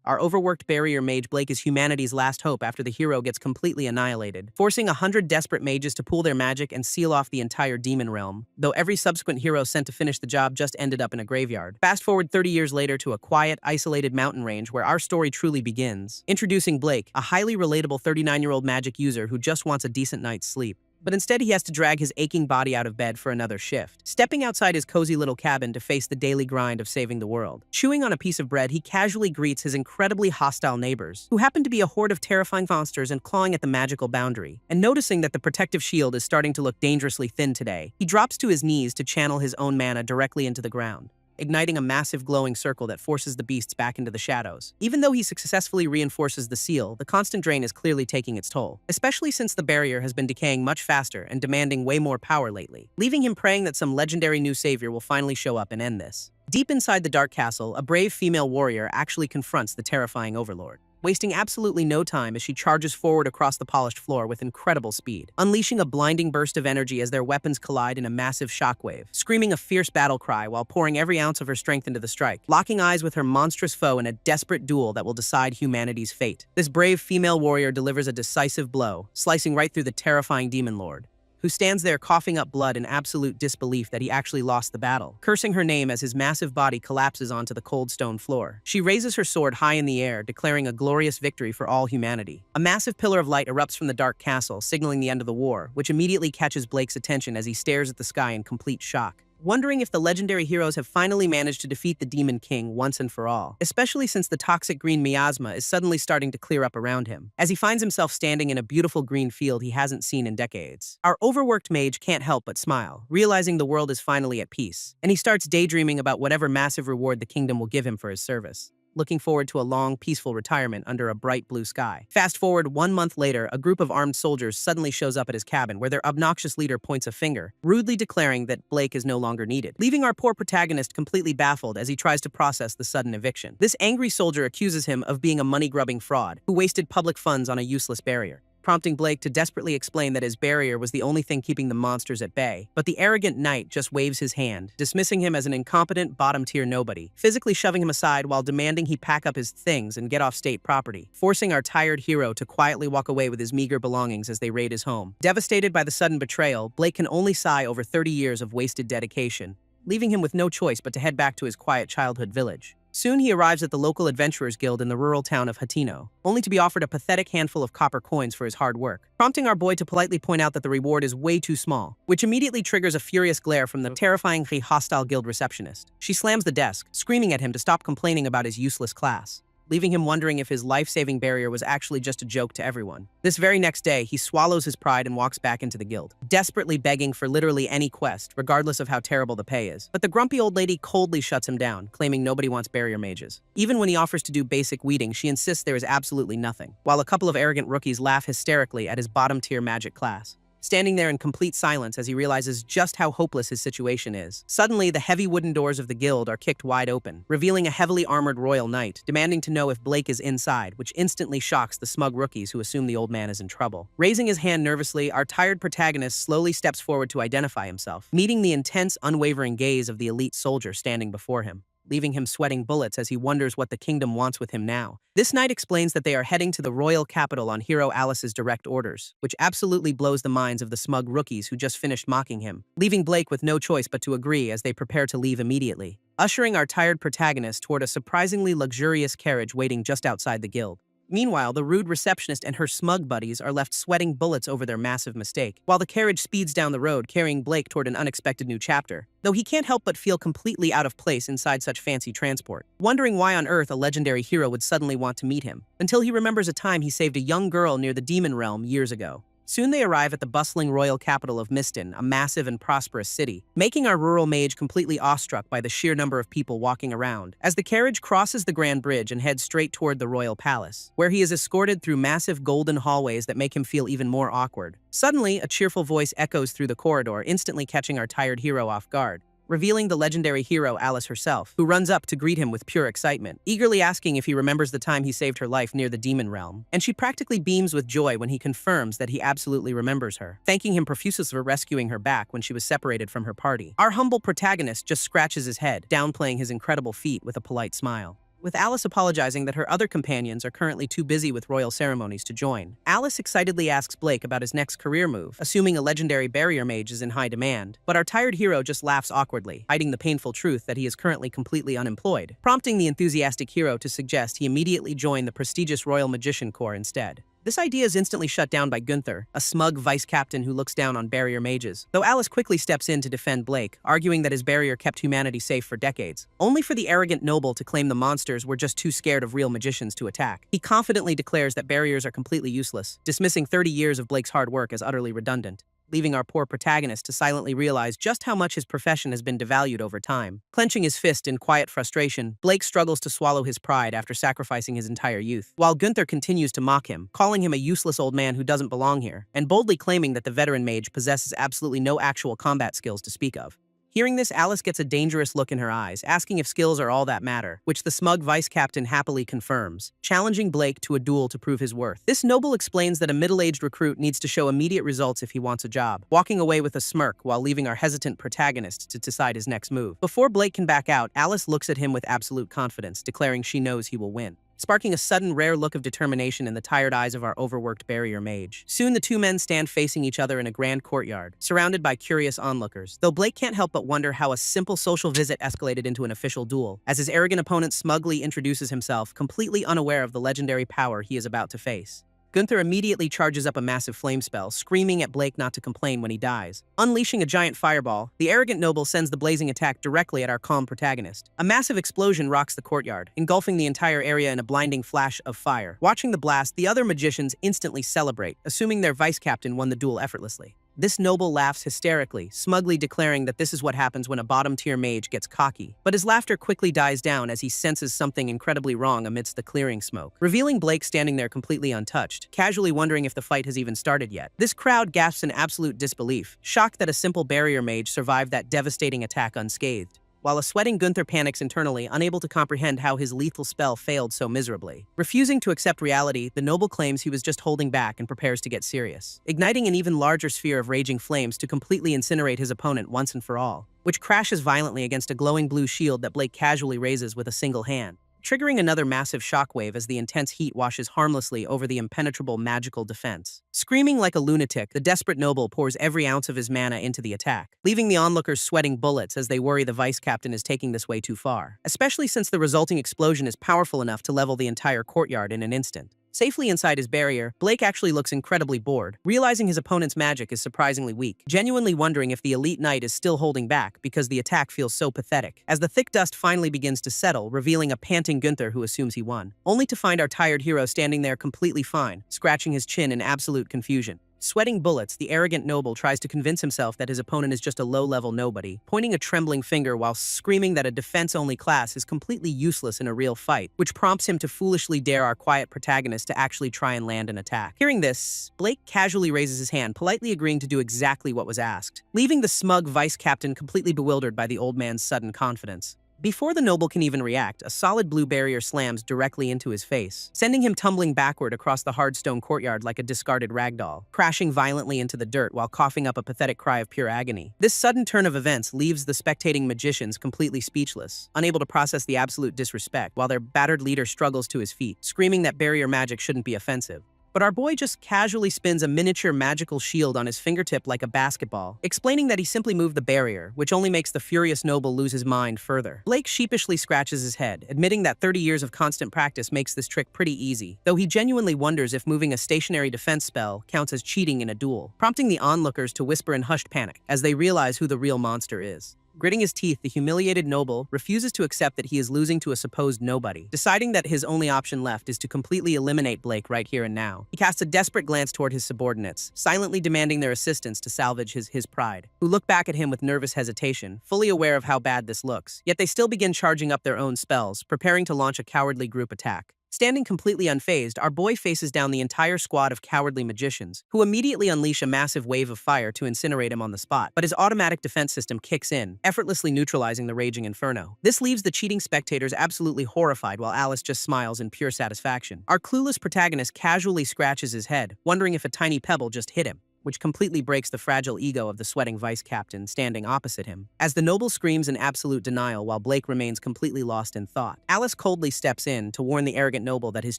Our overworked barrier mage Blake is humanity's last hope after the hero gets completely annihilated, forcing 100 desperate mages to pool their magic and seal off the entire demon realm, though every subsequent hero sent to finish the job just ended up in a graveyard. Fast forward 30 years later to a quiet, isolated mountain range where our story truly begins. Introducing Blake, a highly relatable 39-year-old magic user who just wants a decent night's sleep. But instead he has to drag his aching body out of bed for another shift, stepping outside his cozy little cabin to face the daily grind of saving the world. Chewing on a piece of bread, he casually greets his incredibly hostile neighbors, who happen to be a horde of terrifying monsters and clawing at the magical boundary. And noticing that the protective shield is starting to look dangerously thin today, he drops to his knees to channel his own mana directly into the ground, igniting a massive glowing circle that forces the beasts back into the shadows. Even though he successfully reinforces the seal, the constant drain is clearly taking its toll, especially since the barrier has been decaying much faster and demanding way more power lately, leaving him praying that some legendary new savior will finally show up and end this. Deep inside the dark castle, a brave female warrior actually confronts the terrifying overlord, wasting absolutely no time as she charges forward across the polished floor with incredible speed, unleashing a blinding burst of energy as their weapons collide in a massive shockwave, screaming a fierce battle cry while pouring every ounce of her strength into the strike, locking eyes with her monstrous foe in a desperate duel that will decide humanity's fate. This brave female warrior delivers a decisive blow, slicing right through the terrifying demon lord, who stands there coughing up blood in absolute disbelief that he actually lost the battle, cursing her name as his massive body collapses onto the cold stone floor. She raises her sword high in the air, declaring a glorious victory for all humanity. A massive pillar of light erupts from the dark castle, signaling the end of the war, which immediately catches Blake's attention as he stares at the sky in complete shock, wondering if the legendary heroes have finally managed to defeat the Demon King once and for all, especially since the toxic green miasma is suddenly starting to clear up around him, as he finds himself standing in a beautiful green field he hasn't seen in decades. Our overworked mage can't help but smile, realizing the world is finally at peace, and he starts daydreaming about whatever massive reward the kingdom will give him for his service, looking forward to a long, peaceful retirement under a bright blue sky. Fast forward 1 month later, a group of armed soldiers suddenly shows up at his cabin where their obnoxious leader points a finger, rudely declaring that Blake is no longer needed, leaving our poor protagonist completely baffled as he tries to process the sudden eviction. This angry soldier accuses him of being a money-grubbing fraud who wasted public funds on a useless barrier, prompting Blake to desperately explain that his barrier was the only thing keeping the monsters at bay. But the arrogant knight just waves his hand, dismissing him as an incompetent bottom-tier nobody, physically shoving him aside while demanding he pack up his things and get off state property, forcing our tired hero to quietly walk away with his meager belongings as they raid his home. Devastated by the sudden betrayal, Blake can only sigh over 30 years of wasted dedication, leaving him with no choice but to head back to his quiet childhood village. Soon he arrives at the local adventurers guild in the rural town of Hatino, only to be offered a pathetic handful of copper coins for his hard work, prompting our boy to politely point out that the reward is way too small, which immediately triggers a furious glare from the terrifyingly hostile guild receptionist. She slams the desk, screaming at him to stop complaining about his useless class, leaving him wondering if his life-saving barrier was actually just a joke to everyone. This very next day, he swallows his pride and walks back into the guild, desperately begging for literally any quest, regardless of how terrible the pay is. But the grumpy old lady coldly shuts him down, claiming nobody wants barrier mages. Even when he offers to do basic weeding, she insists there is absolutely nothing, while a couple of arrogant rookies laugh hysterically at his bottom-tier magic class, standing there in complete silence as he realizes just how hopeless his situation is. Suddenly, the heavy wooden doors of the guild are kicked wide open, revealing a heavily armored royal knight, demanding to know if Blake is inside, which instantly shocks the smug rookies who assume the old man is in trouble. Raising his hand nervously, our tired protagonist slowly steps forward to identify himself, meeting the intense, unwavering gaze of the elite soldier standing before him, leaving him sweating bullets as he wonders what the kingdom wants with him now. This knight explains that they are heading to the royal capital on Hero Alice's direct orders, which absolutely blows the minds of the smug rookies who just finished mocking him, leaving Blake with no choice but to agree as they prepare to leave immediately, ushering our tired protagonist toward a surprisingly luxurious carriage waiting just outside the guild. Meanwhile, the rude receptionist and her smug buddies are left sweating bullets over their massive mistake, while the carriage speeds down the road carrying Blake toward an unexpected new chapter, though he can't help but feel completely out of place inside such fancy transport, wondering why on earth a legendary hero would suddenly want to meet him, until he remembers a time he saved a young girl near the demon realm years ago. Soon they arrive at the bustling royal capital of Miston, a massive and prosperous city, making our rural mage completely awestruck by the sheer number of people walking around, as the carriage crosses the Grand Bridge and heads straight toward the royal palace, where he is escorted through massive golden hallways that make him feel even more awkward. Suddenly, a cheerful voice echoes through the corridor, instantly catching our tired hero off guard, revealing the legendary hero Alice herself, who runs up to greet him with pure excitement, eagerly asking if he remembers the time he saved her life near the demon realm. And she practically beams with joy when he confirms that he absolutely remembers her, thanking him profusely for rescuing her back when she was separated from her party. Our humble protagonist just scratches his head, downplaying his incredible feat with a polite smile, with Alice apologizing that her other companions are currently too busy with royal ceremonies to join. Alice excitedly asks Blake about his next career move, assuming a legendary barrier mage is in high demand, but our tired hero just laughs awkwardly, hiding the painful truth that he is currently completely unemployed, prompting the enthusiastic hero to suggest he immediately join the prestigious Royal Magician Corps instead. This idea is instantly shut down by Gunther, a smug vice captain who looks down on barrier mages, though Alice quickly steps in to defend Blake, arguing that his barrier kept humanity safe for decades, only for the arrogant noble to claim the monsters were just too scared of real magicians to attack. He confidently declares that barriers are completely useless, dismissing 30 years of Blake's hard work as utterly redundant, leaving our poor protagonist to silently realize just how much his profession has been devalued over time. Clenching his fist in quiet frustration, Blake struggles to swallow his pride after sacrificing his entire youth, while Gunther continues to mock him, calling him a useless old man who doesn't belong here, and boldly claiming that the veteran mage possesses absolutely no actual combat skills to speak of. Hearing this, Alice gets a dangerous look in her eyes, asking if skills are all that matter, which the smug vice captain happily confirms, challenging Blake to a duel to prove his worth. This noble explains that a middle-aged recruit needs to show immediate results if he wants a job, walking away with a smirk while leaving our hesitant protagonist to decide his next move. Before Blake can back out, Alice looks at him with absolute confidence, declaring she knows he will win, sparking a sudden rare look of determination in the tired eyes of our overworked barrier mage. Soon the two men stand facing each other in a grand courtyard, surrounded by curious onlookers, though Blake can't help but wonder how a simple social visit escalated into an official duel, as his arrogant opponent smugly introduces himself, completely unaware of the legendary power he is about to face. Gunther immediately charges up a massive flame spell, screaming at Blake not to complain when he dies. Unleashing a giant fireball, the arrogant noble sends the blazing attack directly at our calm protagonist. A massive explosion rocks the courtyard, engulfing the entire area in a blinding flash of fire. Watching the blast, the other magicians instantly celebrate, assuming their vice captain won the duel effortlessly. This noble laughs hysterically, smugly declaring that this is what happens when a bottom-tier mage gets cocky. But his laughter quickly dies down as he senses something incredibly wrong amidst the clearing smoke, revealing Blake standing there completely untouched, casually wondering if the fight has even started yet. This crowd gasps in absolute disbelief, shocked that a simple barrier mage survived that devastating attack unscathed, while a sweating Gunther panics internally, unable to comprehend how his lethal spell failed so miserably. Refusing to accept reality, the noble claims he was just holding back and prepares to get serious, igniting an even larger sphere of raging flames to completely incinerate his opponent once and for all, which crashes violently against a glowing blue shield that Blake casually raises with a single hand, triggering another massive shockwave as the intense heat washes harmlessly over the impenetrable magical defense. Screaming like a lunatic, the desperate noble pours every ounce of his mana into the attack, leaving the onlookers sweating bullets as they worry the vice captain is taking this way too far, especially since the resulting explosion is powerful enough to level the entire courtyard in an instant. Safely inside his barrier, Blake actually looks incredibly bored, realizing his opponent's magic is surprisingly weak, genuinely wondering if the elite knight is still holding back because the attack feels so pathetic, as the thick dust finally begins to settle, revealing a panting Gunther who assumes he won, only to find our tired hero standing there completely fine, scratching his chin in absolute confusion. Sweating bullets, the arrogant noble tries to convince himself that his opponent is just a low-level nobody, pointing a trembling finger while screaming that a defense-only class is completely useless in a real fight, which prompts him to foolishly dare our quiet protagonist to actually try and land an attack. Hearing this, Blake casually raises his hand, politely agreeing to do exactly what was asked, leaving the smug vice captain completely bewildered by the old man's sudden confidence. Before the noble can even react, a solid blue barrier slams directly into his face, sending him tumbling backward across the hard stone courtyard like a discarded ragdoll, crashing violently into the dirt while coughing up a pathetic cry of pure agony. This sudden turn of events leaves the spectating magicians completely speechless, unable to process the absolute disrespect, while their battered leader struggles to his feet, screaming that barrier magic shouldn't be offensive. But our boy just casually spins a miniature magical shield on his fingertip like a basketball, explaining that he simply moved the barrier, which only makes the furious noble lose his mind further. Blake sheepishly scratches his head, admitting that 30 years of constant practice makes this trick pretty easy, though he genuinely wonders if moving a stationary defense spell counts as cheating in a duel, prompting the onlookers to whisper in hushed panic as they realize who the real monster is. Gritting his teeth, the humiliated noble refuses to accept that he is losing to a supposed nobody, deciding that his only option left is to completely eliminate Blake right here and now. He casts a desperate glance toward his subordinates, silently demanding their assistance to salvage his pride, who look back at him with nervous hesitation, fully aware of how bad this looks. Yet they still begin charging up their own spells, preparing to launch a cowardly group attack. Standing completely unfazed, our boy faces down the entire squad of cowardly magicians, who immediately unleash a massive wave of fire to incinerate him on the spot. But his automatic defense system kicks in, effortlessly neutralizing the raging inferno. This leaves the cheating spectators absolutely horrified while Alice just smiles in pure satisfaction. Our clueless protagonist casually scratches his head, wondering if a tiny pebble just hit him. which completely breaks the fragile ego of the sweating vice captain standing opposite him. As the noble screams in absolute denial while Blake remains completely lost in thought, Alice coldly steps in to warn the arrogant noble that his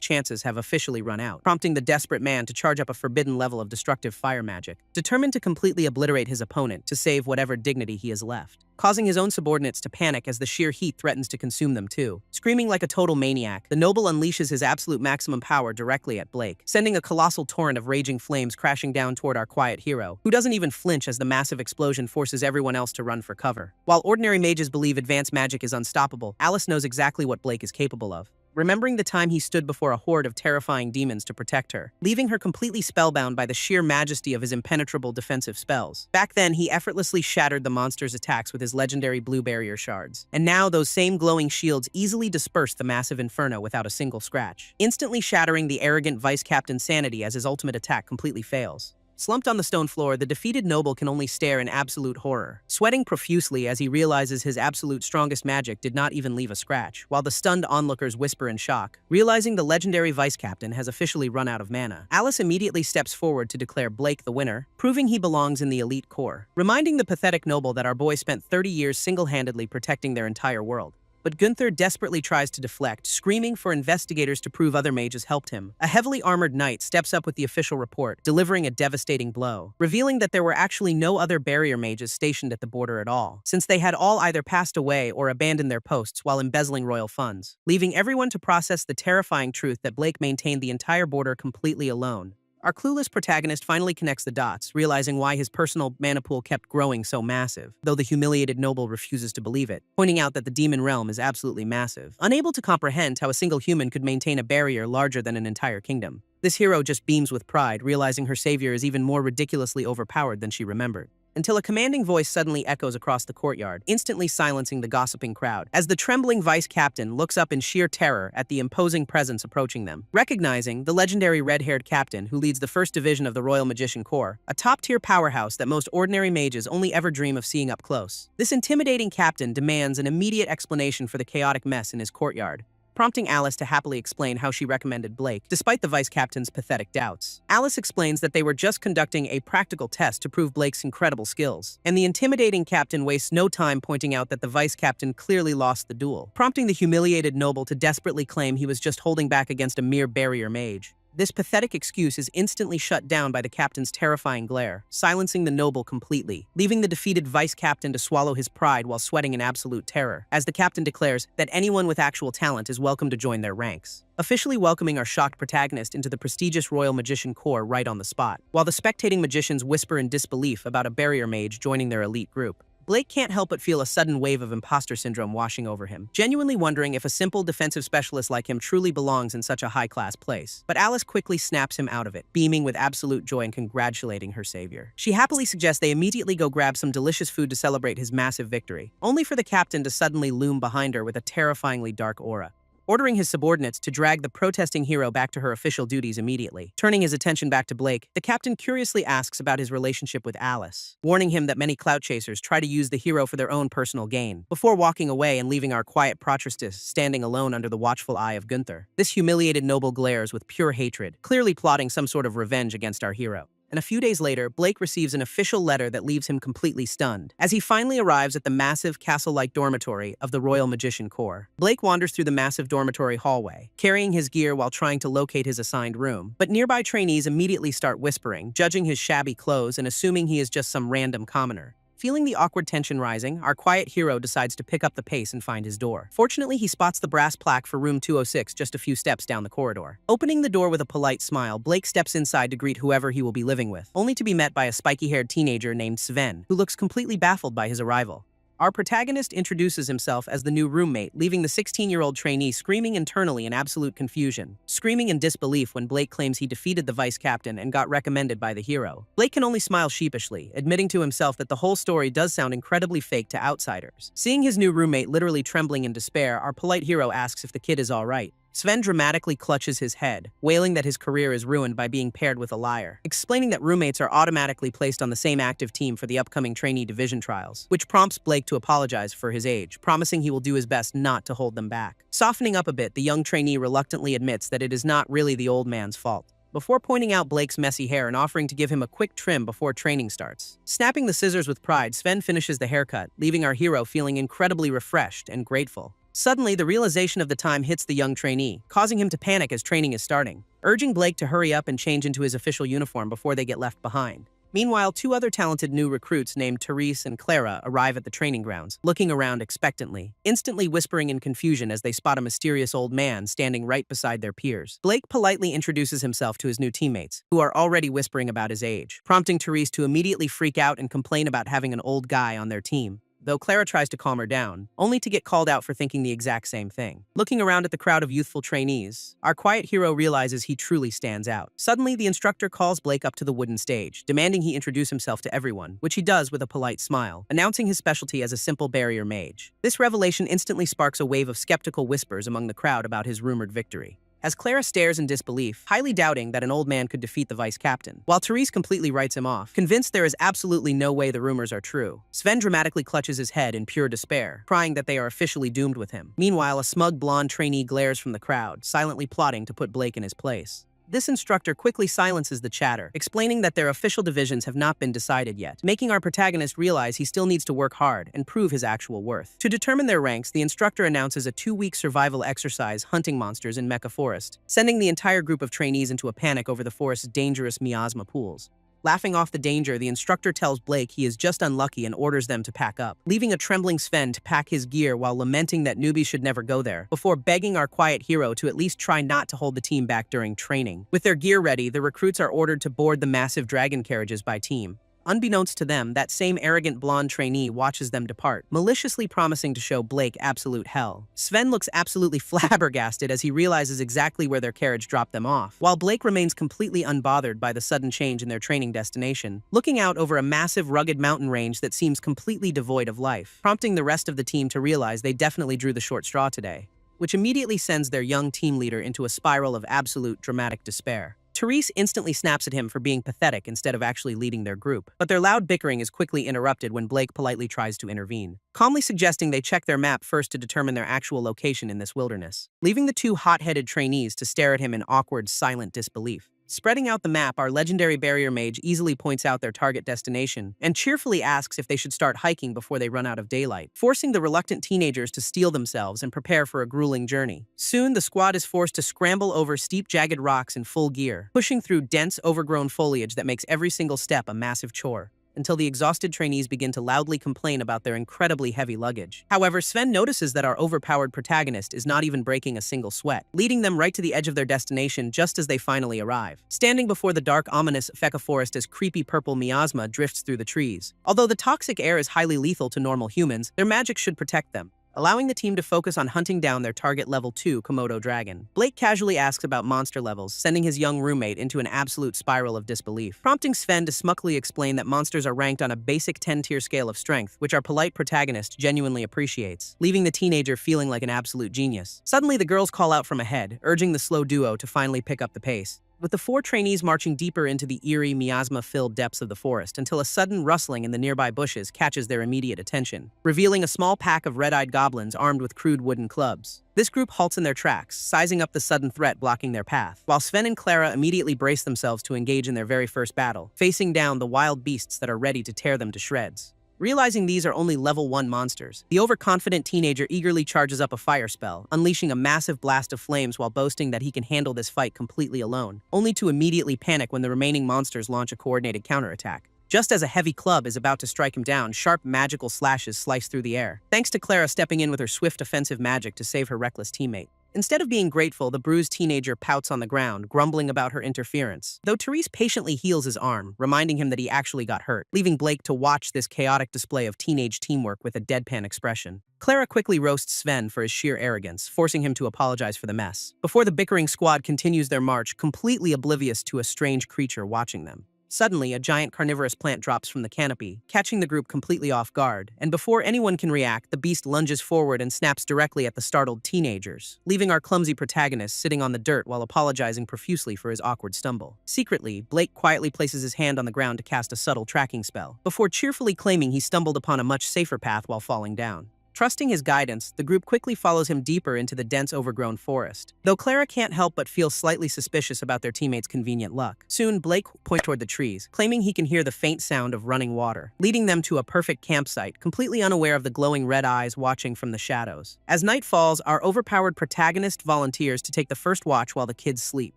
chances have officially run out, prompting the desperate man to charge up a forbidden level of destructive fire magic, determined to completely obliterate his opponent to save whatever dignity he has left, causing his own subordinates to panic as the sheer heat threatens to consume them too. Screaming like a total maniac, the noble unleashes his absolute maximum power directly at Blake, sending a colossal torrent of raging flames crashing down toward our quiet hero, who doesn't even flinch as the massive explosion forces everyone else to run for cover. While ordinary mages believe advanced magic is unstoppable, Alice knows exactly what Blake is capable of. Remembering the time he stood before a horde of terrifying demons to protect her, leaving her completely spellbound by the sheer majesty of his impenetrable defensive spells. Back then, he effortlessly shattered the monster's attacks with his legendary blue barrier shards. And now, those same glowing shields easily dispersed the massive inferno without a single scratch, instantly shattering the arrogant vice captain's sanity as his ultimate attack completely fails. Slumped on the stone floor, the defeated noble can only stare in absolute horror, sweating profusely as he realizes his absolute strongest magic did not even leave a scratch, while the stunned onlookers whisper in shock, realizing the legendary vice captain has officially run out of mana. Alice immediately steps forward to declare Blake the winner, proving he belongs in the elite corps, reminding the pathetic noble that our boy spent 30 years single-handedly protecting their entire world. But Gunther desperately tries to deflect, screaming for investigators to prove other mages helped him. A heavily armored knight steps up with the official report, delivering a devastating blow, revealing that there were actually no other barrier mages stationed at the border at all, since they had all either passed away or abandoned their posts while embezzling royal funds, leaving everyone to process the terrifying truth that Blake maintained the entire border completely alone. Our clueless protagonist finally connects the dots, realizing why his personal mana pool kept growing so massive, though the humiliated noble refuses to believe it, pointing out that the demon realm is absolutely massive, unable to comprehend how a single human could maintain a barrier larger than an entire kingdom. This hero just beams with pride, realizing her savior is even more ridiculously overpowered than she remembered, until a commanding voice suddenly echoes across the courtyard, instantly silencing the gossiping crowd, as the trembling vice captain looks up in sheer terror at the imposing presence approaching them. Recognizing the legendary red-haired captain who leads the first division of the Royal Magician Corps, a top-tier powerhouse that most ordinary mages only ever dream of seeing up close. This intimidating captain demands an immediate explanation for the chaotic mess in his courtyard, prompting Alice to happily explain how she recommended Blake, despite the vice captain's pathetic doubts. Alice explains that they were just conducting a practical test to prove Blake's incredible skills, and the intimidating captain wastes no time pointing out that the vice captain clearly lost the duel, prompting the humiliated noble to desperately claim he was just holding back against a mere barrier mage. This pathetic excuse is instantly shut down by the captain's terrifying glare, silencing the noble completely, leaving the defeated vice captain to swallow his pride while sweating in absolute terror, as the captain declares that anyone with actual talent is welcome to join their ranks, officially welcoming our shocked protagonist into the prestigious Royal Magician Corps right on the spot, while the spectating magicians whisper in disbelief about a barrier mage joining their elite group. Blake can't help but feel a sudden wave of imposter syndrome washing over him, genuinely wondering if a simple defensive specialist like him truly belongs in such a high-class place. But Alice quickly snaps him out of it, beaming with absolute joy and congratulating her savior. She happily suggests they immediately go grab some delicious food to celebrate his massive victory, only for the captain to suddenly loom behind her with a terrifyingly dark aura, ordering his subordinates to drag the protesting hero back to her official duties immediately. Turning his attention back to Blake, the captain curiously asks about his relationship with Alice, warning him that many clout chasers try to use the hero for their own personal gain, before walking away and leaving our quiet protrustus standing alone under the watchful eye of Gunther. This humiliated noble glares with pure hatred, clearly plotting some sort of revenge against our hero. And a few days later, Blake receives an official letter that leaves him completely stunned. As he finally arrives at the massive castle-like dormitory of the Royal Magician Corps, Blake wanders through the massive dormitory hallway, carrying his gear while trying to locate his assigned room. But nearby trainees immediately start whispering, judging his shabby clothes and assuming he is just some random commoner. Feeling the awkward tension rising, our quiet hero decides to pick up the pace and find his door. Fortunately, he spots the brass plaque for room 206 just a few steps down the corridor. Opening the door with a polite smile, Blake steps inside to greet whoever he will be living with, only to be met by a spiky-haired teenager named Sven, who looks completely baffled by his arrival. Our protagonist introduces himself as the new roommate, leaving the 16-year-old trainee screaming internally in absolute confusion, screaming in disbelief when Blake claims he defeated the vice captain and got recommended by the hero. Blake can only smile sheepishly, admitting to himself that the whole story does sound incredibly fake to outsiders. Seeing his new roommate literally trembling in despair, our polite hero asks if the kid is all right. Sven dramatically clutches his head, wailing that his career is ruined by being paired with a liar, explaining that roommates are automatically placed on the same active team for the upcoming trainee division trials, which prompts Blake to apologize for his age, promising he will do his best not to hold them back. Softening up a bit, the young trainee reluctantly admits that it is not really the old man's fault. before pointing out Blake's messy hair and offering to give him a quick trim before training starts. Snapping the scissors with pride, Sven finishes the haircut, leaving our hero feeling incredibly refreshed and grateful. Suddenly, the realization of the time hits the young trainee, causing him to panic as training is starting, urging Blake to hurry up and change into his official uniform before they get left behind. Meanwhile, two other talented new recruits named Therese and Clara arrive at the training grounds, looking around expectantly, instantly whispering in confusion as they spot a mysterious old man standing right beside their peers. Blake politely introduces himself to his new teammates, who are already whispering about his age, prompting Therese to immediately freak out and complain about having an old guy on their team, though Clara tries to calm her down, only to get called out for thinking the exact same thing. Looking around at the crowd of youthful trainees, our quiet hero realizes he truly stands out. Suddenly, the instructor calls Blake up to the wooden stage, demanding he introduce himself to everyone, which he does with a polite smile, announcing his specialty as a simple barrier mage. This revelation instantly sparks a wave of skeptical whispers among the crowd about his rumored victory, as Clara stares in disbelief, highly doubting that an old man could defeat the vice-captain, while Therese completely writes him off, convinced there is absolutely no way the rumors are true. Sven dramatically clutches his head in pure despair, crying that they are officially doomed with him. Meanwhile, a smug blonde trainee glares from the crowd, silently plotting to put Blake in his place. This instructor quickly silences the chatter, explaining that their official divisions have not been decided yet, making our protagonist realize he still needs to work hard and prove his actual worth. To determine their ranks, the instructor announces a 2-week survival exercise hunting monsters in Mecha Forest, sending the entire group of trainees into a panic over the forest's dangerous miasma pools. Laughing off the danger, the instructor tells Blake he is just unlucky and orders them to pack up, leaving a trembling Sven to pack his gear while lamenting that newbies should never go there, before begging our quiet hero to at least try not to hold the team back during training. With their gear ready, the recruits are ordered to board the massive dragon carriages by team. Unbeknownst to them, that same arrogant blonde trainee watches them depart, maliciously promising to show Blake absolute hell. Sven looks absolutely flabbergasted as he realizes exactly where their carriage dropped them off, while Blake remains completely unbothered by the sudden change in their training destination, looking out over a massive, rugged mountain range that seems completely devoid of life, prompting the rest of the team to realize they definitely drew the short straw today, which immediately sends their young team leader into a spiral of absolute dramatic despair. Therese instantly snaps at him for being pathetic instead of actually leading their group, but their loud bickering is quickly interrupted when Blake politely tries to intervene, calmly suggesting they check their map first to determine their actual location in this wilderness, leaving the two hot-headed trainees to stare at him in awkward, silent disbelief. Spreading out the map, our legendary barrier mage easily points out their target destination and cheerfully asks if they should start hiking before they run out of daylight, forcing the reluctant teenagers to steel themselves and prepare for a grueling journey. Soon, the squad is forced to scramble over steep, jagged rocks in full gear, pushing through dense, overgrown foliage that makes every single step a massive chore, until the exhausted trainees begin to loudly complain about their incredibly heavy luggage. However, Sven notices that our overpowered protagonist is not even breaking a single sweat, leading them right to the edge of their destination just as they finally arrive, standing before the dark, ominous Mecha Forest as creepy purple miasma drifts through the trees. Although the toxic air is highly lethal to normal humans, their magic should protect them, allowing the team to focus on hunting down their target level 2 Komodo dragon. Blake casually asks about monster levels, sending his young roommate into an absolute spiral of disbelief, prompting Sven to smugly explain that monsters are ranked on a basic 10-tier scale of strength, which our polite protagonist genuinely appreciates, leaving the teenager feeling like an absolute genius. Suddenly, the girls call out from ahead, urging the slow duo to finally pick up the pace, with the 4 trainees marching deeper into the eerie, miasma-filled depths of the forest until a sudden rustling in the nearby bushes catches their immediate attention, revealing a small pack of red-eyed goblins armed with crude wooden clubs. This group halts in their tracks, sizing up the sudden threat blocking their path, while Sven and Clara immediately brace themselves to engage in their very first battle, facing down the wild beasts that are ready to tear them to shreds. Realizing these are only level 1 monsters, the overconfident teenager eagerly charges up a fire spell, unleashing a massive blast of flames while boasting that he can handle this fight completely alone, only to immediately panic when the remaining monsters launch a coordinated counterattack. Just as a heavy club is about to strike him down, sharp magical slashes slice through the air, thanks to Clara stepping in with her swift offensive magic to save her reckless teammate. Instead of being grateful, the bruised teenager pouts on the ground, grumbling about her interference, though Therese patiently heals his arm, reminding him that he actually got hurt, leaving Blake to watch this chaotic display of teenage teamwork with a deadpan expression. Clara quickly roasts Sven for his sheer arrogance, forcing him to apologize for the mess, before the bickering squad continues their march, completely oblivious to a strange creature watching them. Suddenly, a giant carnivorous plant drops from the canopy, catching the group completely off guard, and before anyone can react, the beast lunges forward and snaps directly at the startled teenagers, leaving our clumsy protagonist sitting on the dirt while apologizing profusely for his awkward stumble. Secretly, Blake quietly places his hand on the ground to cast a subtle tracking spell, before cheerfully claiming he stumbled upon a much safer path while falling down. Trusting his guidance, the group quickly follows him deeper into the dense overgrown forest. Though Clara can't help but feel slightly suspicious about their teammates' convenient luck. Soon, Blake points toward the trees, claiming he can hear the faint sound of running water, leading them to a perfect campsite, completely unaware of the glowing red eyes watching from the shadows. As night falls, our overpowered protagonist volunteers to take the first watch while the kids sleep.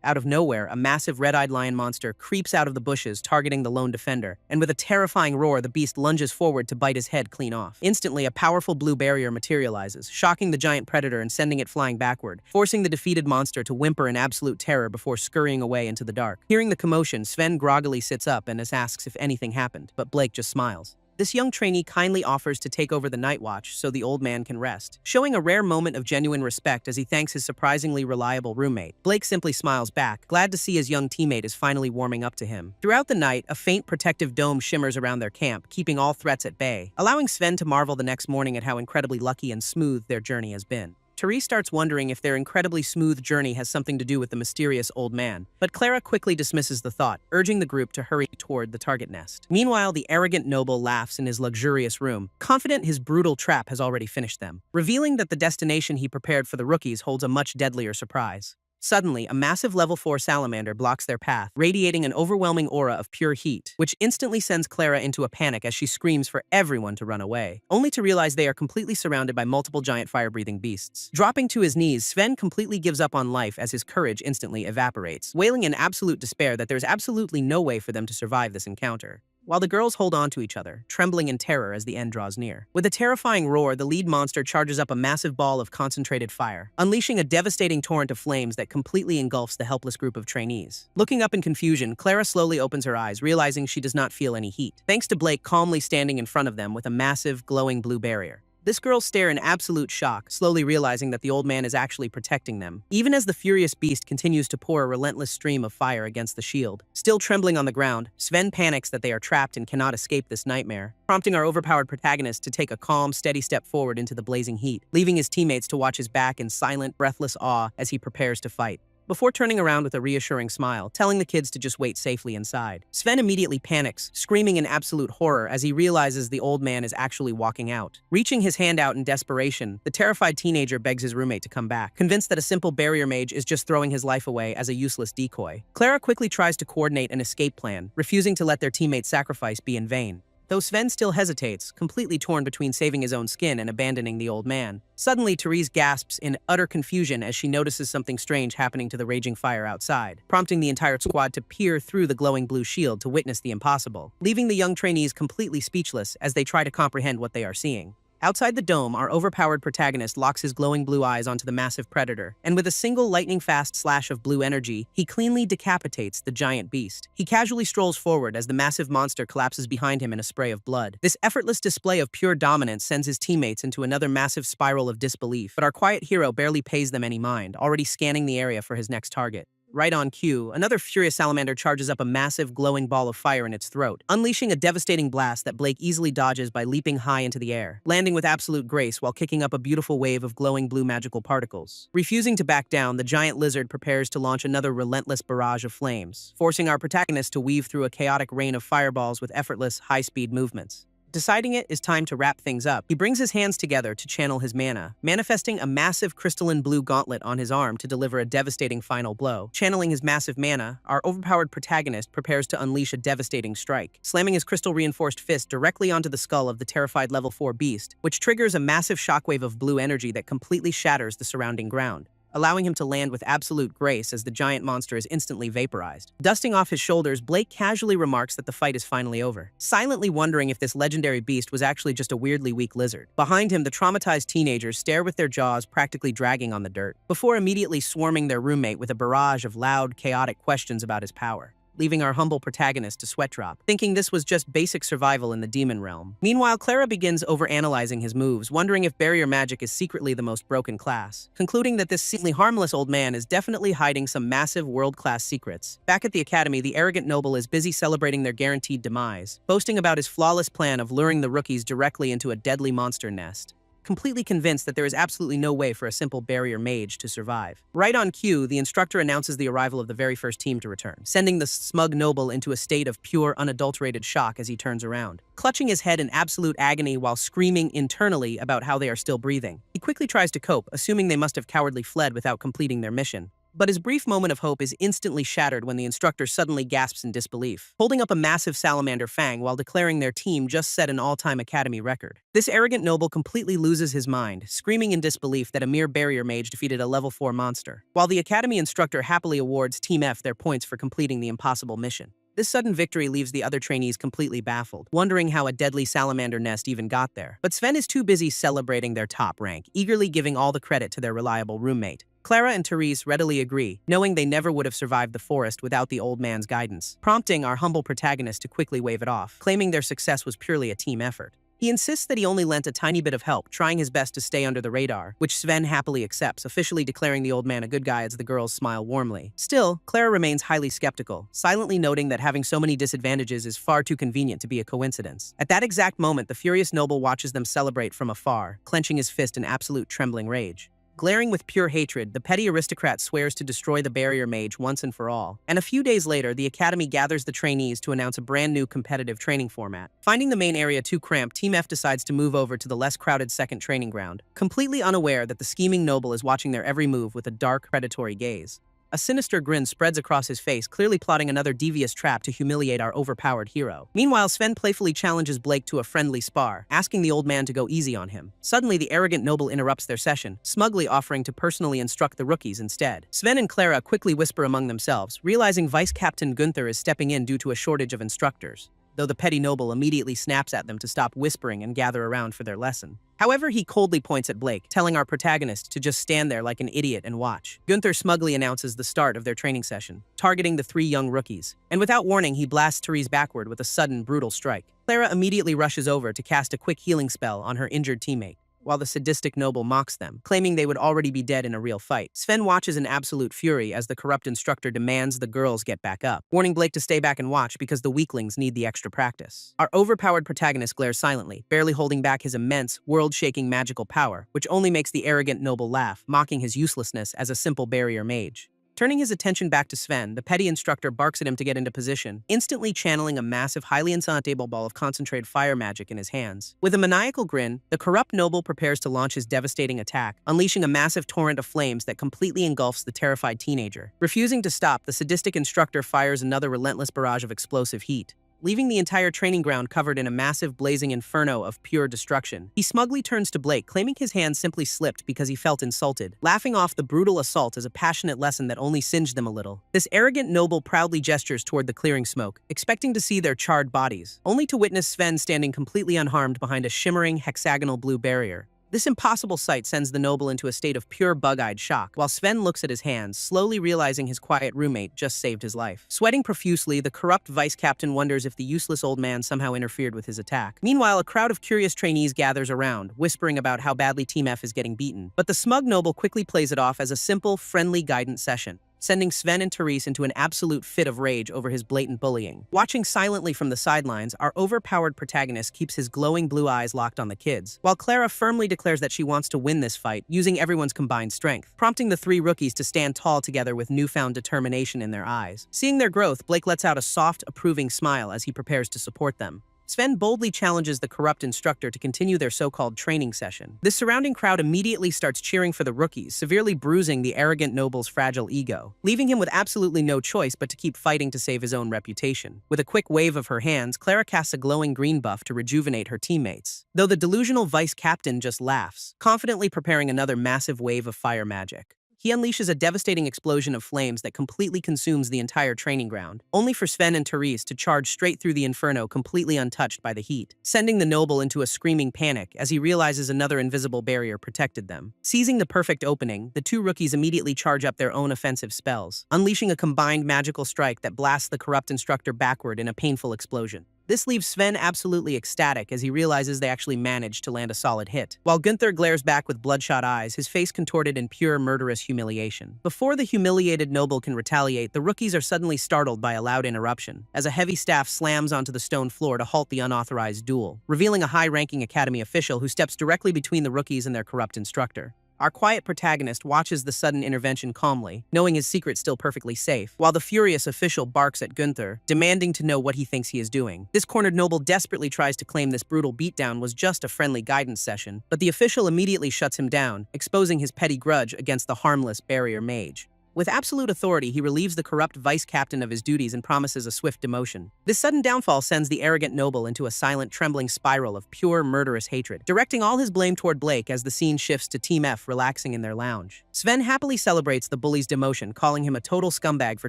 Out of nowhere, a massive red-eyed lion monster creeps out of the bushes, targeting the lone defender, and with a terrifying roar, the beast lunges forward to bite his head clean off. Instantly, a powerful blue barrier materializes, shocking the giant predator and sending it flying backward, forcing the defeated monster to whimper in absolute terror before scurrying away into the dark. Hearing the commotion, Sven groggily sits up and asks if anything happened, but Blake just smiles. This young trainee kindly offers to take over the night watch so the old man can rest, showing a rare moment of genuine respect as he thanks his surprisingly reliable roommate. Blake simply smiles back, glad to see his young teammate is finally warming up to him. Throughout the night, a faint protective dome shimmers around their camp, keeping all threats at bay, allowing Sven to marvel the next morning at how incredibly lucky and smooth their journey has been. Therese starts wondering if their incredibly smooth journey has something to do with the mysterious old man, but Clara quickly dismisses the thought, urging the group to hurry toward the target nest. Meanwhile, the arrogant noble laughs in his luxurious room, confident his brutal trap has already finished them, revealing that the destination he prepared for the rookies holds a much deadlier surprise. Suddenly, a massive level 4 salamander blocks their path, radiating an overwhelming aura of pure heat, which instantly sends Clara into a panic as she screams for everyone to run away, only to realize they are completely surrounded by multiple giant fire-breathing beasts. Dropping to his knees, Sven completely gives up on life as his courage instantly evaporates, wailing in absolute despair that there's absolutely no way for them to survive this encounter. While the girls hold on to each other, trembling in terror as the end draws near. With a terrifying roar, the lead monster charges up a massive ball of concentrated fire, unleashing a devastating torrent of flames that completely engulfs the helpless group of trainees. Looking up in confusion, Clara slowly opens her eyes, realizing she does not feel any heat, thanks to Blake calmly standing in front of them with a massive, glowing blue barrier. This girls stare in absolute shock, slowly realizing that the old man is actually protecting them, even as the furious beast continues to pour a relentless stream of fire against the shield. Still trembling on the ground, Sven panics that they are trapped and cannot escape this nightmare, prompting our overpowered protagonist to take a calm, steady step forward into the blazing heat, leaving his teammates to watch his back in silent, breathless awe as he prepares to fight. Before turning around with a reassuring smile, telling the kids to just wait safely inside. Sven immediately panics, screaming in absolute horror as he realizes the old man is actually walking out. Reaching his hand out in desperation, the terrified teenager begs his roommate to come back, convinced that a simple barrier mage is just throwing his life away as a useless decoy. Clara quickly tries to coordinate an escape plan, refusing to let their teammate's sacrifice be in vain. Though Sven still hesitates, completely torn between saving his own skin and abandoning the old man. Suddenly, Therese gasps in utter confusion as she notices something strange happening to the raging fire outside, prompting the entire squad to peer through the glowing blue shield to witness the impossible, leaving the young trainees completely speechless as they try to comprehend what they are seeing. Outside the dome, our overpowered protagonist locks his glowing blue eyes onto the massive predator, and with a single lightning-fast slash of blue energy, he cleanly decapitates the giant beast. He casually strolls forward as the massive monster collapses behind him in a spray of blood. This effortless display of pure dominance sends his teammates into another massive spiral of disbelief, but our quiet hero barely pays them any mind, already scanning the area for his next target. Right on cue, another furious salamander charges up a massive, glowing ball of fire in its throat, unleashing a devastating blast that Blake easily dodges by leaping high into the air, landing with absolute grace while kicking up a beautiful wave of glowing blue magical particles. Refusing to back down, the giant lizard prepares to launch another relentless barrage of flames, forcing our protagonist to weave through a chaotic rain of fireballs with effortless, high-speed movements. Deciding it is time to wrap things up, he brings his hands together to channel his mana, manifesting a massive crystalline blue gauntlet on his arm to deliver a devastating final blow. Channeling his massive mana, our overpowered protagonist prepares to unleash a devastating strike, slamming his crystal-reinforced fist directly onto the skull of the terrified level 4 beast, which triggers a massive shockwave of blue energy that completely shatters the surrounding ground, allowing him to land with absolute grace as the giant monster is instantly vaporized. Dusting off his shoulders, Blake casually remarks that the fight is finally over, silently wondering if this legendary beast was actually just a weirdly weak lizard. Behind him, the traumatized teenagers stare with their jaws practically dragging on the dirt, before immediately swarming their roommate with a barrage of loud, chaotic questions about his power, leaving our humble protagonist to sweat drop, thinking this was just basic survival in the demon realm. Meanwhile, Clara begins overanalyzing his moves, wondering if barrier magic is secretly the most broken class, concluding that this seemingly harmless old man is definitely hiding some massive world-class secrets. Back at the academy, the arrogant noble is busy celebrating their guaranteed demise, boasting about his flawless plan of luring the rookies directly into a deadly monster nest. completely convinced that there is absolutely no way for a simple barrier mage to survive. Right on cue, the instructor announces the arrival of the very first team to return, sending the smug noble into a state of pure, unadulterated shock as he turns around, clutching his head in absolute agony while screaming internally about how they are still breathing. He quickly tries to cope, assuming they must have cowardly fled without completing their mission. But his brief moment of hope is instantly shattered when the instructor suddenly gasps in disbelief, holding up a massive salamander fang while declaring their team just set an all-time academy record. This arrogant noble completely loses his mind, screaming in disbelief that a mere barrier mage defeated a level 4 monster, while the academy instructor happily awards Team F their points for completing the impossible mission. This sudden victory leaves the other trainees completely baffled, wondering how a deadly salamander nest even got there. But Sven is too busy celebrating their top rank, eagerly giving all the credit to their reliable roommate. Clara and Therese readily agree, knowing they never would have survived the forest without the old man's guidance, prompting our humble protagonist to quickly wave it off, claiming their success was purely a team effort. He insists that he only lent a tiny bit of help, trying his best to stay under the radar, which Sven happily accepts, officially declaring the old man a good guy as the girls smile warmly. Still, Clara remains highly skeptical, silently noting that having so many disadvantages is far too convenient to be a coincidence. At that exact moment, the furious noble watches them celebrate from afar, clenching his fist in absolute trembling rage. Glaring with pure hatred, the petty aristocrat swears to destroy the barrier mage once and for all. And a few days later, the academy gathers the trainees to announce a brand new competitive training format. Finding the main area too cramped, Team F decides to move over to the less crowded second training ground, completely unaware that the scheming noble is watching their every move with a dark, predatory gaze. A sinister grin spreads across his face, clearly plotting another devious trap to humiliate our overpowered hero. Meanwhile, Sven playfully challenges Blake to a friendly spar, asking the old man to go easy on him. Suddenly, the arrogant noble interrupts their session, smugly offering to personally instruct the rookies instead. Sven and Clara quickly whisper among themselves, realizing Vice Captain Gunther is stepping in due to a shortage of instructors, though the petty noble immediately snaps at them to stop whispering and gather around for their lesson. However, he coldly points at Blake, telling our protagonist to just stand there like an idiot and watch. Gunther smugly announces the start of their training session, targeting the 3 young rookies, and without warning, he blasts Therese backward with a sudden, brutal strike. Clara immediately rushes over to cast a quick healing spell on her injured teammate, while the sadistic noble mocks them, claiming they would already be dead in a real fight. Sven watches in absolute fury as the corrupt instructor demands the girls get back up, warning Blake to stay back and watch because the weaklings need the extra practice. Our overpowered protagonist glares silently, barely holding back his immense, world-shaking magical power, which only makes the arrogant noble laugh, mocking his uselessness as a simple barrier mage. Turning his attention back to Sven, the petty instructor barks at him to get into position, instantly channeling a massive, highly unstable ball of concentrated fire magic in his hands. With a maniacal grin, the corrupt noble prepares to launch his devastating attack, unleashing a massive torrent of flames that completely engulfs the terrified teenager. Refusing to stop, the sadistic instructor fires another relentless barrage of explosive heat, leaving the entire training ground covered in a massive blazing inferno of pure destruction. He smugly turns to Blake, claiming his hand simply slipped because he felt insulted, laughing off the brutal assault as a passionate lesson that only singed them a little. This arrogant noble proudly gestures toward the clearing smoke, expecting to see their charred bodies, only to witness Sven standing completely unharmed behind a shimmering hexagonal blue barrier. This impossible sight sends the noble into a state of pure bug-eyed shock, while Sven looks at his hands, slowly realizing his quiet roommate just saved his life. Sweating profusely, the corrupt vice captain wonders if the useless old man somehow interfered with his attack. Meanwhile, a crowd of curious trainees gathers around, whispering about how badly Team F is getting beaten. But the smug noble quickly plays it off as a simple, friendly guidance session, sending Sven and Therese into an absolute fit of rage over his blatant bullying. Watching silently from the sidelines, our overpowered protagonist keeps his glowing blue eyes locked on the kids, while Clara firmly declares that she wants to win this fight, using everyone's combined strength, prompting the 3 rookies to stand tall together with newfound determination in their eyes. Seeing their growth, Blake lets out a soft, approving smile as he prepares to support them. Sven boldly challenges the corrupt instructor to continue their so-called training session. The surrounding crowd immediately starts cheering for the rookies, severely bruising the arrogant noble's fragile ego, leaving him with absolutely no choice but to keep fighting to save his own reputation. With a quick wave of her hands, Clara casts a glowing green buff to rejuvenate her teammates, though the delusional vice captain just laughs, confidently preparing another massive wave of fire magic. He unleashes a devastating explosion of flames that completely consumes the entire training ground, only for Sven and Therese to charge straight through the inferno completely untouched by the heat, sending the noble into a screaming panic as he realizes another invisible barrier protected them. Seizing the perfect opening, the 2 rookies immediately charge up their own offensive spells, unleashing a combined magical strike that blasts the corrupt instructor backward in a painful explosion. This leaves Sven absolutely ecstatic as he realizes they actually managed to land a solid hit. While Gunther glares back with bloodshot eyes, his face contorted in pure murderous humiliation. Before the humiliated noble can retaliate, the rookies are suddenly startled by a loud interruption, as a heavy staff slams onto the stone floor to halt the unauthorized duel, revealing a high-ranking academy official who steps directly between the rookies and their corrupt instructor. Our quiet protagonist watches the sudden intervention calmly, knowing his secret's still perfectly safe, while the furious official barks at Gunther, demanding to know what he thinks he is doing. This cornered noble desperately tries to claim this brutal beatdown was just a friendly guidance session, but the official immediately shuts him down, exposing his petty grudge against the harmless barrier mage. With absolute authority, he relieves the corrupt vice-captain of his duties and promises a swift demotion. This sudden downfall sends the arrogant noble into a silent, trembling spiral of pure, murderous hatred, directing all his blame toward Blake as the scene shifts to Team F relaxing in their lounge. Sven happily celebrates the bully's demotion, calling him a total scumbag for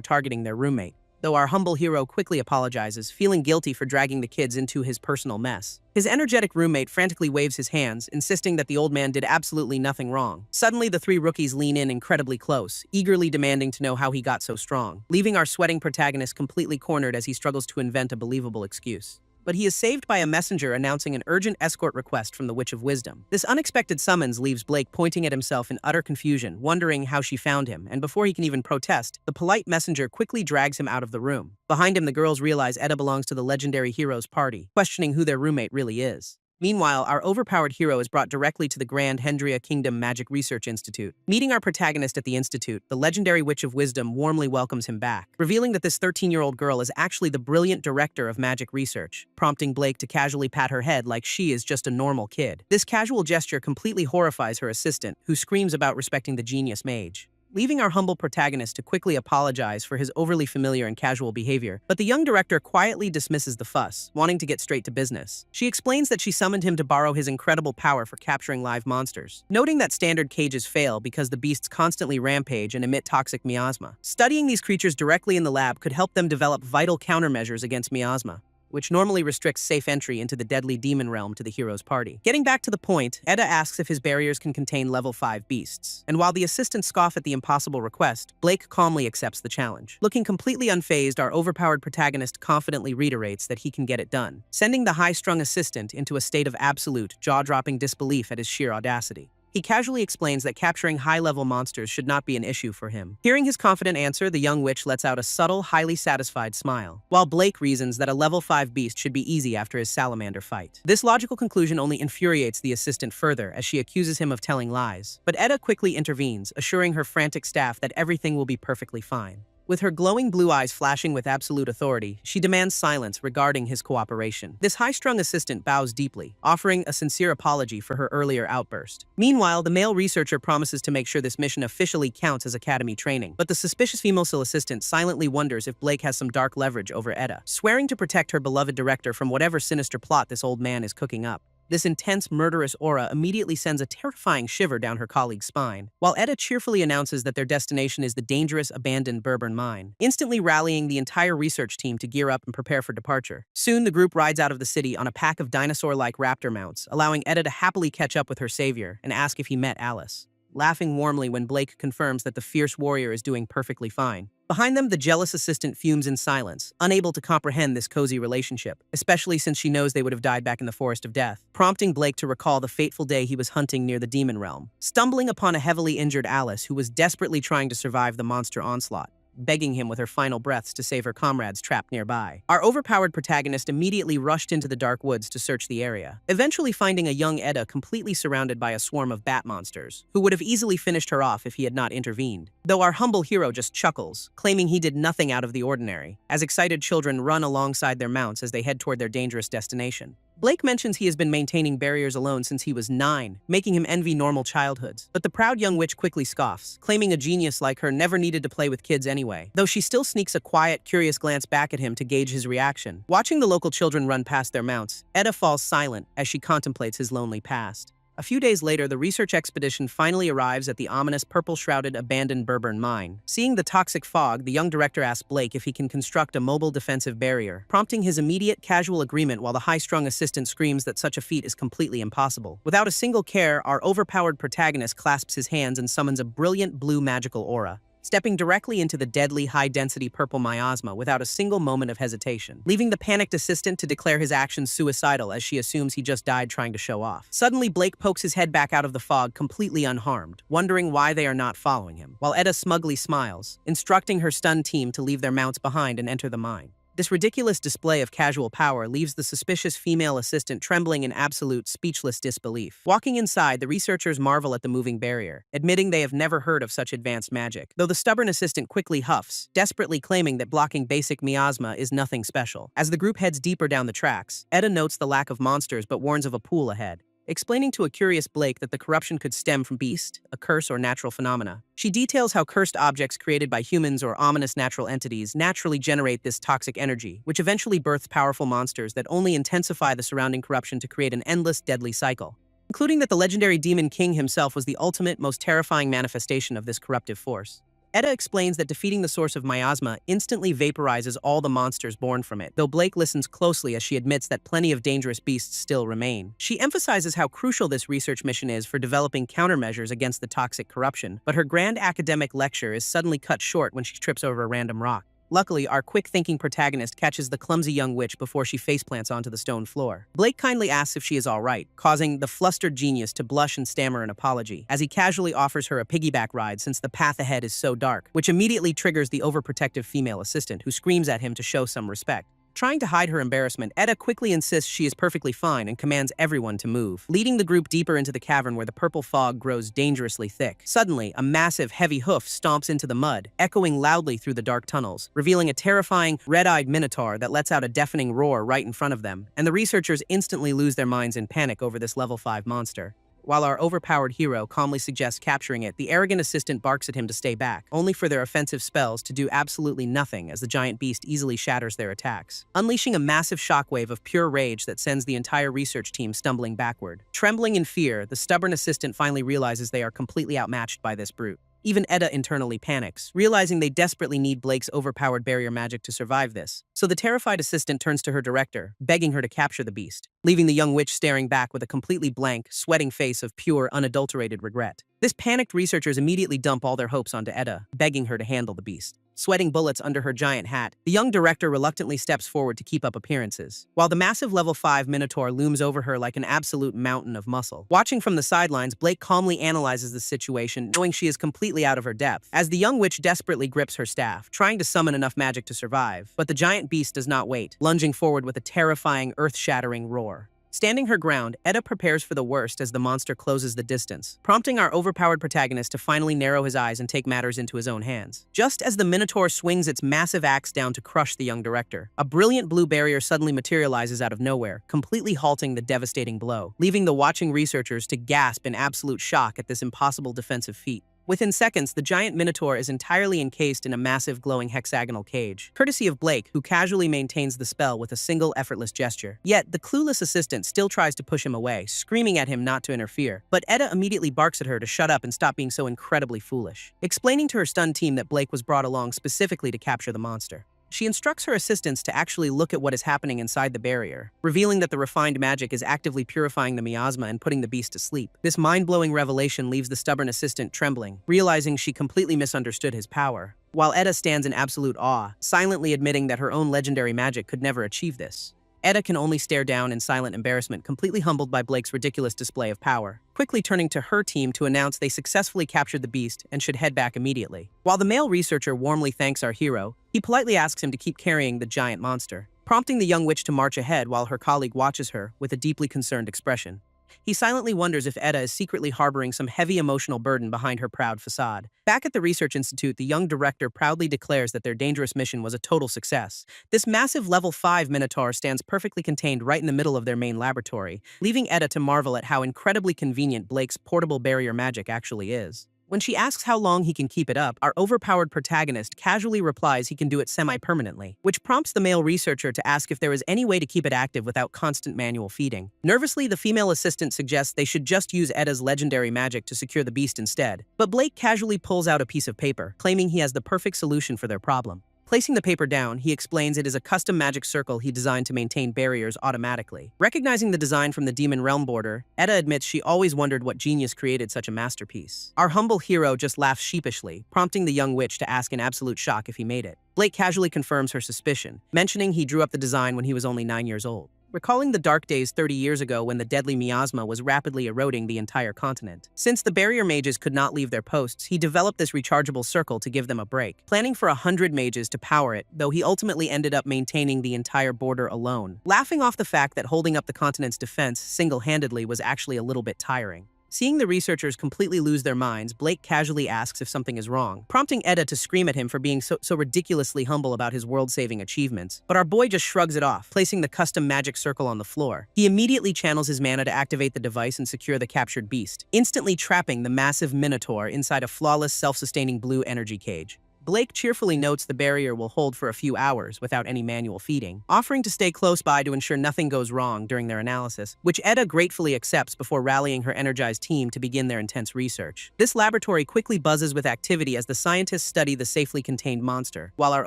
targeting their roommate, though our humble hero quickly apologizes, feeling guilty for dragging the kids into his personal mess. His energetic roommate frantically waves his hands, insisting that the old man did absolutely nothing wrong. Suddenly, the three rookies lean in incredibly close, eagerly demanding to know how he got so strong, leaving our sweating protagonist completely cornered as he struggles to invent a believable excuse. But he is saved by a messenger announcing an urgent escort request from the Witch of Wisdom. This unexpected summons leaves Blake pointing at himself in utter confusion, wondering how she found him, and before he can even protest, the polite messenger quickly drags him out of the room. Behind him, the girls realize Edda belongs to the legendary hero's party, questioning who their roommate really is. Meanwhile, our overpowered hero is brought directly to the Grand Hendria Kingdom Magic Research Institute. Meeting our protagonist at the institute, the legendary Witch of Wisdom warmly welcomes him back, revealing that this 13-year-old girl is actually the brilliant director of magic research, prompting Blake to casually pat her head like she is just a normal kid. This casual gesture completely horrifies her assistant, who screams about respecting the genius mage, leaving our humble protagonist to quickly apologize for his overly familiar and casual behavior. But the young director quietly dismisses the fuss, wanting to get straight to business. She explains that she summoned him to borrow his incredible power for capturing live monsters, noting that standard cages fail because the beasts constantly rampage and emit toxic miasma. Studying these creatures directly in the lab could help them develop vital countermeasures against miasma, which normally restricts safe entry into the deadly demon realm to the hero's party. Getting back to the point, Edda asks if his barriers can contain level 5 beasts, and while the assistants scoff at the impossible request, Blake calmly accepts the challenge. Looking completely unfazed, our overpowered protagonist confidently reiterates that he can get it done, sending the high-strung assistant into a state of absolute, jaw-dropping disbelief at his sheer audacity. He casually explains that capturing high-level monsters should not be an issue for him. Hearing his confident answer, the young witch lets out a subtle, highly satisfied smile, while Blake reasons that a level 5 beast should be easy after his salamander fight. This logical conclusion only infuriates the assistant further as she accuses him of telling lies, but Edda quickly intervenes, assuring her frantic staff that everything will be perfectly fine. With her glowing blue eyes flashing with absolute authority, she demands silence regarding his cooperation. This high-strung assistant bows deeply, offering a sincere apology for her earlier outburst. Meanwhile, the male researcher promises to make sure this mission officially counts as academy training, but the suspicious female assistant silently wonders if Blake has some dark leverage over Edda, swearing to protect her beloved director from whatever sinister plot this old man is cooking up. This intense, murderous aura immediately sends a terrifying shiver down her colleague's spine, while Edda cheerfully announces that their destination is the dangerous, abandoned Bourbon mine, instantly rallying the entire research team to gear up and prepare for departure. Soon, the group rides out of the city on a pack of dinosaur-like raptor mounts, allowing Edda to happily catch up with her savior and ask if he met Alice, laughing warmly when Blake confirms that the fierce warrior is doing perfectly fine. Behind them, the jealous assistant fumes in silence, unable to comprehend this cozy relationship, especially since she knows they would have died back in the Forest of Death, prompting Blake to recall the fateful day he was hunting near the demon realm, stumbling upon a heavily injured Alice who was desperately trying to survive the monster onslaught, begging him with her final breaths to save her comrades trapped nearby. Our overpowered protagonist immediately rushed into the dark woods to search the area, eventually finding a young Edda completely surrounded by a swarm of bat monsters, who would have easily finished her off if he had not intervened. Though our humble hero just chuckles, claiming he did nothing out of the ordinary, as excited children run alongside their mounts as they head toward their dangerous destination. Blake mentions he has been maintaining barriers alone since he was 9, making him envy normal childhoods. But the proud young witch quickly scoffs, claiming a genius like her never needed to play with kids anyway, though she still sneaks a quiet, curious glance back at him to gauge his reaction. Watching the local children run past their mounts, Edda falls silent as she contemplates his lonely past. A few days later, the research expedition finally arrives at the ominous purple-shrouded abandoned Bourbon mine. Seeing the toxic fog, the young director asks Blake if he can construct a mobile defensive barrier, prompting his immediate casual agreement while the high-strung assistant screams that such a feat is completely impossible. Without a single care, our overpowered protagonist clasps his hands and summons a brilliant blue magical aura, stepping directly into the deadly high-density purple miasma without a single moment of hesitation, leaving the panicked assistant to declare his actions suicidal as she assumes he just died trying to show off. Suddenly, Blake pokes his head back out of the fog completely unharmed, wondering why they are not following him, while Eda smugly smiles, instructing her stunned team to leave their mounts behind and enter the mine. This ridiculous display of casual power leaves the suspicious female assistant trembling in absolute, speechless disbelief. Walking inside, the researchers marvel at the moving barrier, admitting they have never heard of such advanced magic, though the stubborn assistant quickly huffs, desperately claiming that blocking basic miasma is nothing special. As the group heads deeper down the tracks, Eda notes the lack of monsters but warns of a pool ahead, explaining to a curious Blake that the corruption could stem from beast, a curse, or natural phenomena. She details how cursed objects created by humans or ominous natural entities naturally generate this toxic energy, which eventually births powerful monsters that only intensify the surrounding corruption to create an endless, deadly cycle. Including that the legendary Demon King himself was the ultimate, most terrifying manifestation of this corruptive force. Eda explains that defeating the source of miasma instantly vaporizes all the monsters born from it, though Blake listens closely as she admits that plenty of dangerous beasts still remain. She emphasizes how crucial this research mission is for developing countermeasures against the toxic corruption, but her grand academic lecture is suddenly cut short when she trips over a random rock. Luckily, our quick-thinking protagonist catches the clumsy young witch before she faceplants onto the stone floor. Blake kindly asks if she is all right, causing the flustered genius to blush and stammer an apology, as he casually offers her a piggyback ride since the path ahead is so dark, which immediately triggers the overprotective female assistant, who screams at him to show some respect. Trying to hide her embarrassment, Eda quickly insists she is perfectly fine and commands everyone to move, leading the group deeper into the cavern where the purple fog grows dangerously thick. Suddenly, a massive, heavy hoof stomps into the mud, echoing loudly through the dark tunnels, revealing a terrifying, red-eyed minotaur that lets out a deafening roar right in front of them, and the researchers instantly lose their minds in panic over this level 5 monster. While our overpowered hero calmly suggests capturing it, the arrogant assistant barks at him to stay back, only for their offensive spells to do absolutely nothing as the giant beast easily shatters their attacks, unleashing a massive shockwave of pure rage that sends the entire research team stumbling backward. Trembling in fear, the stubborn assistant finally realizes they are completely outmatched by this brute. Even Eda internally panics, realizing they desperately need Blake's overpowered barrier magic to survive this. So the terrified assistant turns to her director, begging her to capture the beast, leaving the young witch staring back with a completely blank, sweating face of pure, unadulterated regret. This panicked researchers immediately dump all their hopes onto Eda, begging her to handle the beast. Sweating bullets under her giant hat, the young director reluctantly steps forward to keep up appearances, while the massive level 5 minotaur looms over her like an absolute mountain of muscle. Watching from the sidelines, Blake calmly analyzes the situation, knowing she is completely out of her depth, as the young witch desperately grips her staff, trying to summon enough magic to survive. But the giant beast does not wait, lunging forward with a terrifying, earth-shattering roar. Standing her ground, Eda prepares for the worst as the monster closes the distance, prompting our overpowered protagonist to finally narrow his eyes and take matters into his own hands. Just as the Minotaur swings its massive axe down to crush the young director, a brilliant blue barrier suddenly materializes out of nowhere, completely halting the devastating blow, leaving the watching researchers to gasp in absolute shock at this impossible defensive feat. Within seconds, the giant Minotaur is entirely encased in a massive glowing hexagonal cage, courtesy of Blake, who casually maintains the spell with a single effortless gesture. Yet, the clueless assistant still tries to push him away, screaming at him not to interfere. But Eda immediately barks at her to shut up and stop being so incredibly foolish, explaining to her stunned team that Blake was brought along specifically to capture the monster. She instructs her assistants to actually look at what is happening inside the barrier, revealing that the refined magic is actively purifying the miasma and putting the beast to sleep. This mind-blowing revelation leaves the stubborn assistant trembling, realizing she completely misunderstood his power, while Eda stands in absolute awe, silently admitting that her own legendary magic could never achieve this. Eda can only stare down in silent embarrassment, completely humbled by Blake's ridiculous display of power, quickly turning to her team to announce they successfully captured the beast and should head back immediately. While the male researcher warmly thanks our hero, he politely asks him to keep carrying the giant monster, prompting the young witch to march ahead while her colleague watches her with a deeply concerned expression. He silently wonders if Eda is secretly harboring some heavy emotional burden behind her proud facade. Back at the research institute, the young director proudly declares that their dangerous mission was a total success. This massive level 5 Minotaur stands perfectly contained right in the middle of their main laboratory, leaving Eda to marvel at how incredibly convenient Blake's portable barrier magic actually is. When she asks how long he can keep it up, our overpowered protagonist casually replies he can do it semi-permanently, which prompts the male researcher to ask if there is any way to keep it active without constant manual feeding. Nervously, the female assistant suggests they should just use Eda's legendary magic to secure the beast instead, but Blake casually pulls out a piece of paper, claiming he has the perfect solution for their problem. Placing the paper down, he explains it is a custom magic circle he designed to maintain barriers automatically. Recognizing the design from the Demon Realm border, Edda admits she always wondered what genius created such a masterpiece. Our humble hero just laughs sheepishly, prompting the young witch to ask in absolute shock if he made it. Blake casually confirms her suspicion, mentioning he drew up the design when he was only 9 years old. Recalling the dark days 30 years ago when the deadly miasma was rapidly eroding the entire continent. Since the barrier mages could not leave their posts, he developed this rechargeable circle to give them a break, planning for 100 mages to power it, though he ultimately ended up maintaining the entire border alone, laughing off the fact that holding up the continent's defense single-handedly was actually a little bit tiring. Seeing the researchers completely lose their minds, Blake casually asks if something is wrong, prompting Edda to scream at him for being so ridiculously humble about his world-saving achievements. But our boy just shrugs it off, placing the custom magic circle on the floor. He immediately channels his mana to activate the device and secure the captured beast, instantly trapping the massive minotaur inside a flawless, self-sustaining blue energy cage. Blake cheerfully notes the barrier will hold for a few hours without any manual feeding, offering to stay close by to ensure nothing goes wrong during their analysis, which Edda gratefully accepts before rallying her energized team to begin their intense research. This laboratory quickly buzzes with activity as the scientists study the safely contained monster, while our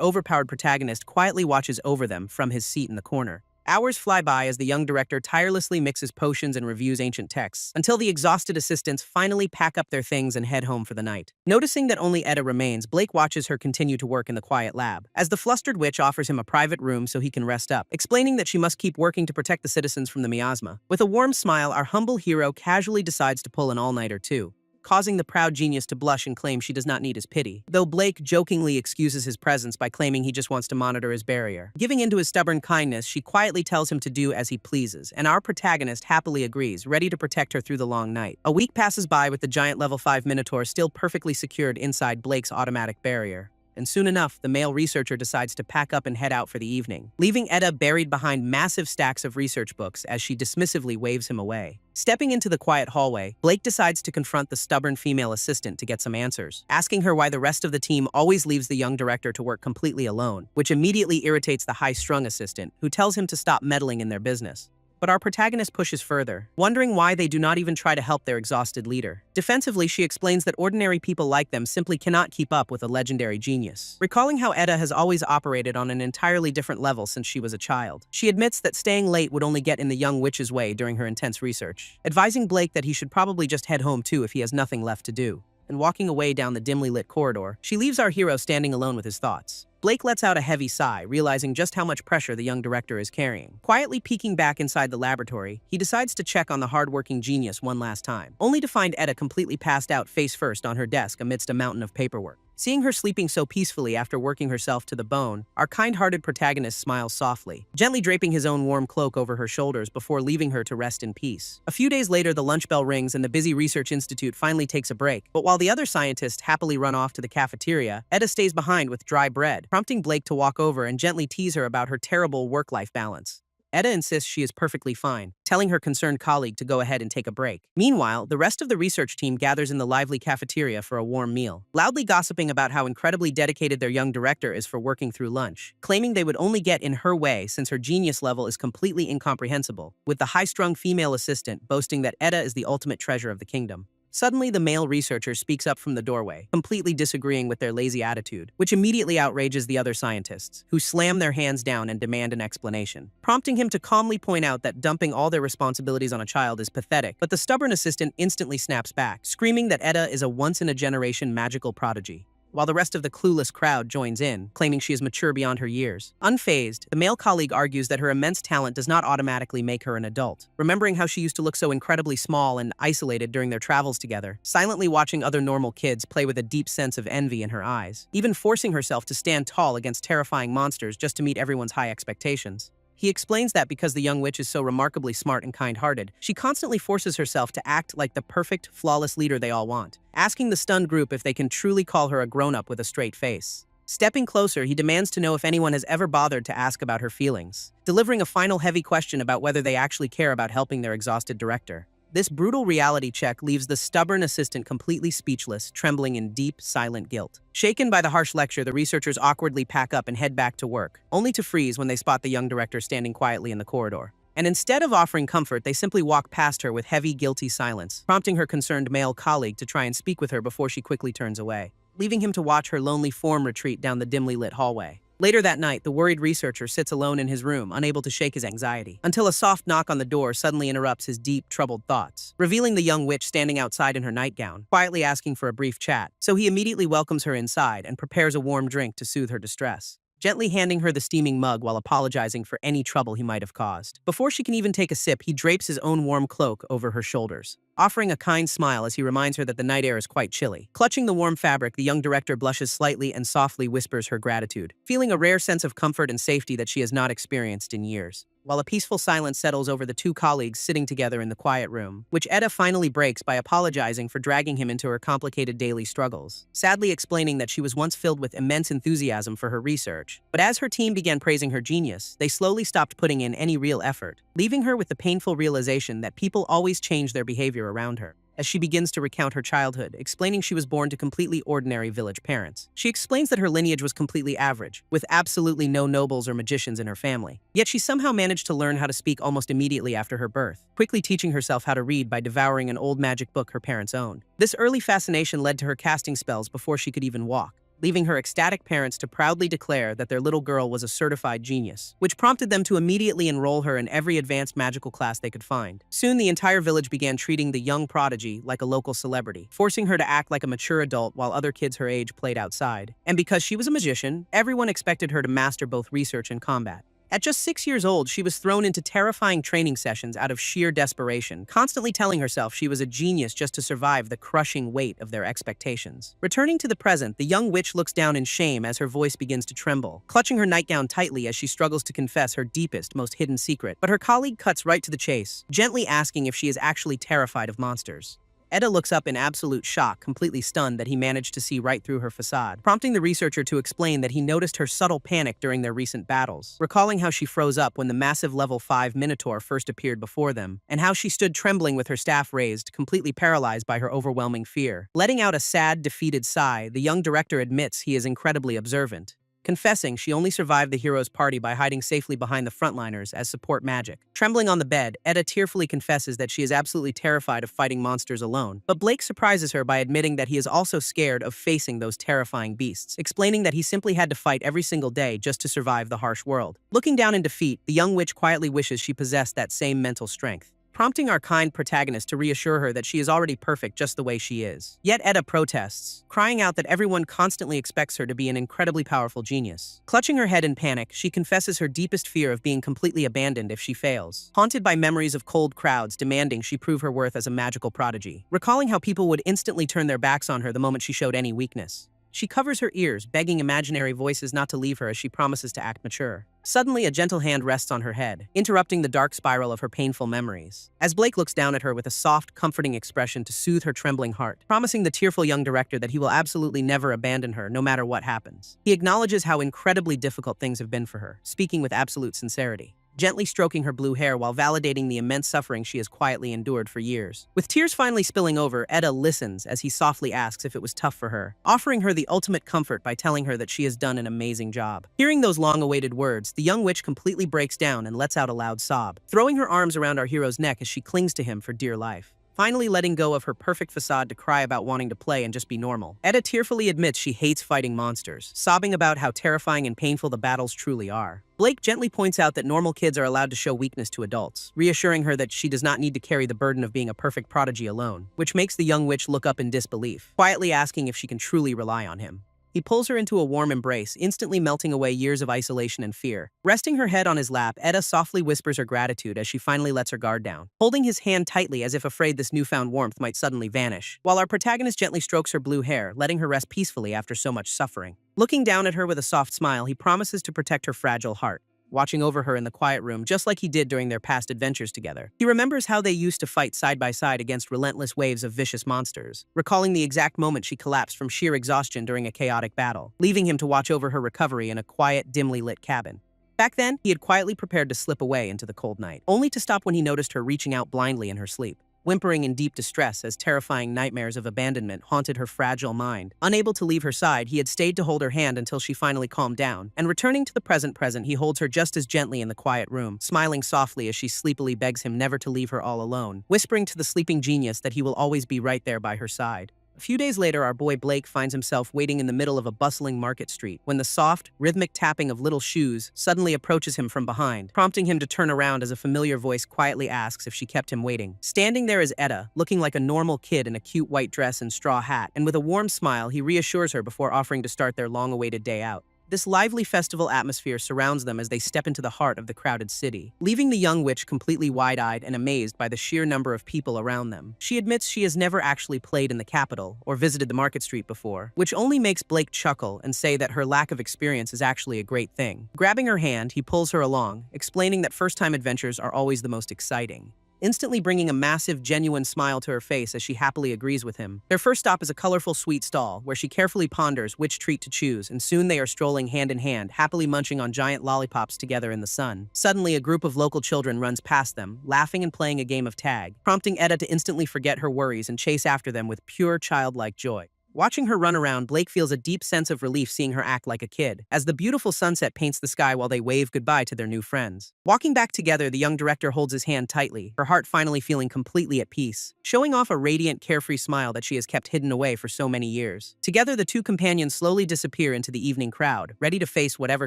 overpowered protagonist quietly watches over them from his seat in the corner. Hours fly by as the young director tirelessly mixes potions and reviews ancient texts, until the exhausted assistants finally pack up their things and head home for the night. Noticing that only Edda remains, Blake watches her continue to work in the quiet lab, as the flustered witch offers him a private room so he can rest up, explaining that she must keep working to protect the citizens from the miasma. With a warm smile, our humble hero casually decides to pull an all-nighter too, causing the proud genius to blush and claim she does not need his pity, though Blake jokingly excuses his presence by claiming he just wants to monitor his barrier. Giving in to his stubborn kindness, she quietly tells him to do as he pleases, and our protagonist happily agrees, ready to protect her through the long night. A week passes by with the giant level 5 Minotaur still perfectly secured inside Blake's automatic barrier. And soon enough, the male researcher decides to pack up and head out for the evening, leaving Edda buried behind massive stacks of research books as she dismissively waves him away. Stepping into the quiet hallway, Blake decides to confront the stubborn female assistant to get some answers, asking her why the rest of the team always leaves the young director to work completely alone, which immediately irritates the high-strung assistant, who tells him to stop meddling in their business. But our protagonist pushes further, wondering why they do not even try to help their exhausted leader. Defensively, she explains that ordinary people like them simply cannot keep up with a legendary genius. Recalling how Edda has always operated on an entirely different level since she was a child, she admits that staying late would only get in the young witch's way during her intense research, advising Blake that he should probably just head home too if he has nothing left to do. And walking away down the dimly lit corridor, she leaves our hero standing alone with his thoughts. Blake lets out a heavy sigh, realizing just how much pressure the young director is carrying. Quietly peeking back inside the laboratory, he decides to check on the hard-working genius one last time, only to find Edda completely passed out face first on her desk amidst a mountain of paperwork. Seeing her sleeping so peacefully after working herself to the bone, our kind-hearted protagonist smiles softly, gently draping his own warm cloak over her shoulders before leaving her to rest in peace. A few days later, the lunch bell rings and the busy research institute finally takes a break, but while the other scientists happily run off to the cafeteria, Edda stays behind with dry bread, prompting Blake to walk over and gently tease her about her terrible work-life balance. Edda insists she is perfectly fine, telling her concerned colleague to go ahead and take a break. Meanwhile, the rest of the research team gathers in the lively cafeteria for a warm meal, loudly gossiping about how incredibly dedicated their young director is for working through lunch, claiming they would only get in her way since her genius level is completely incomprehensible, with the high-strung female assistant boasting that Edda is the ultimate treasure of the kingdom. Suddenly, the male researcher speaks up from the doorway, completely disagreeing with their lazy attitude, which immediately outrages the other scientists, who slam their hands down and demand an explanation, prompting him to calmly point out that dumping all their responsibilities on a child is pathetic. But the stubborn assistant instantly snaps back, screaming that Edda is a once-in-a-generation magical prodigy, while the rest of the clueless crowd joins in, claiming she is mature beyond her years. Unfazed, the male colleague argues that her immense talent does not automatically make her an adult, remembering how she used to look so incredibly small and isolated during their travels together, silently watching other normal kids play with a deep sense of envy in her eyes, even forcing herself to stand tall against terrifying monsters just to meet everyone's high expectations. He explains that because the young witch is so remarkably smart and kind-hearted, she constantly forces herself to act like the perfect, flawless leader they all want, asking the stunned group if they can truly call her a grown-up with a straight face. Stepping closer, he demands to know if anyone has ever bothered to ask about her feelings, delivering a final heavy question about whether they actually care about helping their exhausted director. This brutal reality check leaves the stubborn assistant completely speechless, trembling in deep, silent guilt. Shaken by the harsh lecture, the researchers awkwardly pack up and head back to work, only to freeze when they spot the young director standing quietly in the corridor. And instead of offering comfort, they simply walk past her with heavy, guilty silence, prompting her concerned male colleague to try and speak with her before she quickly turns away, leaving him to watch her lonely form retreat down the dimly lit hallway. Later that night, the worried researcher sits alone in his room, unable to shake his anxiety, until a soft knock on the door suddenly interrupts his deep, troubled thoughts, revealing the young witch standing outside in her nightgown, quietly asking for a brief chat. So he immediately welcomes her inside and prepares a warm drink to soothe her distress, gently handing her the steaming mug while apologizing for any trouble he might have caused. Before she can even take a sip, he drapes his own warm cloak over her shoulders, offering a kind smile as he reminds her that the night air is quite chilly. Clutching the warm fabric, the young director blushes slightly and softly whispers her gratitude, feeling a rare sense of comfort and safety that she has not experienced in years. While a peaceful silence settles over the two colleagues sitting together in the quiet room, which Edda finally breaks by apologizing for dragging him into her complicated daily struggles, sadly explaining that she was once filled with immense enthusiasm for her research. But as her team began praising her genius, they slowly stopped putting in any real effort, leaving her with the painful realization that people always change their behavior around her. As she begins to recount her childhood, explaining she was born to completely ordinary village parents. She explains that her lineage was completely average, with absolutely no nobles or magicians in her family. Yet she somehow managed to learn how to speak almost immediately after her birth, quickly teaching herself how to read by devouring an old magic book her parents owned. This early fascination led to her casting spells before she could even walk, leaving her ecstatic parents to proudly declare that their little girl was a certified genius, which prompted them to immediately enroll her in every advanced magical class they could find. Soon, the entire village began treating the young prodigy like a local celebrity, forcing her to act like a mature adult while other kids her age played outside. And because she was a magician, everyone expected her to master both research and combat. At just 6 years old, she was thrown into terrifying training sessions out of sheer desperation, constantly telling herself she was a genius just to survive the crushing weight of their expectations. Returning to the present, the young witch looks down in shame as her voice begins to tremble, clutching her nightgown tightly as she struggles to confess her deepest, most hidden secret. But her colleague cuts right to the chase, gently asking if she is actually terrified of monsters. Edda looks up in absolute shock, completely stunned that he managed to see right through her facade, prompting the researcher to explain that he noticed her subtle panic during their recent battles, recalling how she froze up when the massive level 5 Minotaur first appeared before them, and how she stood trembling with her staff raised, completely paralyzed by her overwhelming fear. Letting out a sad, defeated sigh, the young director admits he is incredibly observant, confessing she only survived the hero's party by hiding safely behind the frontliners as support magic. Trembling on the bed, Edda tearfully confesses that she is absolutely terrified of fighting monsters alone, but Blake surprises her by admitting that he is also scared of facing those terrifying beasts, explaining that he simply had to fight every single day just to survive the harsh world. Looking down in defeat, the young witch quietly wishes she possessed that same mental strength, prompting our kind protagonist to reassure her that she is already perfect just the way she is. Yet Edda protests, crying out that everyone constantly expects her to be an incredibly powerful genius. Clutching her head in panic, she confesses her deepest fear of being completely abandoned if she fails, haunted by memories of cold crowds demanding she prove her worth as a magical prodigy, recalling how people would instantly turn their backs on her the moment she showed any weakness. She covers her ears, begging imaginary voices not to leave her as she promises to act mature. Suddenly, a gentle hand rests on her head, interrupting the dark spiral of her painful memories. As Blake looks down at her with a soft, comforting expression to soothe her trembling heart, promising the tearful young director that he will absolutely never abandon her, no matter what happens. He acknowledges how incredibly difficult things have been for her, speaking with absolute sincerity, gently stroking her blue hair while validating the immense suffering she has quietly endured for years. With tears finally spilling over, Edda listens as he softly asks if it was tough for her, offering her the ultimate comfort by telling her that she has done an amazing job. Hearing those long-awaited words, the young witch completely breaks down and lets out a loud sob, throwing her arms around our hero's neck as she clings to him for dear life, finally letting go of her perfect facade to cry about wanting to play and just be normal. Edda tearfully admits she hates fighting monsters, sobbing about how terrifying and painful the battles truly are. Blake gently points out that normal kids are allowed to show weakness to adults, reassuring her that she does not need to carry the burden of being a perfect prodigy alone, which makes the young witch look up in disbelief, quietly asking if she can truly rely on him. He pulls her into a warm embrace, instantly melting away years of isolation and fear. Resting her head on his lap, Edda softly whispers her gratitude as she finally lets her guard down, holding his hand tightly as if afraid this newfound warmth might suddenly vanish, while our protagonist gently strokes her blue hair, letting her rest peacefully after so much suffering. Looking down at her with a soft smile, he promises to protect her fragile heart, watching over her in the quiet room just like he did during their past adventures together. He remembers how they used to fight side by side against relentless waves of vicious monsters, recalling the exact moment she collapsed from sheer exhaustion during a chaotic battle, leaving him to watch over her recovery in a quiet, dimly lit cabin. Back then, he had quietly prepared to slip away into the cold night, only to stop when he noticed her reaching out blindly in her sleep, whimpering in deep distress as terrifying nightmares of abandonment haunted her fragile mind. Unable to leave her side, he had stayed to hold her hand until she finally calmed down, and returning to the present, he holds her just as gently in the quiet room, smiling softly as she sleepily begs him never to leave her all alone, whispering to the sleeping genius that he will always be right there by her side. A few days later, our boy Blake finds himself waiting in the middle of a bustling market street when the soft, rhythmic tapping of little shoes suddenly approaches him from behind, prompting him to turn around as a familiar voice quietly asks if she kept him waiting. Standing there is Etta, looking like a normal kid in a cute white dress and straw hat, and with a warm smile, he reassures her before offering to start their long-awaited day out. This lively festival atmosphere surrounds them as they step into the heart of the crowded city, leaving the young witch completely wide-eyed and amazed by the sheer number of people around them. She admits she has never actually played in the capital or visited the market street before, which only makes Blake chuckle and say that her lack of experience is actually a great thing. Grabbing her hand, he pulls her along, explaining that first-time adventures are always the most exciting, instantly bringing a massive, genuine smile to her face as she happily agrees with him. Their first stop is a colorful sweet stall, where she carefully ponders which treat to choose, and soon they are strolling hand in hand, happily munching on giant lollipops together in the sun. Suddenly, a group of local children runs past them, laughing and playing a game of tag, prompting Etta to instantly forget her worries and chase after them with pure childlike joy. Watching her run around, Blake feels a deep sense of relief seeing her act like a kid, as the beautiful sunset paints the sky while they wave goodbye to their new friends. Walking back together, the young director holds his hand tightly, her heart finally feeling completely at peace, showing off a radiant, carefree smile that she has kept hidden away for so many years. Together, the two companions slowly disappear into the evening crowd, ready to face whatever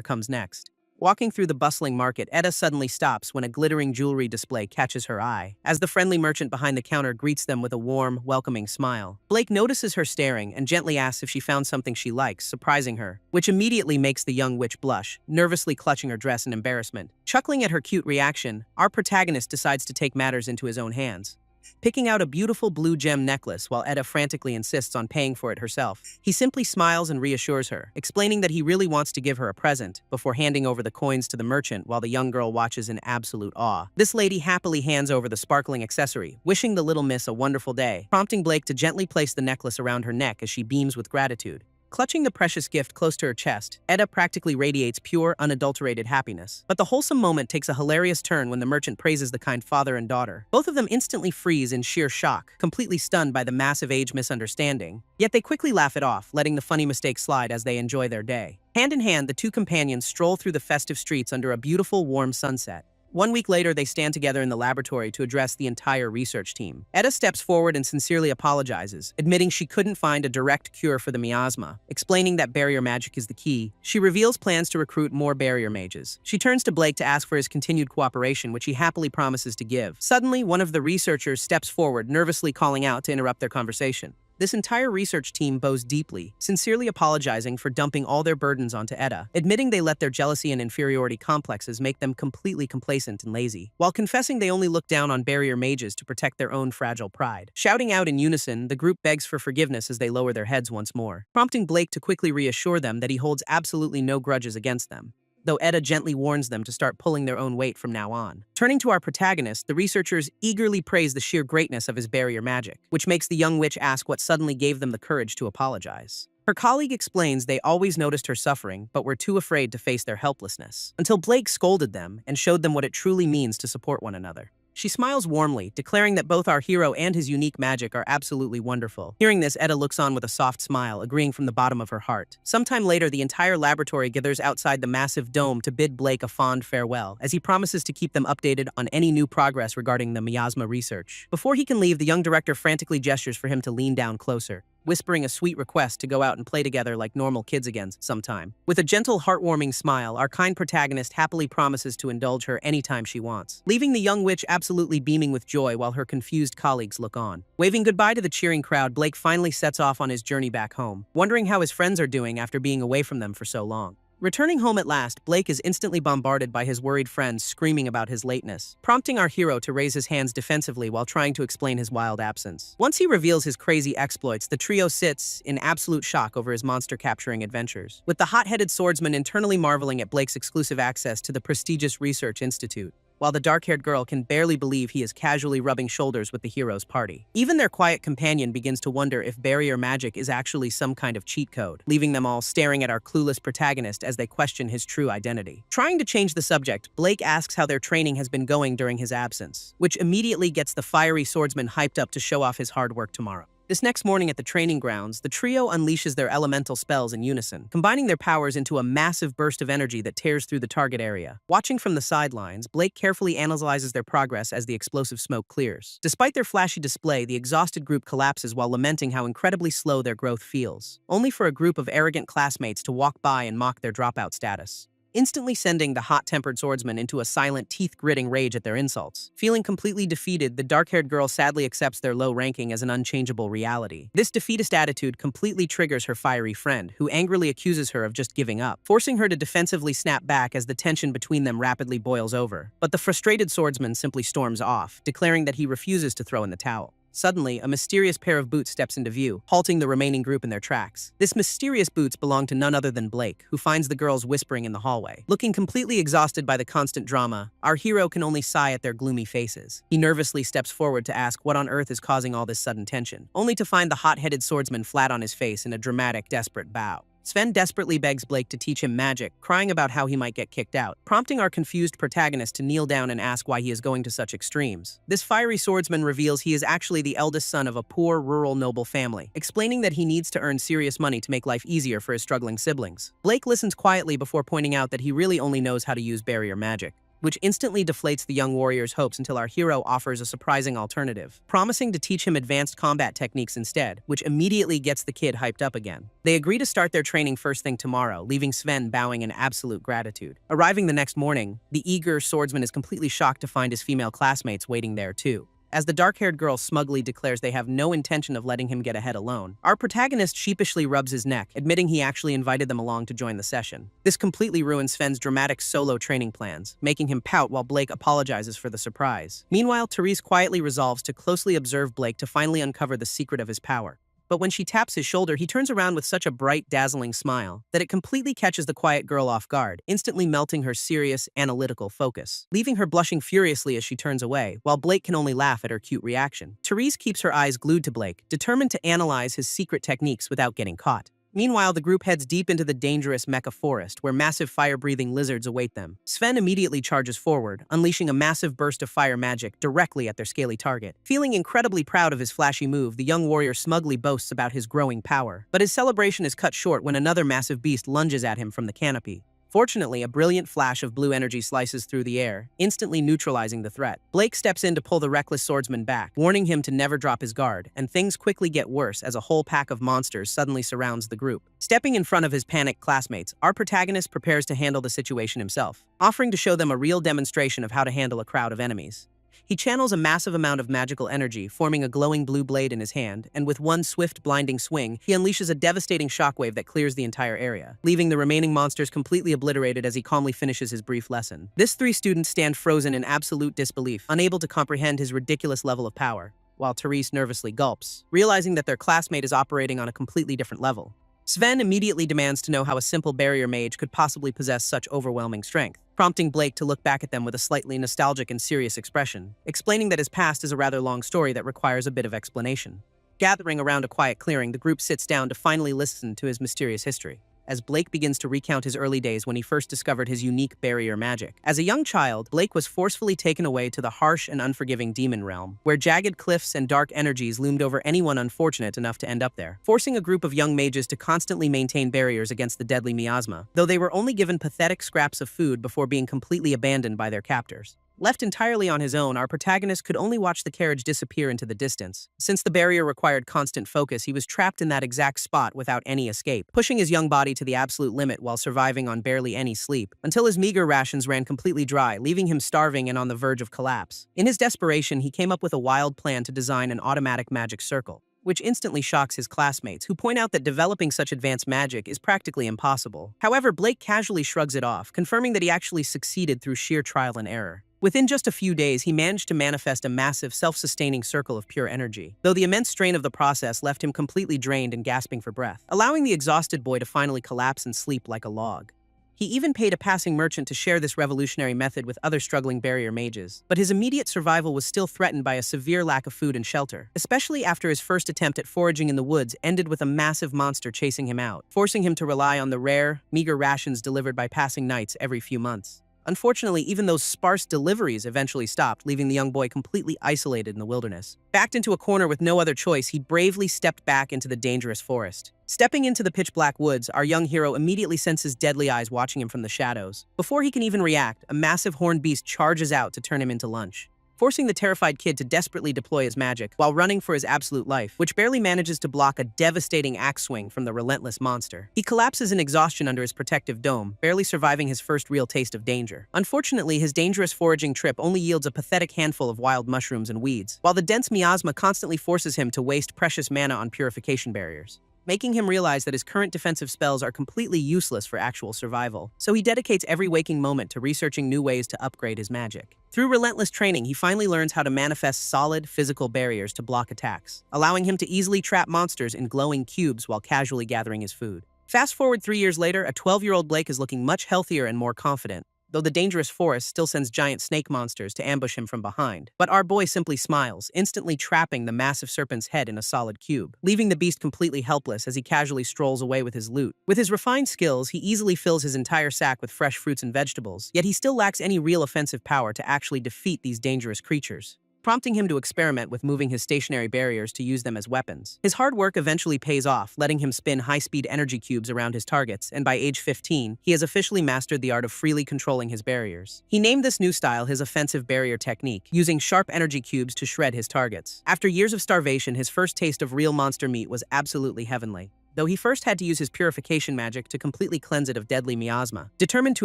comes next. Walking through the bustling market, Etta suddenly stops when a glittering jewelry display catches her eye. As the friendly merchant behind the counter greets them with a warm, welcoming smile, Blake notices her staring and gently asks if she found something she likes, surprising her, which immediately makes the young witch blush, nervously clutching her dress in embarrassment. Chuckling at her cute reaction, our protagonist decides to take matters into his own hands, picking out a beautiful blue gem necklace while Etta frantically insists on paying for it herself. He simply smiles and reassures her, explaining that he really wants to give her a present, before handing over the coins to the merchant while the young girl watches in absolute awe. This lady happily hands over the sparkling accessory, wishing the little miss a wonderful day, prompting Blake to gently place the necklace around her neck as she beams with gratitude. Clutching the precious gift close to her chest, Etta practically radiates pure, unadulterated happiness. But the wholesome moment takes a hilarious turn when the merchant praises the kind father and daughter. Both of them instantly freeze in sheer shock, completely stunned by the massive age misunderstanding. Yet they quickly laugh it off, letting the funny mistake slide as they enjoy their day. Hand in hand, the two companions stroll through the festive streets under a beautiful, warm sunset. 1 week later, they stand together in the laboratory to address the entire research team. Etta steps forward and sincerely apologizes, admitting she couldn't find a direct cure for the miasma. Explaining that barrier magic is the key, she reveals plans to recruit more barrier mages. She turns to Blake to ask for his continued cooperation, which he happily promises to give. Suddenly, one of the researchers steps forward, nervously calling out to interrupt their conversation. This entire research team bows deeply, sincerely apologizing for dumping all their burdens onto Etta, admitting they let their jealousy and inferiority complexes make them completely complacent and lazy, while confessing they only look down on barrier mages to protect their own fragile pride. Shouting out in unison, the group begs for forgiveness as they lower their heads once more, prompting Blake to quickly reassure them that he holds absolutely no grudges against them, though Etta gently warns them to start pulling their own weight from now on. Turning to our protagonist, the researchers eagerly praise the sheer greatness of his barrier magic, which makes the young witch ask what suddenly gave them the courage to apologize. Her colleague explains they always noticed her suffering, but were too afraid to face their helplessness, until Blake scolded them and showed them what it truly means to support one another. She smiles warmly, declaring that both our hero and his unique magic are absolutely wonderful. Hearing this, Etta looks on with a soft smile, agreeing from the bottom of her heart. Sometime later, the entire laboratory gathers outside the massive dome to bid Blake a fond farewell, as he promises to keep them updated on any new progress regarding the miasma research. Before he can leave, the young director frantically gestures for him to lean down closer, whispering a sweet request to go out and play together like normal kids again sometime. With a gentle, heartwarming smile, our kind protagonist happily promises to indulge her anytime she wants, leaving the young witch absolutely beaming with joy while her confused colleagues look on. Waving goodbye to the cheering crowd, Blake finally sets off on his journey back home, wondering how his friends are doing after being away from them for so long. Returning home at last, Blake is instantly bombarded by his worried friends screaming about his lateness, prompting our hero to raise his hands defensively while trying to explain his wild absence. Once he reveals his crazy exploits, the trio sits in absolute shock over his monster-capturing adventures, with the hot-headed swordsman internally marveling at Blake's exclusive access to the prestigious research institute, while the dark-haired girl can barely believe he is casually rubbing shoulders with the hero's party. Even their quiet companion begins to wonder if barrier magic is actually some kind of cheat code, leaving them all staring at our clueless protagonist as they question his true identity. Trying to change the subject, Blake asks how their training has been going during his absence, which immediately gets the fiery swordsman hyped up to show off his hard work tomorrow. This next morning at the training grounds, the trio unleashes their elemental spells in unison, combining their powers into a massive burst of energy that tears through the target area. Watching from the sidelines, Blake carefully analyzes their progress as the explosive smoke clears. Despite their flashy display, the exhausted group collapses while lamenting how incredibly slow their growth feels, only for a group of arrogant classmates to walk by and mock their dropout status, instantly sending the hot-tempered swordsman into a silent, teeth-gritting rage at their insults. Feeling completely defeated, the dark-haired girl sadly accepts their low ranking as an unchangeable reality. This defeatist attitude completely triggers her fiery friend, who angrily accuses her of just giving up, forcing her to defensively snap back as the tension between them rapidly boils over. But the frustrated swordsman simply storms off, declaring that he refuses to throw in the towel. Suddenly, a mysterious pair of boots steps into view, halting the remaining group in their tracks. This mysterious boots belong to none other than Blake, who finds the girls whispering in the hallway. Looking completely exhausted by the constant drama, our hero can only sigh at their gloomy faces. He nervously steps forward to ask what on earth is causing all this sudden tension, only to find the hot-headed swordsman flat on his face in a dramatic, desperate bow. Sven desperately begs Blake to teach him magic, crying about how he might get kicked out, prompting our confused protagonist to kneel down and ask why he is going to such extremes. This fiery swordsman reveals he is actually the eldest son of a poor, rural noble family, explaining that he needs to earn serious money to make life easier for his struggling siblings. Blake listens quietly before pointing out that he really only knows how to use barrier magic, which instantly deflates the young warrior's hopes until our hero offers a surprising alternative, promising to teach him advanced combat techniques instead, which immediately gets the kid hyped up again. They agree to start their training first thing tomorrow, leaving Sven bowing in absolute gratitude. Arriving the next morning, the eager swordsman is completely shocked to find his female classmates waiting there too. As the dark-haired girl smugly declares they have no intention of letting him get ahead alone, our protagonist sheepishly rubs his neck, admitting he actually invited them along to join the session. This completely ruins Sven's dramatic solo training plans, making him pout while Blake apologizes for the surprise. Meanwhile, Therese quietly resolves to closely observe Blake to finally uncover the secret of his power. But when she taps his shoulder, he turns around with such a bright, dazzling smile that it completely catches the quiet girl off guard, instantly melting her serious, analytical focus, leaving her blushing furiously as she turns away, while Blake can only laugh at her cute reaction. Therese keeps her eyes glued to Blake, determined to analyze his secret techniques without getting caught. Meanwhile, the group heads deep into the dangerous mecha forest, where massive fire-breathing lizards await them. Sven immediately charges forward, unleashing a massive burst of fire magic directly at their scaly target. Feeling incredibly proud of his flashy move, the young warrior smugly boasts about his growing power. But his celebration is cut short when another massive beast lunges at him from the canopy. Fortunately, a brilliant flash of blue energy slices through the air, instantly neutralizing the threat. Blake steps in to pull the reckless swordsman back, warning him to never drop his guard, and things quickly get worse as a whole pack of monsters suddenly surrounds the group. Stepping in front of his panicked classmates, our protagonist prepares to handle the situation himself, offering to show them a real demonstration of how to handle a crowd of enemies. He channels a massive amount of magical energy, forming a glowing blue blade in his hand, and with one swift, blinding swing, he unleashes a devastating shockwave that clears the entire area, leaving the remaining monsters completely obliterated as he calmly finishes his brief lesson. These three students stand frozen in absolute disbelief, unable to comprehend his ridiculous level of power, while Therese nervously gulps, realizing that their classmate is operating on a completely different level. Sven immediately demands to know how a simple barrier mage could possibly possess such overwhelming strength, prompting Blake to look back at them with a slightly nostalgic and serious expression, explaining that his past is a rather long story that requires a bit of explanation. Gathering around a quiet clearing, the group sits down to finally listen to his mysterious history, as Blake begins to recount his early days when he first discovered his unique barrier magic. As a young child, Blake was forcefully taken away to the harsh and unforgiving demon realm, where jagged cliffs and dark energies loomed over anyone unfortunate enough to end up there, forcing a group of young mages to constantly maintain barriers against the deadly miasma, though they were only given pathetic scraps of food before being completely abandoned by their captors. Left entirely on his own, our protagonist could only watch the carriage disappear into the distance. Since the barrier required constant focus, he was trapped in that exact spot without any escape, pushing his young body to the absolute limit while surviving on barely any sleep, until his meager rations ran completely dry, leaving him starving and on the verge of collapse. In his desperation, he came up with a wild plan to design an automatic magic circle, which instantly shocks his classmates, who point out that developing such advanced magic is practically impossible. However, Blake casually shrugs it off, confirming that he actually succeeded through sheer trial and error. Within just a few days, he managed to manifest a massive, self-sustaining circle of pure energy, though the immense strain of the process left him completely drained and gasping for breath, allowing the exhausted boy to finally collapse and sleep like a log. He even paid a passing merchant to share this revolutionary method with other struggling barrier mages, but his immediate survival was still threatened by a severe lack of food and shelter, especially after his first attempt at foraging in the woods ended with a massive monster chasing him out, forcing him to rely on the rare, meager rations delivered by passing knights every few months. Unfortunately, even those sparse deliveries eventually stopped, leaving the young boy completely isolated in the wilderness. Backed into a corner with no other choice, he bravely stepped back into the dangerous forest. Stepping into the pitch-black woods, our young hero immediately senses deadly eyes watching him from the shadows. Before he can even react, a massive horned beast charges out to turn him into lunch, forcing the terrified kid to desperately deploy his magic while running for his absolute life, which barely manages to block a devastating axe swing from the relentless monster. He collapses in exhaustion under his protective dome, barely surviving his first real taste of danger. Unfortunately, his dangerous foraging trip only yields a pathetic handful of wild mushrooms and weeds, while the dense miasma constantly forces him to waste precious mana on purification barriers, making him realize that his current defensive spells are completely useless for actual survival. So he dedicates every waking moment to researching new ways to upgrade his magic. Through relentless training, he finally learns how to manifest solid, physical barriers to block attacks, allowing him to easily trap monsters in glowing cubes while casually gathering his food. Fast forward 3 years later, a 12-year-old Blake is looking much healthier and more confident, though the dangerous forest still sends giant snake monsters to ambush him from behind. But our boy simply smiles, instantly trapping the massive serpent's head in a solid cube, leaving the beast completely helpless as he casually strolls away with his loot. With his refined skills, he easily fills his entire sack with fresh fruits and vegetables, yet he still lacks any real offensive power to actually defeat these dangerous creatures, prompting him to experiment with moving his stationary barriers to use them as weapons. His hard work eventually pays off, letting him spin high-speed energy cubes around his targets, and by age 15, he has officially mastered the art of freely controlling his barriers. He named this new style his offensive barrier technique, using sharp energy cubes to shred his targets. After years of starvation, his first taste of real monster meat was absolutely heavenly, though he first had to use his purification magic to completely cleanse it of deadly miasma. Determined to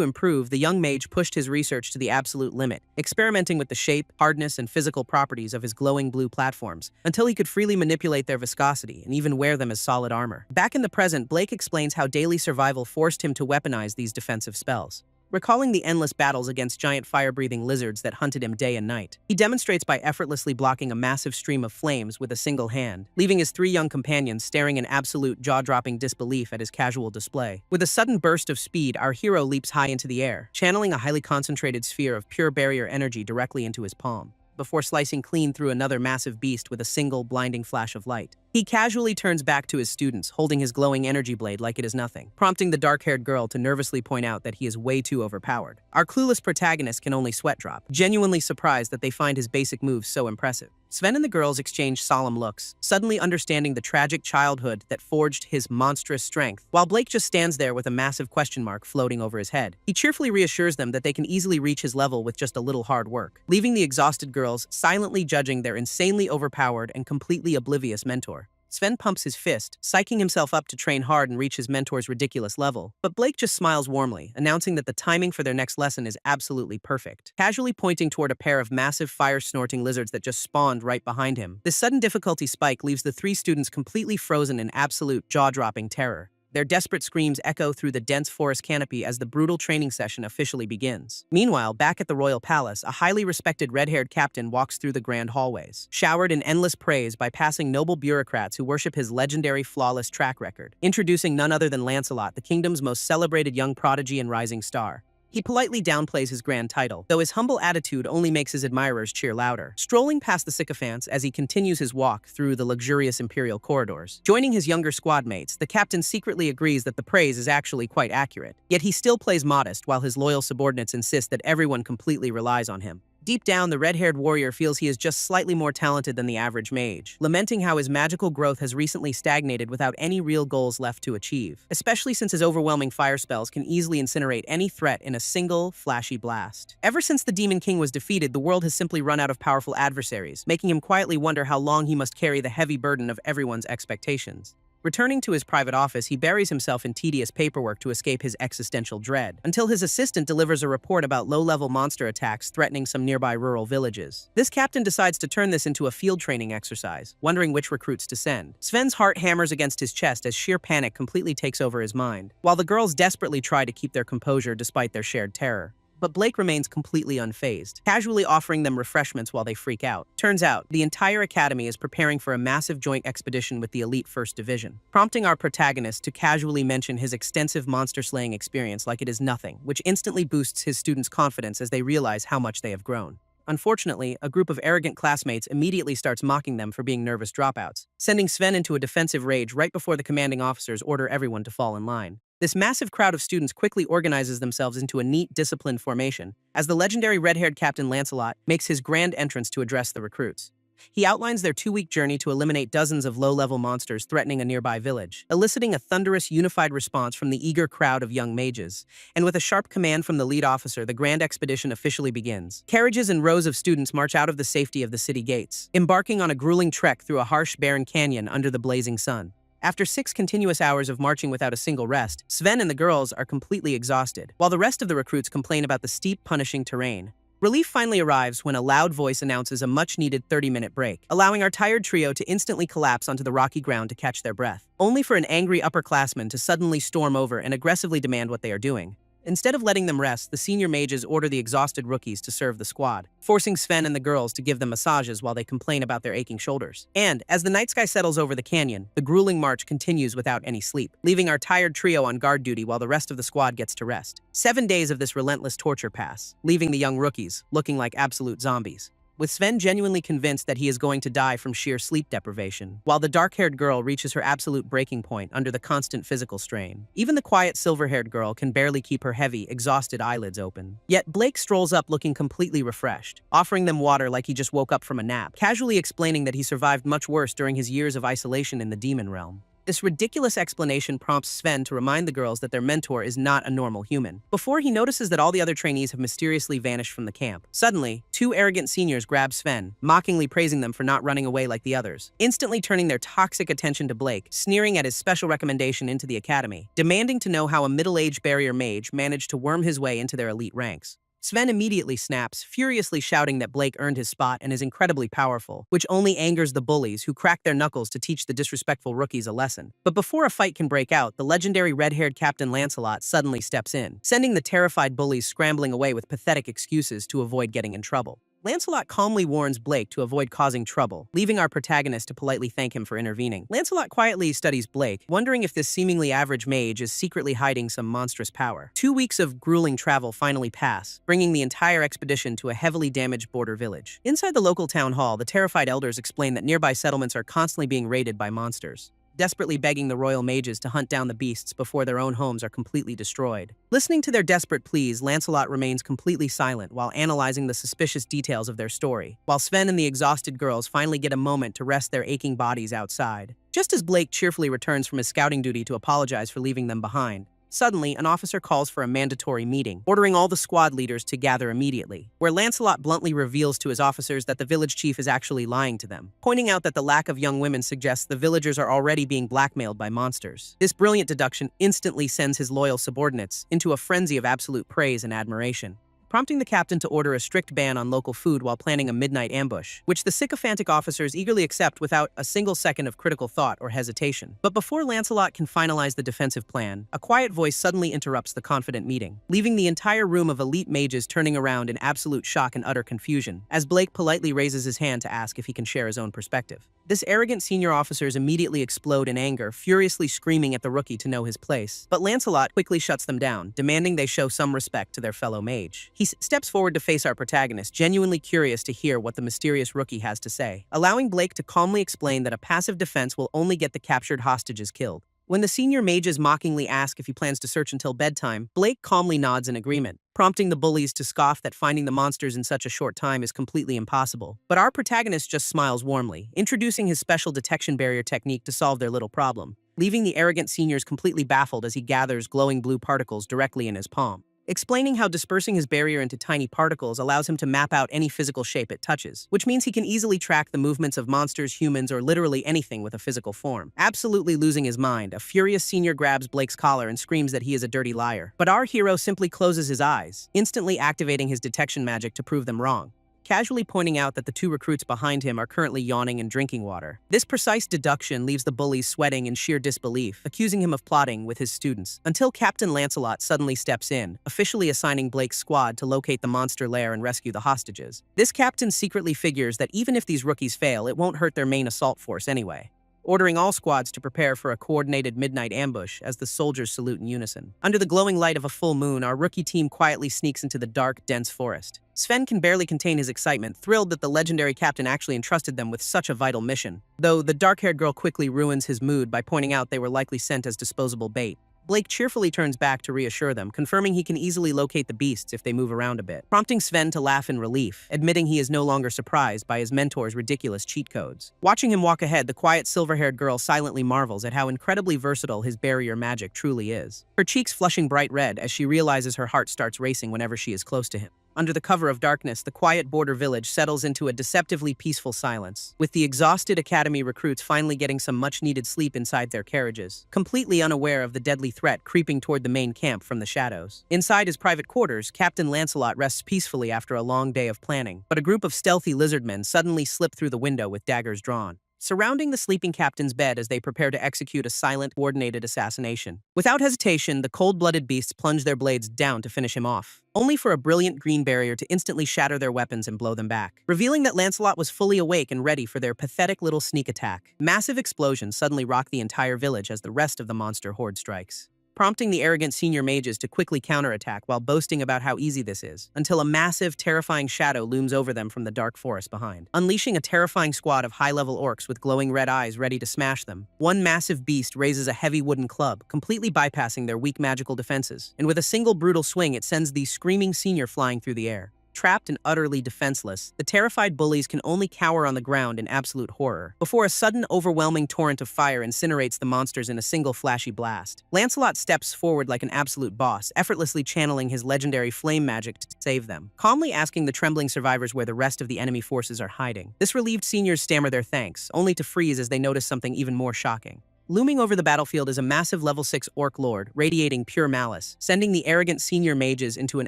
improve, the young mage pushed his research to the absolute limit, experimenting with the shape, hardness, and physical properties of his glowing blue platforms, until he could freely manipulate their viscosity and even wear them as solid armor. Back in the present, Blake explains how daily survival forced him to weaponize these defensive spells, recalling the endless battles against giant fire-breathing lizards that hunted him day and night. He demonstrates by effortlessly blocking a massive stream of flames with a single hand, leaving his 3 young companions staring in absolute jaw-dropping disbelief at his casual display. With a sudden burst of speed, our hero leaps high into the air, channeling a highly concentrated sphere of pure barrier energy directly into his palm, before slicing clean through another massive beast with a single blinding flash of light. He casually turns back to his students, holding his glowing energy blade like it is nothing, prompting the dark-haired girl to nervously point out that he is way too overpowered. Our clueless protagonist can only sweat drop, genuinely surprised that they find his basic moves so impressive. Sven and the girls exchange solemn looks, suddenly understanding the tragic childhood that forged his monstrous strength, while Blake just stands there with a massive question mark floating over his head. He cheerfully reassures them that they can easily reach his level with just a little hard work, leaving the exhausted girls silently judging their insanely overpowered and completely oblivious mentor. Sven pumps his fist, psyching himself up to train hard and reach his mentor's ridiculous level, but Blake just smiles warmly, announcing that the timing for their next lesson is absolutely perfect, casually pointing toward a pair of massive fire-snorting lizards that just spawned right behind him. This sudden difficulty spike leaves the 3 students completely frozen in absolute jaw-dropping terror. Their desperate screams echo through the dense forest canopy as the brutal training session officially begins. Meanwhile, back at the royal palace, a highly respected red-haired captain walks through the grand hallways, showered in endless praise by passing noble bureaucrats who worship his legendary flawless track record, introducing none other than Lancelot, the kingdom's most celebrated young prodigy and rising star. He politely downplays his grand title, though his humble attitude only makes his admirers cheer louder. Strolling past the sycophants as he continues his walk through the luxurious imperial corridors, joining his younger squad mates, the captain secretly agrees that the praise is actually quite accurate. Yet he still plays modest while his loyal subordinates insist that everyone completely relies on him. Deep down, the red-haired warrior feels he is just slightly more talented than the average mage, lamenting how his magical growth has recently stagnated without any real goals left to achieve, especially since his overwhelming fire spells can easily incinerate any threat in a single, flashy blast. Ever since the Demon King was defeated, the world has simply run out of powerful adversaries, making him quietly wonder how long he must carry the heavy burden of everyone's expectations. Returning to his private office, he buries himself in tedious paperwork to escape his existential dread, until his assistant delivers a report about low-level monster attacks threatening some nearby rural villages. This captain decides to turn this into a field training exercise, wondering which recruits to send. Sven's heart hammers against his chest as sheer panic completely takes over his mind, while the girls desperately try to keep their composure despite their shared terror. But Blake remains completely unfazed, casually offering them refreshments while they freak out. Turns out, the entire academy is preparing for a massive joint expedition with the elite 1st Division, prompting our protagonist to casually mention his extensive monster-slaying experience like it is nothing, which instantly boosts his students' confidence as they realize how much they have grown. Unfortunately, a group of arrogant classmates immediately starts mocking them for being nervous dropouts, sending Sven into a defensive rage right before the commanding officers order everyone to fall in line. This massive crowd of students quickly organizes themselves into a neat, disciplined formation, as the legendary red-haired Captain Lancelot makes his grand entrance to address the recruits. He outlines their 2-week journey to eliminate dozens of low-level monsters threatening a nearby village, eliciting a thunderous, unified response from the eager crowd of young mages. And with a sharp command from the lead officer, the grand expedition officially begins. Carriages and rows of students march out of the safety of the city gates, embarking on a grueling trek through a harsh, barren canyon under the blazing sun. After 6 continuous hours of marching without a single rest, Sven and the girls are completely exhausted, while the rest of the recruits complain about the steep, punishing terrain. Relief finally arrives when a loud voice announces a much-needed 30-minute break, allowing our tired trio to instantly collapse onto the rocky ground to catch their breath, only for an angry upperclassman to suddenly storm over and aggressively demand what they are doing. Instead of letting them rest, the senior mages order the exhausted rookies to serve the squad, forcing Sven and the girls to give them massages while they complain about their aching shoulders. And, as the night sky settles over the canyon, the grueling march continues without any sleep, leaving our tired trio on guard duty while the rest of the squad gets to rest. 7 days of this relentless torture pass, leaving the young rookies looking like absolute zombies, with Sven genuinely convinced that he is going to die from sheer sleep deprivation, while the dark-haired girl reaches her absolute breaking point under the constant physical strain. Even the quiet silver-haired girl can barely keep her heavy, exhausted eyelids open. Yet Blake strolls up looking completely refreshed, offering them water like he just woke up from a nap, casually explaining that he survived much worse during his years of isolation in the demon realm. This ridiculous explanation prompts Sven to remind the girls that their mentor is not a normal human, before he notices that all the other trainees have mysteriously vanished from the camp. Suddenly, 2 arrogant seniors grab Sven, mockingly praising them for not running away like the others, instantly turning their toxic attention to Blake, sneering at his special recommendation into the academy, demanding to know how a middle-aged barrier mage managed to worm his way into their elite ranks. Sven immediately snaps, furiously shouting that Blake earned his spot and is incredibly powerful, which only angers the bullies who crack their knuckles to teach the disrespectful rookies a lesson. But before a fight can break out, the legendary red-haired Captain Lancelot suddenly steps in, sending the terrified bullies scrambling away with pathetic excuses to avoid getting in trouble. Lancelot calmly warns Blake to avoid causing trouble, leaving our protagonist to politely thank him for intervening. Lancelot quietly studies Blake, wondering if this seemingly average mage is secretly hiding some monstrous power. 2 weeks of grueling travel finally pass, bringing the entire expedition to a heavily damaged border village. Inside the local town hall, the terrified elders explain that nearby settlements are constantly being raided by monsters, desperately begging the royal mages to hunt down the beasts before their own homes are completely destroyed. Listening to their desperate pleas, Lancelot remains completely silent while analyzing the suspicious details of their story, while Sven and the exhausted girls finally get a moment to rest their aching bodies outside. Just as Blake cheerfully returns from his scouting duty to apologize for leaving them behind, suddenly, an officer calls for a mandatory meeting, ordering all the squad leaders to gather immediately, where Lancelot bluntly reveals to his officers that the village chief is actually lying to them, pointing out that the lack of young women suggests the villagers are already being blackmailed by monsters. This brilliant deduction instantly sends his loyal subordinates into a frenzy of absolute praise and admiration, prompting the captain to order a strict ban on local food while planning a midnight ambush, which the sycophantic officers eagerly accept without a single second of critical thought or hesitation. But before Lancelot can finalize the defensive plan, a quiet voice suddenly interrupts the confident meeting, leaving the entire room of elite mages turning around in absolute shock and utter confusion, as Blake politely raises his hand to ask if he can share his own perspective. This arrogant senior officers immediately explode in anger, furiously screaming at the rookie to know his place. But Lancelot quickly shuts them down, demanding they show some respect to their fellow mage. He steps forward to face our protagonist, genuinely curious to hear what the mysterious rookie has to say, allowing Blake to calmly explain that a passive defense will only get the captured hostages killed. When the senior mages mockingly ask if he plans to search until bedtime, Blake calmly nods in agreement, prompting the bullies to scoff that finding the monsters in such a short time is completely impossible. But our protagonist just smiles warmly, introducing his special detection barrier technique to solve their little problem, leaving the arrogant seniors completely baffled as he gathers glowing blue particles directly in his palm, explaining how dispersing his barrier into tiny particles allows him to map out any physical shape it touches, which means he can easily track the movements of monsters, humans, or literally anything with a physical form. Absolutely losing his mind, a furious senior grabs Blake's collar and screams that he is a dirty liar. But our hero simply closes his eyes, instantly activating his detection magic to prove them wrong, casually pointing out that the 2 recruits behind him are currently yawning and drinking water. This precise deduction leaves the bullies sweating in sheer disbelief, accusing him of plotting with his students, until Captain Lancelot suddenly steps in, officially assigning Blake's squad to locate the monster lair and rescue the hostages. This captain secretly figures that even if these rookies fail, it won't hurt their main assault force anyway, ordering all squads to prepare for a coordinated midnight ambush as the soldiers salute in unison. Under the glowing light of a full moon, our rookie team quietly sneaks into the dark, dense forest. Sven can barely contain his excitement, thrilled that the legendary captain actually entrusted them with such a vital mission, though the dark-haired girl quickly ruins his mood by pointing out they were likely sent as disposable bait. Blake cheerfully turns back to reassure them, confirming he can easily locate the beasts if they move around a bit, prompting Sven to laugh in relief, admitting he is no longer surprised by his mentor's ridiculous cheat codes. Watching him walk ahead, the quiet silver-haired girl silently marvels at how incredibly versatile his barrier magic truly is, her cheeks flushing bright red as she realizes her heart starts racing whenever she is close to him. Under the cover of darkness, the quiet border village settles into a deceptively peaceful silence, with the exhausted academy recruits finally getting some much-needed sleep inside their carriages, completely unaware of the deadly threat creeping toward the main camp from the shadows. Inside his private quarters, Captain Lancelot rests peacefully after a long day of planning, but a group of stealthy lizardmen suddenly slip through the window with daggers drawn, surrounding the sleeping captain's bed as they prepare to execute a silent, coordinated assassination. Without hesitation, the cold-blooded beasts plunge their blades down to finish him off, only for a brilliant green barrier to instantly shatter their weapons and blow them back, revealing that Lancelot was fully awake and ready for their pathetic little sneak attack. Massive explosions suddenly rock the entire village as the rest of the monster horde strikes, prompting the arrogant senior mages to quickly counterattack while boasting about how easy this is, until a massive, terrifying shadow looms over them from the dark forest behind, unleashing a terrifying squad of high-level orcs with glowing red eyes ready to smash them. One massive beast raises a heavy wooden club, completely bypassing their weak magical defenses, and with a single brutal swing it sends the screaming senior flying through the air. Trapped and utterly defenseless, the terrified bullies can only cower on the ground in absolute horror, before a sudden, overwhelming torrent of fire incinerates the monsters in a single flashy blast. Lancelot steps forward like an absolute boss, effortlessly channeling his legendary flame magic to save them, calmly asking the trembling survivors where the rest of the enemy forces are hiding. This relieved seniors stammer their thanks, only to freeze as they notice something even more shocking. Looming over the battlefield is a massive level 6 orc lord, radiating pure malice, sending the arrogant senior mages into an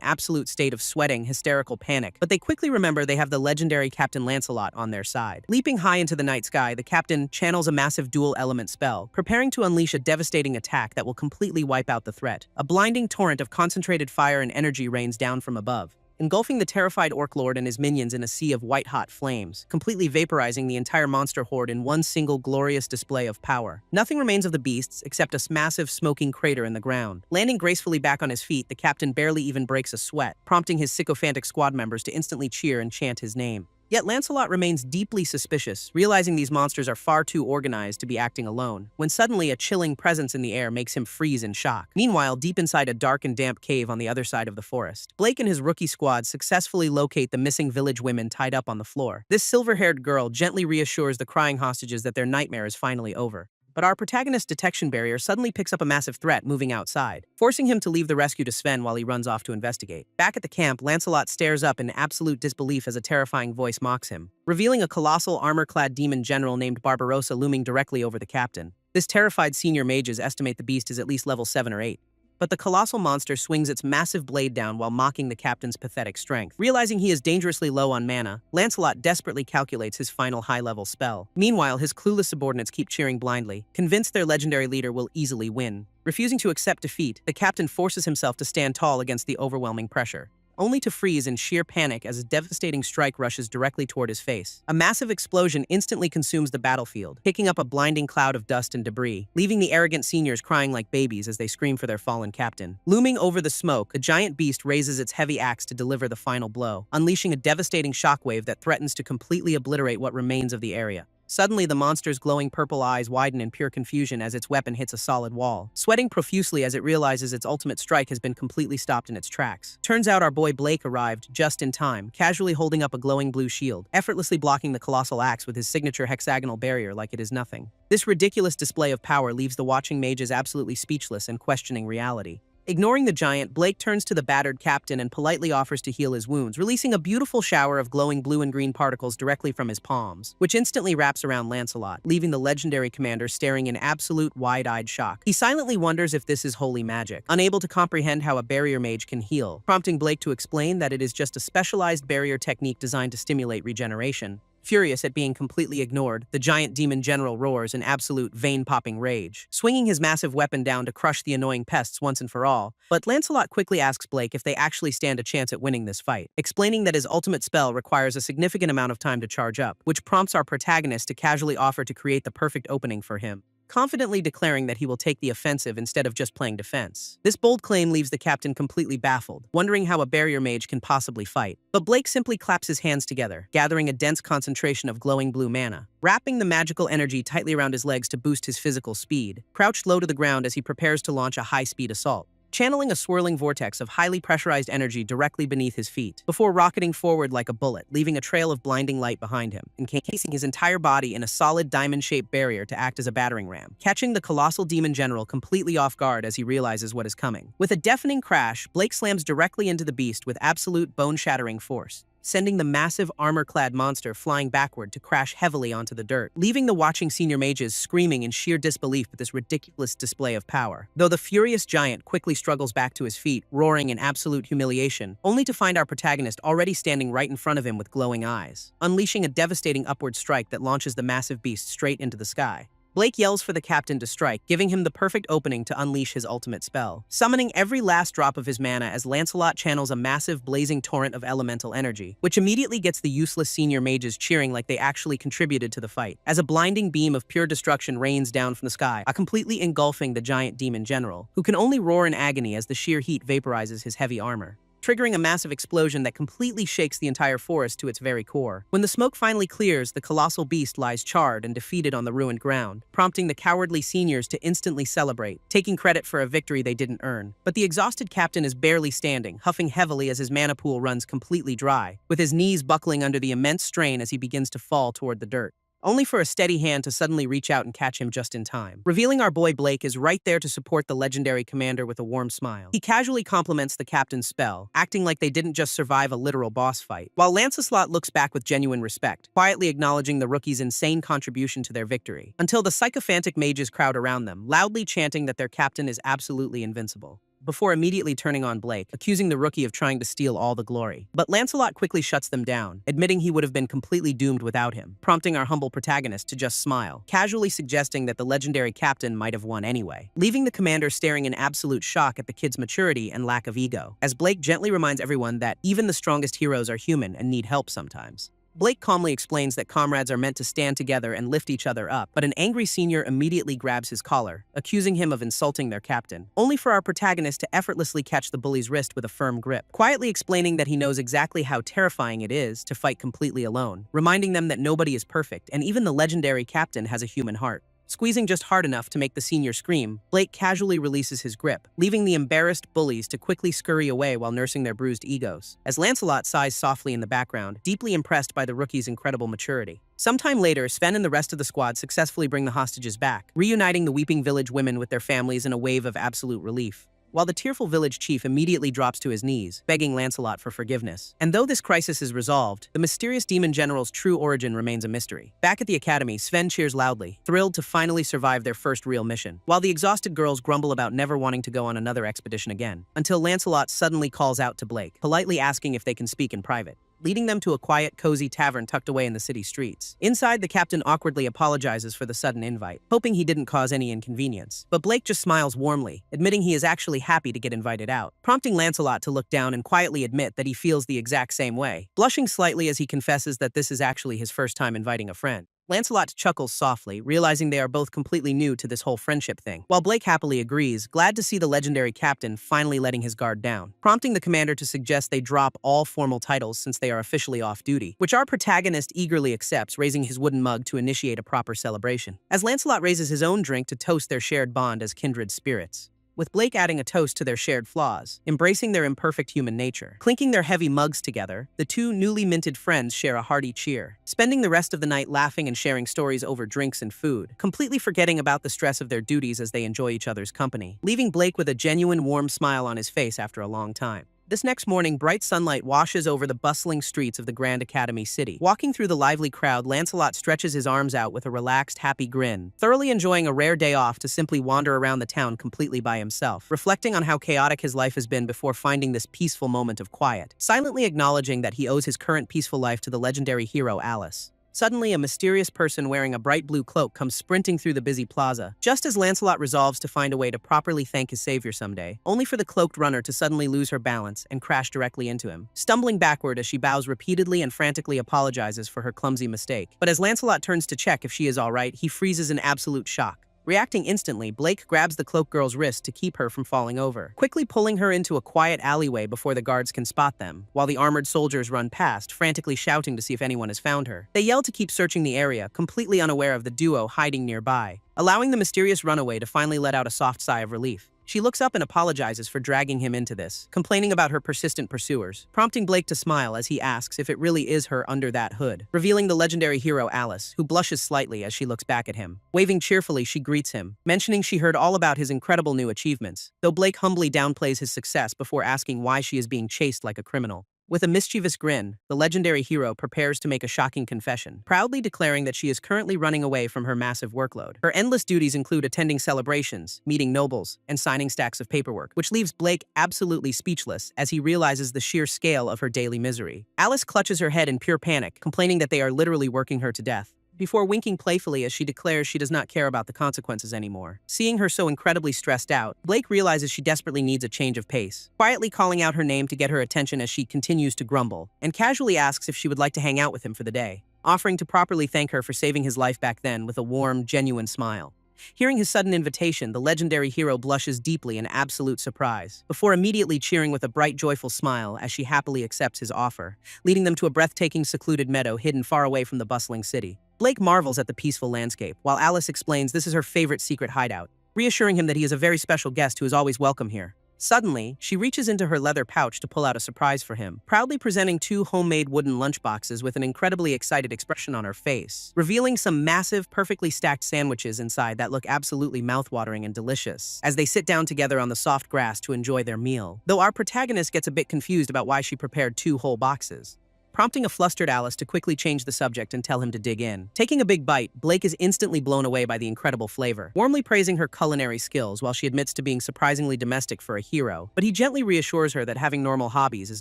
absolute state of sweating, hysterical panic, but they quickly remember they have the legendary Captain Lancelot on their side. Leaping high into the night sky, the captain channels a massive dual-element spell, preparing to unleash a devastating attack that will completely wipe out the threat. A blinding torrent of concentrated fire and energy rains down from above, engulfing the terrified Orc Lord and his minions in a sea of white-hot flames, completely vaporizing the entire monster horde in one single glorious display of power. Nothing remains of the beasts except a massive smoking crater in the ground. Landing gracefully back on his feet, the captain barely even breaks a sweat, prompting his sycophantic squad members to instantly cheer and chant his name. Yet Lancelot remains deeply suspicious, realizing these monsters are far too organized to be acting alone, when suddenly a chilling presence in the air makes him freeze in shock. Meanwhile, deep inside a dark and damp cave on the other side of the forest, Blake and his rookie squad successfully locate the missing village women tied up on the floor. This silver-haired girl gently reassures the crying hostages that their nightmare is finally over. But our protagonist's detection barrier suddenly picks up a massive threat moving outside, forcing him to leave the rescue to Sven while he runs off to investigate. Back at the camp, Lancelot stares up in absolute disbelief as a terrifying voice mocks him, revealing a colossal armor-clad demon general named Barbarossa looming directly over the captain. This terrified senior mages estimate the beast is at least level 7 or 8. But the colossal monster swings its massive blade down while mocking the captain's pathetic strength. Realizing he is dangerously low on mana, Lancelot desperately calculates his final high-level spell. Meanwhile, his clueless subordinates keep cheering blindly, convinced their legendary leader will easily win. Refusing to accept defeat, the captain forces himself to stand tall against the overwhelming pressure, only to freeze in sheer panic as a devastating strike rushes directly toward his face. A massive explosion instantly consumes the battlefield, kicking up a blinding cloud of dust and debris, leaving the arrogant seniors crying like babies as they scream for their fallen captain. Looming over the smoke, a giant beast raises its heavy axe to deliver the final blow, unleashing a devastating shockwave that threatens to completely obliterate what remains of the area. Suddenly, the monster's glowing purple eyes widen in pure confusion as its weapon hits a solid wall, sweating profusely as it realizes its ultimate strike has been completely stopped in its tracks. Turns out our boy Blake arrived just in time, casually holding up a glowing blue shield, effortlessly blocking the colossal axe with his signature hexagonal barrier like it is nothing. This ridiculous display of power leaves the watching mages absolutely speechless and questioning reality. Ignoring the giant, Blake turns to the battered captain and politely offers to heal his wounds, releasing a beautiful shower of glowing blue and green particles directly from his palms, which instantly wraps around Lancelot, leaving the legendary commander staring in absolute wide-eyed shock. He silently wonders if this is holy magic, unable to comprehend how a barrier mage can heal, prompting Blake to explain that it is just a specialized barrier technique designed to stimulate regeneration. Furious at being completely ignored, the giant demon general roars in absolute vein-popping rage, swinging his massive weapon down to crush the annoying pests once and for all. But Lancelot quickly asks Blake if they actually stand a chance at winning this fight, explaining that his ultimate spell requires a significant amount of time to charge up, which prompts our protagonist to casually offer to create the perfect opening for him. confidently declaring that he will take the offensive instead of just playing defense. This bold claim leaves the captain completely baffled, wondering how a barrier mage can possibly fight. But Blake simply claps his hands together, gathering a dense concentration of glowing blue mana. Wrapping the magical energy tightly around his legs to boost his physical speed, crouched low to the ground as he prepares to launch a high-speed assault, channeling a swirling vortex of highly pressurized energy directly beneath his feet, before rocketing forward like a bullet, leaving a trail of blinding light behind him, encasing his entire body in a solid diamond-shaped barrier to act as a battering ram, catching the colossal demon general completely off guard as he realizes what is coming. With a deafening crash, Blake slams directly into the beast with absolute bone-shattering force, sending the massive armor-clad monster flying backward to crash heavily onto the dirt, leaving the watching senior mages screaming in sheer disbelief at this ridiculous display of power. Though the furious giant quickly struggles back to his feet, roaring in absolute humiliation, only to find our protagonist already standing right in front of him with glowing eyes, unleashing a devastating upward strike that launches the massive beast straight into the sky. Blake yells for the captain to strike, giving him the perfect opening to unleash his ultimate spell, summoning every last drop of his mana as Lancelot channels a massive blazing torrent of elemental energy, which immediately gets the useless senior mages cheering like they actually contributed to the fight, as a blinding beam of pure destruction rains down from the sky, completely engulfing the giant demon general, who can only roar in agony as the sheer heat vaporizes his heavy armor, triggering a massive explosion that completely shakes the entire forest to its very core. When the smoke finally clears, the colossal beast lies charred and defeated on the ruined ground, prompting the cowardly seniors to instantly celebrate, taking credit for a victory they didn't earn. But the exhausted captain is barely standing, huffing heavily as his mana pool runs completely dry, with his knees buckling under the immense strain as he begins to fall toward the dirt, only for a steady hand to suddenly reach out and catch him just in time, revealing our boy Blake is right there to support the legendary commander with a warm smile. He casually compliments the captain's spell, acting like they didn't just survive a literal boss fight, while Lancelot looks back with genuine respect, quietly acknowledging the rookie's insane contribution to their victory, until the sycophantic mages crowd around them, loudly chanting that their captain is absolutely invincible, before immediately turning on Blake, accusing the rookie of trying to steal all the glory. But Lancelot quickly shuts them down, admitting he would have been completely doomed without him, prompting our humble protagonist to just smile, casually suggesting that the legendary captain might have won anyway, leaving the commander staring in absolute shock at the kid's maturity and lack of ego, as Blake gently reminds everyone that even the strongest heroes are human and need help sometimes. Blake calmly explains that comrades are meant to stand together and lift each other up, but an angry senior immediately grabs his collar, accusing him of insulting their captain, only for our protagonist to effortlessly catch the bully's wrist with a firm grip, quietly explaining that he knows exactly how terrifying it is to fight completely alone, reminding them that nobody is perfect and even the legendary captain has a human heart. Squeezing just hard enough to make the senior scream, Blake casually releases his grip, leaving the embarrassed bullies to quickly scurry away while nursing their bruised egos, as Lancelot sighs softly in the background, deeply impressed by the rookie's incredible maturity. Sometime later, Sven and the rest of the squad successfully bring the hostages back, reuniting the weeping village women with their families in a wave of absolute relief, while the tearful village chief immediately drops to his knees, begging Lancelot for forgiveness. And though this crisis is resolved, the mysterious demon general's true origin remains a mystery. Back at the academy, Sven cheers loudly, thrilled to finally survive their first real mission, while the exhausted girls grumble about never wanting to go on another expedition again, until Lancelot suddenly calls out to Blake, politely asking if they can speak in private, leading them to a quiet, cozy tavern tucked away in the city streets. Inside, the captain awkwardly apologizes for the sudden invite, hoping he didn't cause any inconvenience. But Blake just smiles warmly, admitting he is actually happy to get invited out, prompting Lancelot to look down and quietly admit that he feels the exact same way, blushing slightly as he confesses that this is actually his first time inviting a friend. Lancelot chuckles softly, realizing they are both completely new to this whole friendship thing, while Blake happily agrees, glad to see the legendary captain finally letting his guard down, prompting the commander to suggest they drop all formal titles since they are officially off duty, which our protagonist eagerly accepts, raising his wooden mug to initiate a proper celebration, as Lancelot raises his own drink to toast their shared bond as kindred spirits, with Blake adding a toast to their shared flaws, embracing their imperfect human nature. Clinking their heavy mugs together, the two newly minted friends share a hearty cheer, spending the rest of the night laughing and sharing stories over drinks and food, completely forgetting about the stress of their duties as they enjoy each other's company, leaving Blake with a genuine warm smile on his face after a long time. This next morning, bright sunlight washes over the bustling streets of the Grand Academy city. Walking through the lively crowd, Lancelot stretches his arms out with a relaxed, happy grin, thoroughly enjoying a rare day off to simply wander around the town completely by himself, reflecting on how chaotic his life has been before finding this peaceful moment of quiet, silently acknowledging that he owes his current peaceful life to the legendary hero Alice. Suddenly, a mysterious person wearing a bright blue cloak comes sprinting through the busy plaza, just as Lancelot resolves to find a way to properly thank his savior someday, only for the cloaked runner to suddenly lose her balance and crash directly into him, stumbling backward as she bows repeatedly and frantically apologizes for her clumsy mistake. But as Lancelot turns to check if she is alright, he freezes in absolute shock, Reacting instantly, Blake grabs the cloak girl's wrist to keep her from falling over, quickly pulling her into a quiet alleyway before the guards can spot them, while the armored soldiers run past, frantically shouting to see if anyone has found her. They yell to keep searching the area, completely unaware of the duo hiding nearby, allowing the mysterious runaway to finally let out a soft sigh of relief. She looks up and apologizes for dragging him into this, complaining about her persistent pursuers, prompting Blake to smile as he asks if it really is her under that hood, revealing the legendary hero Alice, who blushes slightly as she looks back at him. Waving cheerfully, she greets him, mentioning she heard all about his incredible new achievements, though Blake humbly downplays his success before asking why she is being chased like a criminal. With a mischievous grin, the legendary hero prepares to make a shocking confession, proudly declaring that she is currently running away from her massive workload. Her endless duties include attending celebrations, meeting nobles, and signing stacks of paperwork, which leaves Blake absolutely speechless as he realizes the sheer scale of her daily misery. Alice clutches her head in pure panic, complaining that they are literally working her to death, before winking playfully as she declares she does not care about the consequences anymore. Seeing her so incredibly stressed out, Blake realizes she desperately needs a change of pace, quietly calling out her name to get her attention as she continues to grumble, and casually asks if she would like to hang out with him for the day, offering to properly thank her for saving his life back then with a warm, genuine smile. Hearing his sudden invitation, the legendary hero blushes deeply in absolute surprise, before immediately cheering with a bright, joyful smile as she happily accepts his offer, leading them to a breathtaking, secluded meadow hidden far away from the bustling city. Blake marvels at the peaceful landscape, while Alice explains this is her favorite secret hideout, reassuring him that he is a very special guest who is always welcome here. Suddenly, she reaches into her leather pouch to pull out a surprise for him, proudly presenting 2 homemade wooden lunchboxes with an incredibly excited expression on her face, revealing some massive, perfectly stacked sandwiches inside that look absolutely mouthwatering and delicious, as they sit down together on the soft grass to enjoy their meal, though our protagonist gets a bit confused about why she prepared 2 whole boxes, prompting a flustered Alice to quickly change the subject and tell him to dig in. Taking a big bite, Blake is instantly blown away by the incredible flavor, warmly praising her culinary skills while she admits to being surprisingly domestic for a hero, but he gently reassures her that having normal hobbies is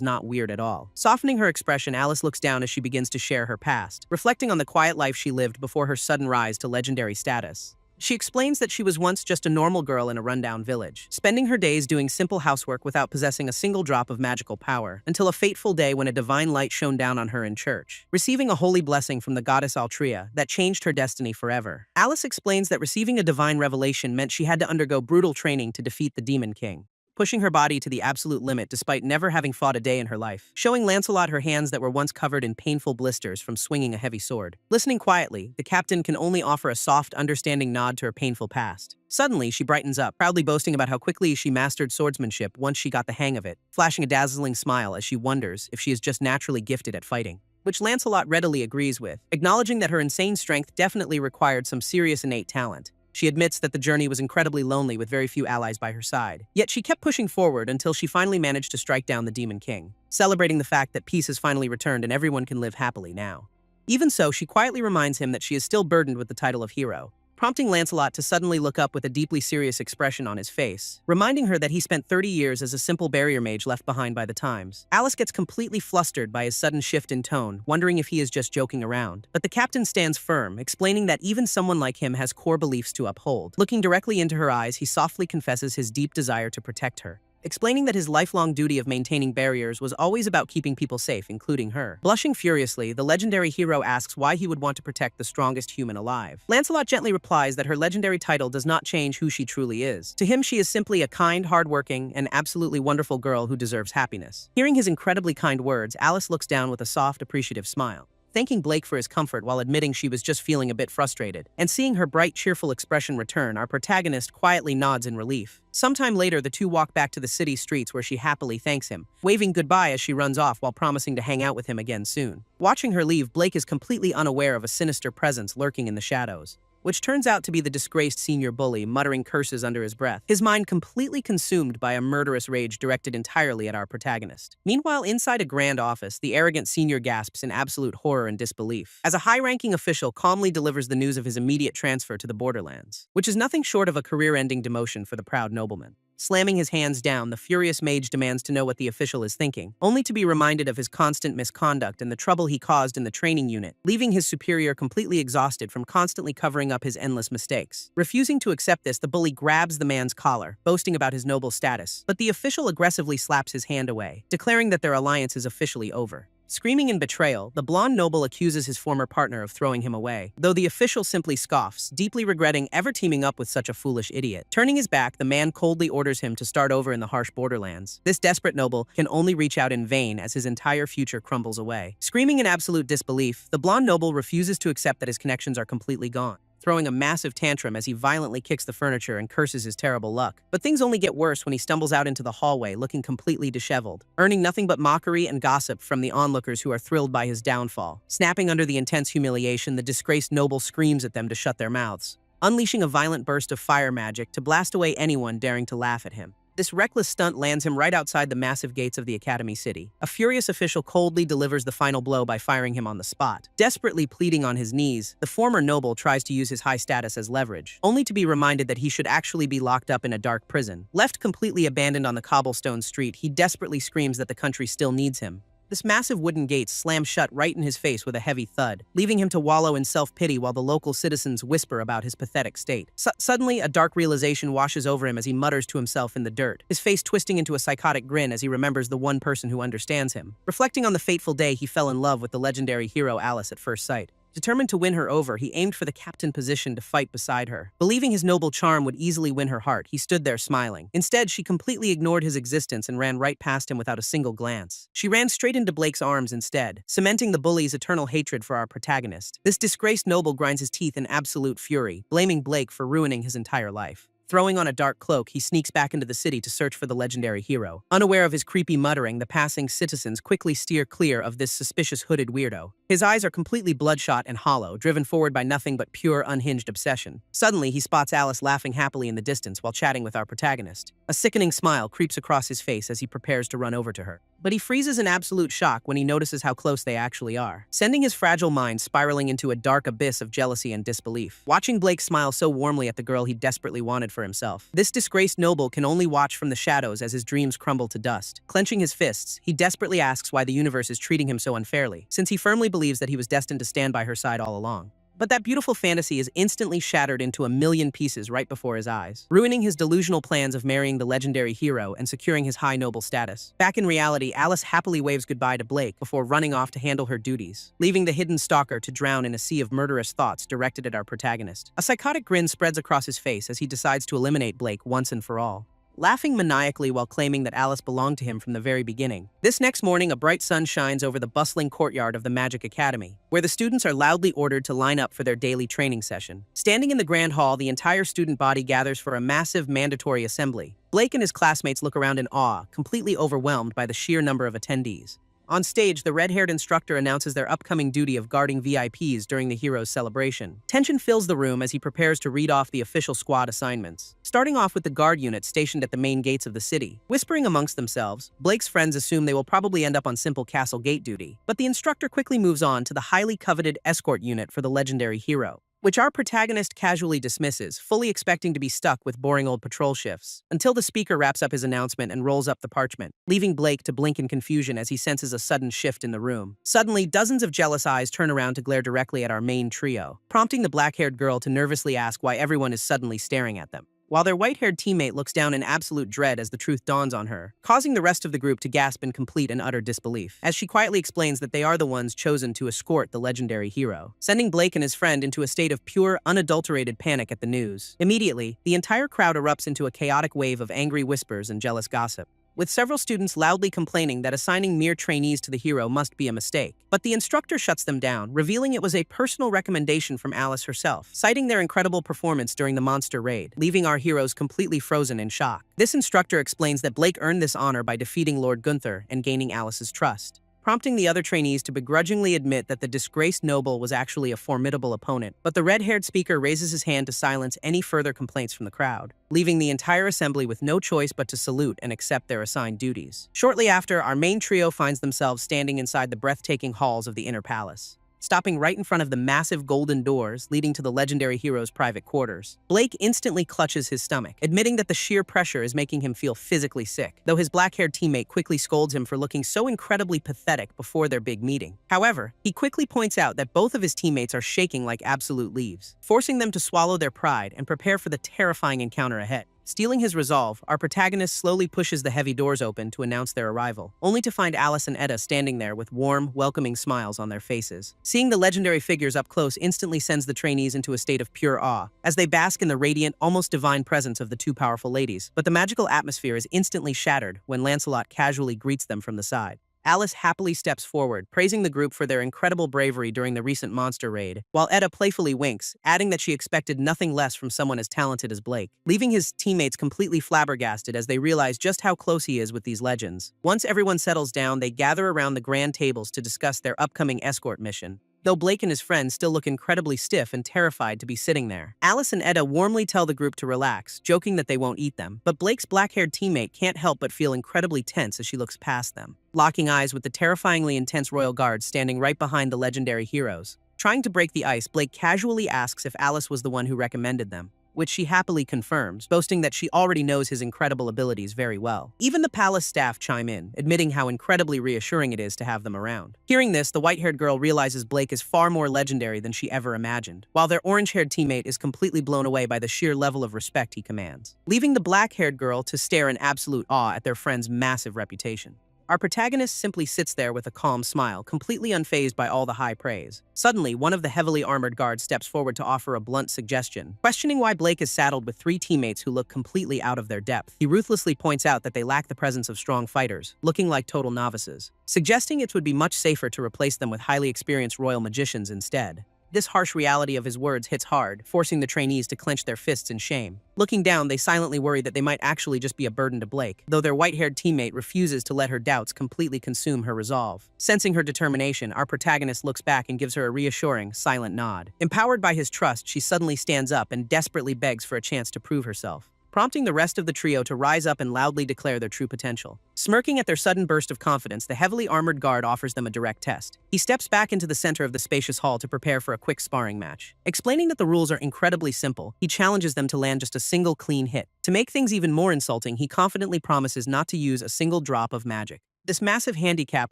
not weird at all. Softening her expression, Alice looks down as she begins to share her past, reflecting on the quiet life she lived before her sudden rise to legendary status. She explains that she was once just a normal girl in a rundown village, spending her days doing simple housework without possessing a single drop of magical power, until a fateful day when a divine light shone down on her in church, receiving a holy blessing from the goddess Altria that changed her destiny forever. Alice explains that receiving a divine revelation meant she had to undergo brutal training to defeat the Demon King, pushing her body to the absolute limit despite never having fought a day in her life, showing Lancelot her hands that were once covered in painful blisters from swinging a heavy sword. Listening quietly, the captain can only offer a soft, understanding nod to her painful past. Suddenly, she brightens up, proudly boasting about how quickly she mastered swordsmanship once she got the hang of it, flashing a dazzling smile as she wonders if she is just naturally gifted at fighting, which Lancelot readily agrees with, acknowledging that her insane strength definitely required some serious innate talent. She admits that the journey was incredibly lonely with very few allies by her side. Yet she kept pushing forward until she finally managed to strike down the Demon King, celebrating the fact that peace has finally returned and everyone can live happily now. Even so, she quietly reminds him that she is still burdened with the title of hero, prompting Lancelot to suddenly look up with a deeply serious expression on his face, reminding her that he spent 30 years as a simple barrier mage left behind by the times. Alice gets completely flustered by his sudden shift in tone, wondering if he is just joking around. But the captain stands firm, explaining that even someone like him has core beliefs to uphold. Looking directly into her eyes, he softly confesses his deep desire to protect her, explaining that his lifelong duty of maintaining barriers was always about keeping people safe, including her. Blushing furiously, the legendary hero asks why he would want to protect the strongest human alive. Lancelot gently replies that her legendary title does not change who she truly is. To him, she is simply a kind, hardworking, and absolutely wonderful girl who deserves happiness. Hearing his incredibly kind words, Alice looks down with a soft, appreciative smile, thanking Blake for his comfort while admitting she was just feeling a bit frustrated. And seeing her bright, cheerful expression return, our protagonist quietly nods in relief. Sometime later, the two walk back to the city streets where she happily thanks him, waving goodbye as she runs off while promising to hang out with him again soon. Watching her leave, Blake is completely unaware of a sinister presence lurking in the shadows, which turns out to be the disgraced senior bully muttering curses under his breath, his mind completely consumed by a murderous rage directed entirely at our protagonist. Meanwhile, inside a grand office, the arrogant senior gasps in absolute horror and disbelief, as a high-ranking official calmly delivers the news of his immediate transfer to the borderlands, which is nothing short of a career-ending demotion for the proud nobleman. Slamming his hands down, the furious mage demands to know what the official is thinking, only to be reminded of his constant misconduct and the trouble he caused in the training unit, leaving his superior completely exhausted from constantly covering up his endless mistakes. Refusing to accept this, the bully grabs the man's collar, boasting about his noble status, but the official aggressively slaps his hand away, declaring that their alliance is officially over. Screaming in betrayal, the blonde noble accuses his former partner of throwing him away, though the official simply scoffs, deeply regretting ever teaming up with such a foolish idiot. Turning his back, the man coldly orders him to start over in the harsh borderlands. This desperate noble can only reach out in vain as his entire future crumbles away. Screaming in absolute disbelief, the blonde noble refuses to accept that his connections are completely gone, throwing a massive tantrum as he violently kicks the furniture and curses his terrible luck. But things only get worse when he stumbles out into the hallway looking completely disheveled, earning nothing but mockery and gossip from the onlookers who are thrilled by his downfall. Snapping under the intense humiliation, the disgraced noble screams at them to shut their mouths, unleashing a violent burst of fire magic to blast away anyone daring to laugh at him. This reckless stunt lands him right outside the massive gates of the Academy City. A furious official coldly delivers the final blow by firing him on the spot. Desperately pleading on his knees, the former noble tries to use his high status as leverage, only to be reminded that he should actually be locked up in a dark prison. Left completely abandoned on the cobblestone street, he desperately screams that the country still needs him. This massive wooden gate slams shut right in his face with a heavy thud, leaving him to wallow in self-pity while the local citizens whisper about his pathetic state. Suddenly, a dark realization washes over him as he mutters to himself in the dirt, his face twisting into a psychotic grin as he remembers the one person who understands him. Reflecting on the fateful day he fell in love with the legendary hero Alice at first sight. Determined to win her over, he aimed for the captain position to fight beside her. Believing his noble charm would easily win her heart, he stood there smiling. Instead, she completely ignored his existence and ran right past him without a single glance. She ran straight into Blake's arms instead, cementing the bully's eternal hatred for our protagonist. This disgraced noble grinds his teeth in absolute fury, blaming Blake for ruining his entire life. Throwing on a dark cloak, he sneaks back into the city to search for the legendary hero. Unaware of his creepy muttering, the passing citizens quickly steer clear of this suspicious hooded weirdo. His eyes are completely bloodshot and hollow, driven forward by nothing but pure, unhinged obsession. Suddenly, he spots Alice laughing happily in the distance while chatting with our protagonist. A sickening smile creeps across his face as he prepares to run over to her. But he freezes in absolute shock when he notices how close they actually are, sending his fragile mind spiraling into a dark abyss of jealousy and disbelief. Watching Blake smile so warmly at the girl he desperately wanted for himself, this disgraced noble can only watch from the shadows as his dreams crumble to dust. Clenching his fists, he desperately asks why the universe is treating him so unfairly, since he firmly believes that he was destined to stand by her side all along. But that beautiful fantasy is instantly shattered into a million pieces right before his eyes, ruining his delusional plans of marrying the legendary hero and securing his high noble status. Back in reality, Alice happily waves goodbye to Blake before running off to handle her duties, leaving the hidden stalker to drown in a sea of murderous thoughts directed at our protagonist. A psychotic grin spreads across his face as he decides to eliminate Blake once and for all, laughing maniacally while claiming that Alice belonged to him from the very beginning. This next morning, a bright sun shines over the bustling courtyard of the Magic Academy, where the students are loudly ordered to line up for their daily training session. Standing in the grand hall, the entire student body gathers for a massive mandatory assembly. Blake and his classmates look around in awe, completely overwhelmed by the sheer number of attendees. On stage, the red-haired instructor announces their upcoming duty of guarding VIPs during the hero's celebration. Tension fills the room as he prepares to read off the official squad assignments, starting off with the guard unit stationed at the main gates of the city. Whispering amongst themselves, Blake's friends assume they will probably end up on simple castle gate duty, but the instructor quickly moves on to the highly coveted escort unit for the legendary hero, which our protagonist casually dismisses, fully expecting to be stuck with boring old patrol shifts, until the speaker wraps up his announcement and rolls up the parchment, leaving Blake to blink in confusion as he senses a sudden shift in the room. Suddenly, dozens of jealous eyes turn around to glare directly at our main trio, prompting the black-haired girl to nervously ask why everyone is suddenly staring at them, while their white-haired teammate looks down in absolute dread as the truth dawns on her, causing the rest of the group to gasp in complete and utter disbelief, as she quietly explains that they are the ones chosen to escort the legendary hero, sending Blake and his friend into a state of pure, unadulterated panic at the news. Immediately, the entire crowd erupts into a chaotic wave of angry whispers and jealous gossip, with several students loudly complaining that assigning mere trainees to the hero must be a mistake. But the instructor shuts them down, revealing it was a personal recommendation from Alice herself, citing their incredible performance during the monster raid, leaving our heroes completely frozen in shock. This instructor explains that Blake earned this honor by defeating Lord Gunther and gaining Alice's trust, prompting the other trainees to begrudgingly admit that the disgraced noble was actually a formidable opponent. But the red-haired speaker raises his hand to silence any further complaints from the crowd, leaving the entire assembly with no choice but to salute and accept their assigned duties. Shortly after, our main trio finds themselves standing inside the breathtaking halls of the inner palace, stopping right in front of the massive golden doors leading to the legendary hero's private quarters. Blake instantly clutches his stomach, admitting that the sheer pressure is making him feel physically sick, though his black-haired teammate quickly scolds him for looking so incredibly pathetic before their big meeting. However, he quickly points out that both of his teammates are shaking like absolute leaves, forcing them to swallow their pride and prepare for the terrifying encounter ahead. Stealing his resolve, our protagonist slowly pushes the heavy doors open to announce their arrival, only to find Alice and Etta standing there with warm, welcoming smiles on their faces. Seeing the legendary figures up close instantly sends the trainees into a state of pure awe, as they bask in the radiant, almost divine presence of the two powerful ladies. But the magical atmosphere is instantly shattered when Lancelot casually greets them from the side. Alice happily steps forward, praising the group for their incredible bravery during the recent monster raid, while Etta playfully winks, adding that she expected nothing less from someone as talented as Blake, leaving his teammates completely flabbergasted as they realize just how close he is with these legends. Once everyone settles down, they gather around the grand tables to discuss their upcoming escort mission, though Blake and his friends still look incredibly stiff and terrified to be sitting there. Alice and Etta warmly tell the group to relax, joking that they won't eat them, but Blake's black-haired teammate can't help but feel incredibly tense as she looks past them, locking eyes with the terrifyingly intense royal guards standing right behind the legendary heroes. Trying to break the ice, Blake casually asks if Alice was the one who recommended them, which she happily confirms, boasting that she already knows his incredible abilities very well. Even the palace staff chime in, admitting how incredibly reassuring it is to have them around. Hearing this, the white-haired girl realizes Blake is far more legendary than she ever imagined, while their orange-haired teammate is completely blown away by the sheer level of respect he commands, leaving the black-haired girl to stare in absolute awe at their friend's massive reputation. Our protagonist simply sits there with a calm smile, completely unfazed by all the high praise. Suddenly, one of the heavily armored guards steps forward to offer a blunt suggestion. Questioning why Blake is saddled with three teammates who look completely out of their depth, he ruthlessly points out that they lack the presence of strong fighters, looking like total novices, suggesting it would be much safer to replace them with highly experienced royal magicians instead. This harsh reality of his words hits hard, forcing the trainees to clench their fists in shame. Looking down, they silently worry that they might actually just be a burden to Blake, though their white-haired teammate refuses to let her doubts completely consume her resolve. Sensing her determination, our protagonist looks back and gives her a reassuring, silent nod. Empowered by his trust, she suddenly stands up and desperately begs for a chance to prove herself, prompting the rest of the trio to rise up and loudly declare their true potential. Smirking at their sudden burst of confidence, the heavily armored guard offers them a direct test. He steps back into the center of the spacious hall to prepare for a quick sparring match. Explaining that the rules are incredibly simple, he challenges them to land just a single clean hit. To make things even more insulting, he confidently promises not to use a single drop of magic. This massive handicap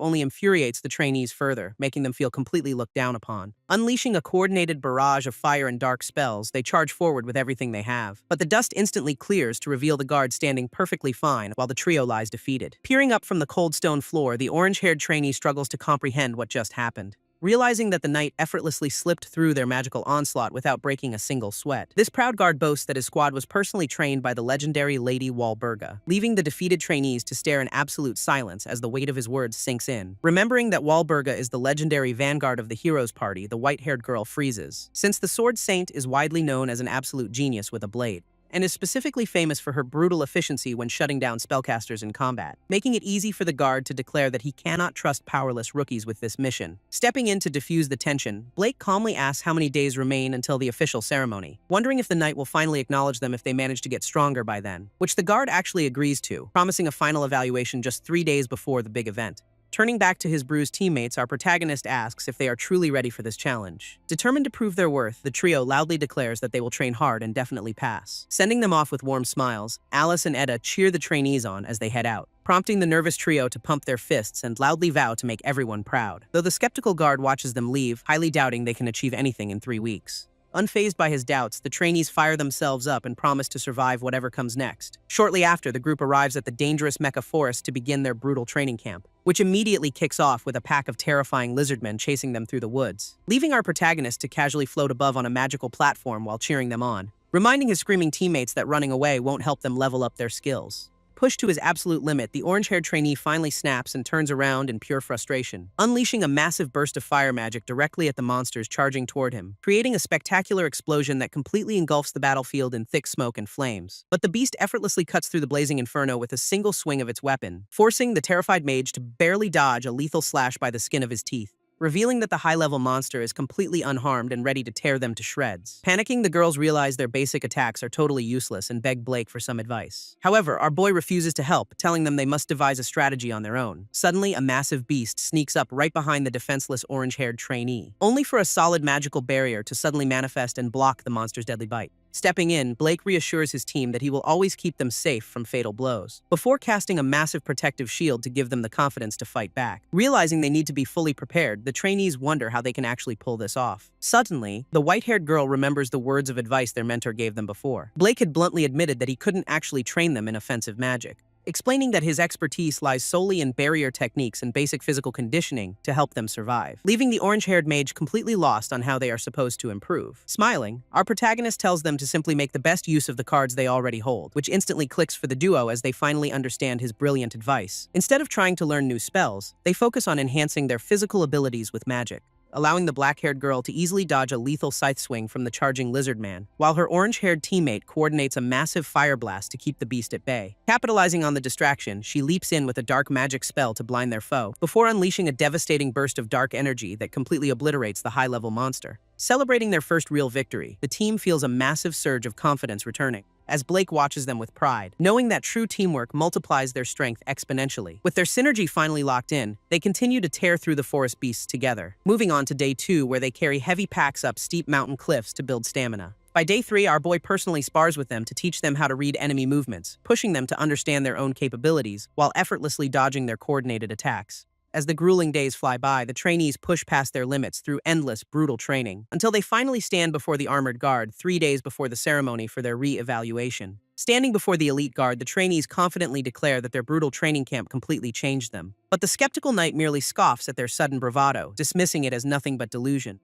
only infuriates the trainees further, making them feel completely looked down upon. Unleashing a coordinated barrage of fire and dark spells, they charge forward with everything they have. But the dust instantly clears to reveal the guard standing perfectly fine while the trio lies defeated. Peering up from the cold stone floor, the orange-haired trainee struggles to comprehend what just happened, realizing that the knight effortlessly slipped through their magical onslaught without breaking a single sweat. This proud guard boasts that his squad was personally trained by the legendary Lady Walburga, leaving the defeated trainees to stare in absolute silence as the weight of his words sinks in. Remembering that Walburga is the legendary vanguard of the heroes party, the white-haired girl freezes, since the Sword Saint is widely known as an absolute genius with a blade, and is specifically famous for her brutal efficiency when shutting down spellcasters in combat, making it easy for the guard to declare that he cannot trust powerless rookies with this mission. Stepping in to defuse the tension, Blake calmly asks how many days remain until the official ceremony, wondering if the knight will finally acknowledge them if they manage to get stronger by then, which the guard actually agrees to, promising a final evaluation just 3 days before the big event. Turning back to his bruised teammates, our protagonist asks if they are truly ready for this challenge. Determined to prove their worth, the trio loudly declares that they will train hard and definitely pass. Sending them off with warm smiles, Alice and Etta cheer the trainees on as they head out, prompting the nervous trio to pump their fists and loudly vow to make everyone proud. Though the skeptical guard watches them leave, highly doubting they can achieve anything in 3 weeks. Unfazed by his doubts, the trainees fire themselves up and promise to survive whatever comes next. Shortly after, the group arrives at the dangerous mecha forest to begin their brutal training camp, which immediately kicks off with a pack of terrifying lizardmen chasing them through the woods, leaving our protagonist to casually float above on a magical platform while cheering them on, reminding his screaming teammates that running away won't help them level up their skills. Pushed to his absolute limit, the orange-haired trainee finally snaps and turns around in pure frustration, unleashing a massive burst of fire magic directly at the monsters charging toward him, creating a spectacular explosion that completely engulfs the battlefield in thick smoke and flames. But the beast effortlessly cuts through the blazing inferno with a single swing of its weapon, forcing the terrified mage to barely dodge a lethal slash by the skin of his teeth, revealing that the high-level monster is completely unharmed and ready to tear them to shreds. Panicking, the girls realize their basic attacks are totally useless and beg Blake for some advice. However, our boy refuses to help, telling them they must devise a strategy on their own. Suddenly, a massive beast sneaks up right behind the defenseless orange-haired trainee, only for a solid magical barrier to suddenly manifest and block the monster's deadly bite. Stepping in, Blake reassures his team that he will always keep them safe from fatal blows, before casting a massive protective shield to give them the confidence to fight back. Realizing they need to be fully prepared, the trainees wonder how they can actually pull this off. Suddenly, the white-haired girl remembers the words of advice their mentor gave them before. Blake had bluntly admitted that he couldn't actually train them in offensive magic, explaining that his expertise lies solely in barrier techniques and basic physical conditioning to help them survive, leaving the orange-haired mage completely lost on how they are supposed to improve. Smiling, our protagonist tells them to simply make the best use of the cards they already hold, which instantly clicks for the duo as they finally understand his brilliant advice. Instead of trying to learn new spells, they focus on enhancing their physical abilities with magic, allowing the black-haired girl to easily dodge a lethal scythe swing from the charging lizard man, while her orange-haired teammate coordinates a massive fire blast to keep the beast at bay. Capitalizing on the distraction, she leaps in with a dark magic spell to blind their foe, before unleashing a devastating burst of dark energy that completely obliterates the high-level monster. Celebrating their first real victory, the team feels a massive surge of confidence returning, as Blake watches them with pride, knowing that true teamwork multiplies their strength exponentially. With their synergy finally locked in, they continue to tear through the forest beasts together. Moving on to day 2, where they carry heavy packs up steep mountain cliffs to build stamina. By day 3, our boy personally spars with them to teach them how to read enemy movements, pushing them to understand their own capabilities while effortlessly dodging their coordinated attacks. As the grueling days fly by, the trainees push past their limits through endless, brutal training, until they finally stand before the armored guard 3 days before the ceremony for their re-evaluation. Standing before the elite guard, the trainees confidently declare that their brutal training camp completely changed them. But the skeptical knight merely scoffs at their sudden bravado, dismissing it as nothing but delusion.